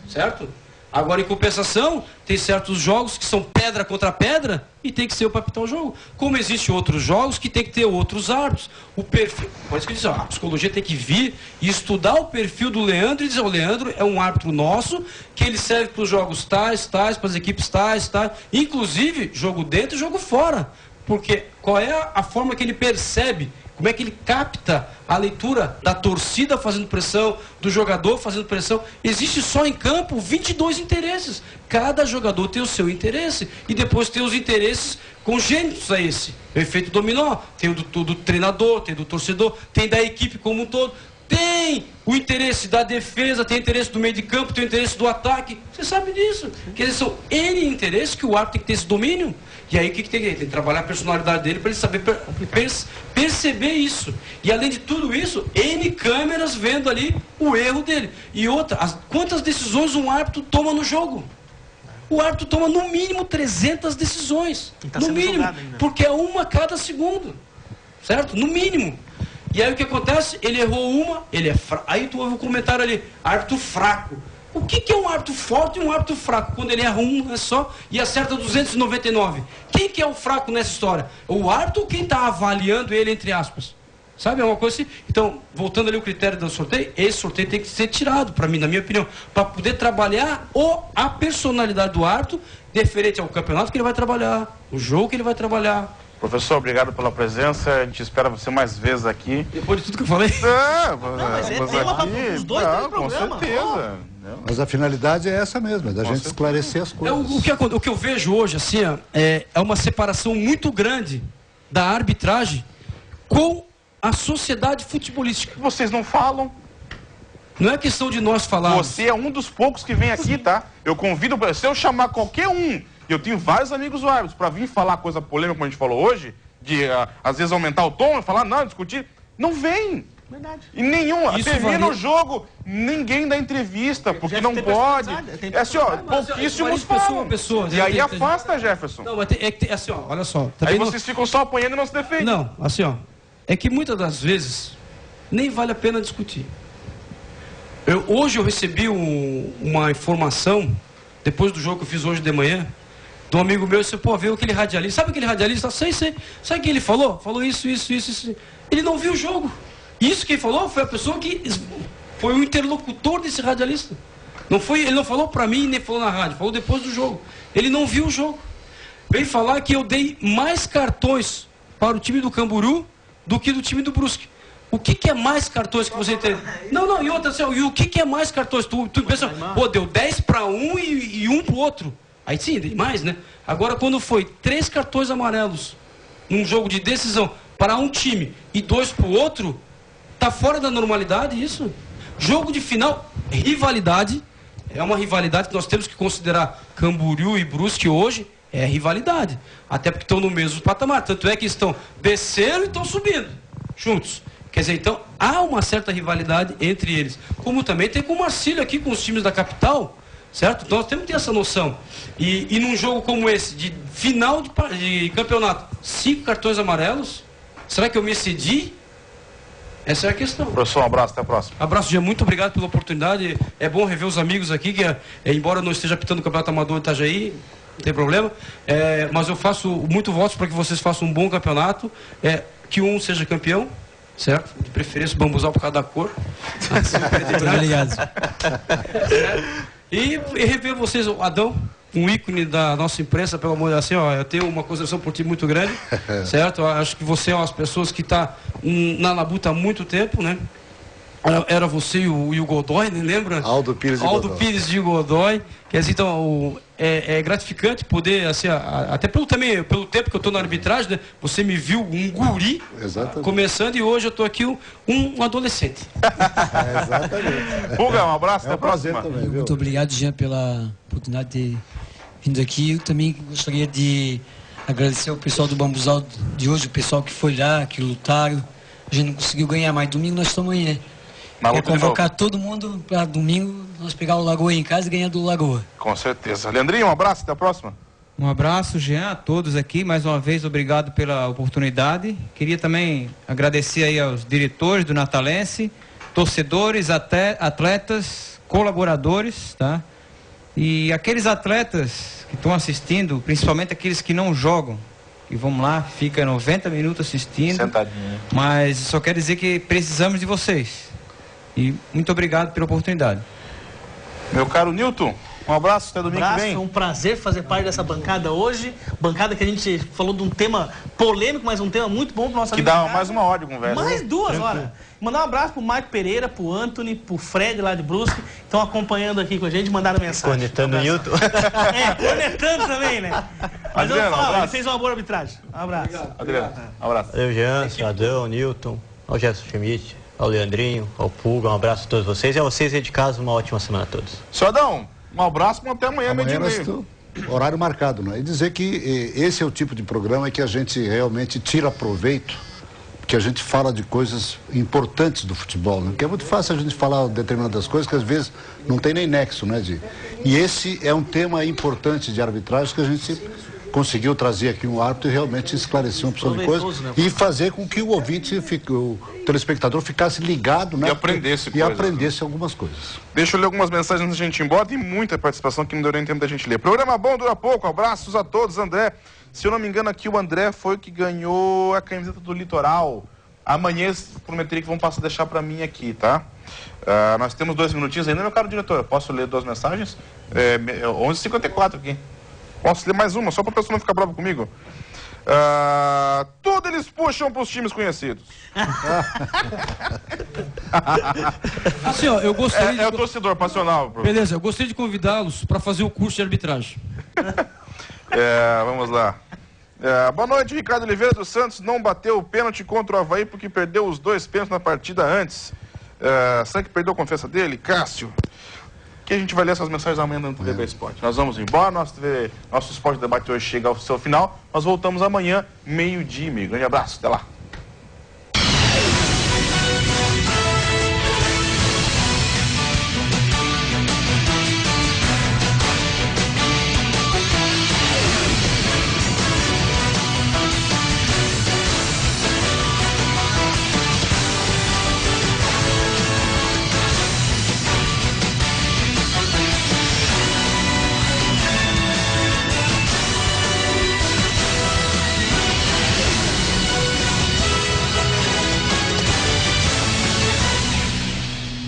Certo? Agora, em compensação, tem certos jogos que são pedra contra pedra e tem que ser o para apitar o jogo. Como existem outros jogos que tem que ter outros árbitros. O perfil... Por isso que eu disse, a psicologia tem que vir e estudar o perfil do Leandro e dizer, o Leandro é um árbitro nosso, que ele serve para os jogos tais, para as equipes tais. Inclusive, jogo dentro e jogo fora. Porque qual é a forma que ele percebe Como é que ele capta a leitura da torcida fazendo pressão, do jogador fazendo pressão. Existe só em campo 22 interesses. Cada jogador tem o seu interesse e depois tem os interesses congênitos a esse. O efeito dominó, tem o do treinador, tem do torcedor, tem da equipe como um todo. Tem o interesse da defesa, tem o interesse do meio de campo, tem o interesse do ataque. Você sabe disso. Quer dizer, são N interesses que o árbitro tem que ter esse domínio. E aí o que tem que ter? Tem que trabalhar a personalidade dele para ele saber perceber isso. E além de tudo isso, N câmeras vendo ali o erro dele. E outra, quantas decisões um árbitro toma no jogo? O árbitro toma no mínimo 300 decisões. No mínimo. Porque é uma a cada segundo. Certo? No mínimo. E aí o que acontece? Ele errou uma, ele é fraco. Aí tu ouve o comentário ali, árbitro fraco. O que é um árbitro forte e um árbitro fraco? Quando ele erra um só e acerta 299. Quem que é o fraco nessa história? O árbitro ou quem está avaliando ele, entre aspas? Sabe, é uma coisa assim. Então, voltando ali ao critério do sorteio, esse sorteio tem que ser tirado, para mim, na minha opinião, para poder trabalhar a personalidade do árbitro, deferente ao campeonato que ele vai trabalhar, o jogo que ele vai trabalhar. Professor, obrigado pela presença. A gente espera você mais vezes aqui. Depois de tudo que eu falei? Mas é tema para os dois do programa. Com certeza. Mas a finalidade é essa mesmo, é da gente esclarecer as coisas. O que eu vejo hoje, assim, é uma separação muito grande da arbitragem com a sociedade futebolística. Vocês não falam. Não é questão de nós falarmos. Você é um dos poucos que vem aqui, tá? Eu convido, se eu chamar qualquer um, eu tenho vários amigos árbitros, para vir falar coisa polêmica, como a gente falou hoje, de às vezes aumentar o tom e falar, não, discutir, não vem. Verdade. E nenhum, termina o jogo, ninguém dá entrevista, porque não pode. É assim, ó, pouquíssimos falam. E aí afasta, Jefferson. Não, mas é assim, ó, olha só. Aí vocês ficam só apanhando e não se defendem. Não, assim, ó, é que muitas das vezes nem vale a pena discutir. Hoje eu recebi uma informação, depois do jogo que eu fiz hoje de manhã, de um amigo meu, disse, pô, veio aquele radialista. Sabe aquele radialista? Sei. Sabe o que ele falou? Falou isso. Ele não viu o jogo. Isso que ele falou foi a pessoa que foi o interlocutor desse radialista. Ele não falou pra mim, nem falou na rádio, falou depois do jogo. Ele não viu o jogo. Veio falar que eu dei mais cartões para o time do Camboriú do que do time do Brusque. O que é mais cartões que você tem? Não, e outra assim, e o que é mais cartões? Tu pensa, pô, deu 10 para um e 1 pro outro. Aí sim, dei mais, né? Agora, quando foi 3 cartões amarelos num jogo de decisão para um time e 2 pro outro, tá fora da normalidade isso? Jogo de final, rivalidade, é uma rivalidade que nós temos que considerar. Camboriú e Brusque hoje é rivalidade. Até porque estão no mesmo patamar. Tanto é que estão descendo e estão subindo juntos. Quer dizer, então, há uma certa rivalidade entre eles. Como também tem com o Marcílio aqui, com os times da capital, certo? Então nós temos que ter essa noção. E num jogo como esse, de final de campeonato, 5 cartões amarelos, será que eu me excedi? Essa é a questão. Professor, um abraço, até a próxima. Abraço, Jean, muito obrigado pela oportunidade. É bom rever os amigos aqui, que embora eu não esteja apitando o Campeonato Amador de Itajaí, não tem problema, mas eu faço muito votos para que vocês façam um bom campeonato, que um seja campeão, certo? De preferência o bambuzal por causa da cor. Obrigado. E rever vocês, o Adão, um ícone da nossa imprensa, pelo amor de Deus, assim, ó, eu tenho uma consideração por ti muito grande, certo? Eu acho que você é uma das pessoas que está na labuta há muito tempo, né? Era você e o Godoy, né? Lembra? Aldo Pires de Godoy. Quer dizer, então, é gratificante poder, assim, até pelo tempo que eu estou na arbitragem, né? Você me viu um guri começando e hoje eu estou aqui um adolescente. Exatamente. Pulga, um abraço, até a próxima. Também, muito obrigado, Jean, pela oportunidade de ter vindo aqui. Eu também gostaria de agradecer ao pessoal do Bambuzal de hoje, o pessoal que foi lá, que lutaram. A gente não conseguiu ganhar, mas domingo nós estamos aí, né? É convocar todo mundo para domingo nós pegar o Lagoa em casa e ganhar do Lagoa. Com certeza. Leandrinho, um abraço, até a próxima. Um abraço, Jean, a todos aqui. Mais uma vez, obrigado pela oportunidade. Queria também agradecer aí aos diretores do Natalense, torcedores, atletas, colaboradores, tá? E aqueles atletas que estão assistindo, principalmente aqueles que não jogam, e vamos lá, fica 90 minutos assistindo. Sentadinho. Mas só quero dizer que precisamos de vocês. E muito obrigado pela oportunidade. Meu caro Nilton, Um abraço, até domingo que vem. Foi um prazer fazer parte dessa bancada hoje. Bancada que a gente falou de um tema polêmico, mas um tema muito bom para nossa vida. Que dá mais uma hora de conversa. Mais 2 horas. Mandar um abraço pro Marco Pereira, pro Anthony, pro Fred lá de Brusque, estão acompanhando aqui com a gente, mandaram mensagem. Cornetando o Nilton. Cornetando também, né? Mas Adriano, eu vou falar, ele fez uma boa arbitragem. Um abraço. Adriano, um abraço. Valeu, Jean, Cidadão, Nilton, ao Gerson Schmidt, ao Leandrinho, ao Pulga, um abraço a todos vocês e a vocês aí de casa, uma ótima semana a todos. Cidadão, um abraço, até amanhã, meio-dia. Horário marcado, né? E dizer que esse é o tipo de programa que a gente realmente tira proveito, que a gente fala de coisas importantes do futebol, né? Porque é muito fácil a gente falar determinadas coisas que às vezes não tem nem nexo, né? E esse é um tema importante de arbitragem que a gente conseguiu trazer aqui um árbitro e realmente esclarecer uma opção de coisas, né? E fazer com que o ouvinte, o telespectador ficasse ligado, né? E aprendesse algumas coisas. Deixa eu ler algumas mensagens antes da gente ir embora. Tem muita participação que não deu nem tempo da gente ler. Programa bom, dura pouco. Abraços a todos, André. Se eu não me engano aqui, o André foi o que ganhou a camiseta do Litoral. Amanhã eles prometeram que vão deixar para mim aqui, tá? Nós temos 2 minutinhos ainda, meu caro diretor. Eu posso ler 2 mensagens? 11h54 aqui. Posso ler mais uma, só para a pessoa não ficar brava comigo? Tudo eles puxam para os times conhecidos. Assim, ó, eu gostaria é o torcedor passional. Beleza, eu gostaria de convidá-los para fazer o curso de arbitragem. Vamos lá. Boa noite, Ricardo Oliveira dos Santos. Não bateu o pênalti contra o Avaí porque perdeu os 2 pênaltis na partida antes. Será que perdeu a confiança dele? Cássio. Que a gente vai ler essas mensagens amanhã no TVB Esporte. Nós vamos embora, nosso Esporte Debate hoje chega ao seu final. Nós voltamos amanhã, 12:30. Grande abraço, até lá.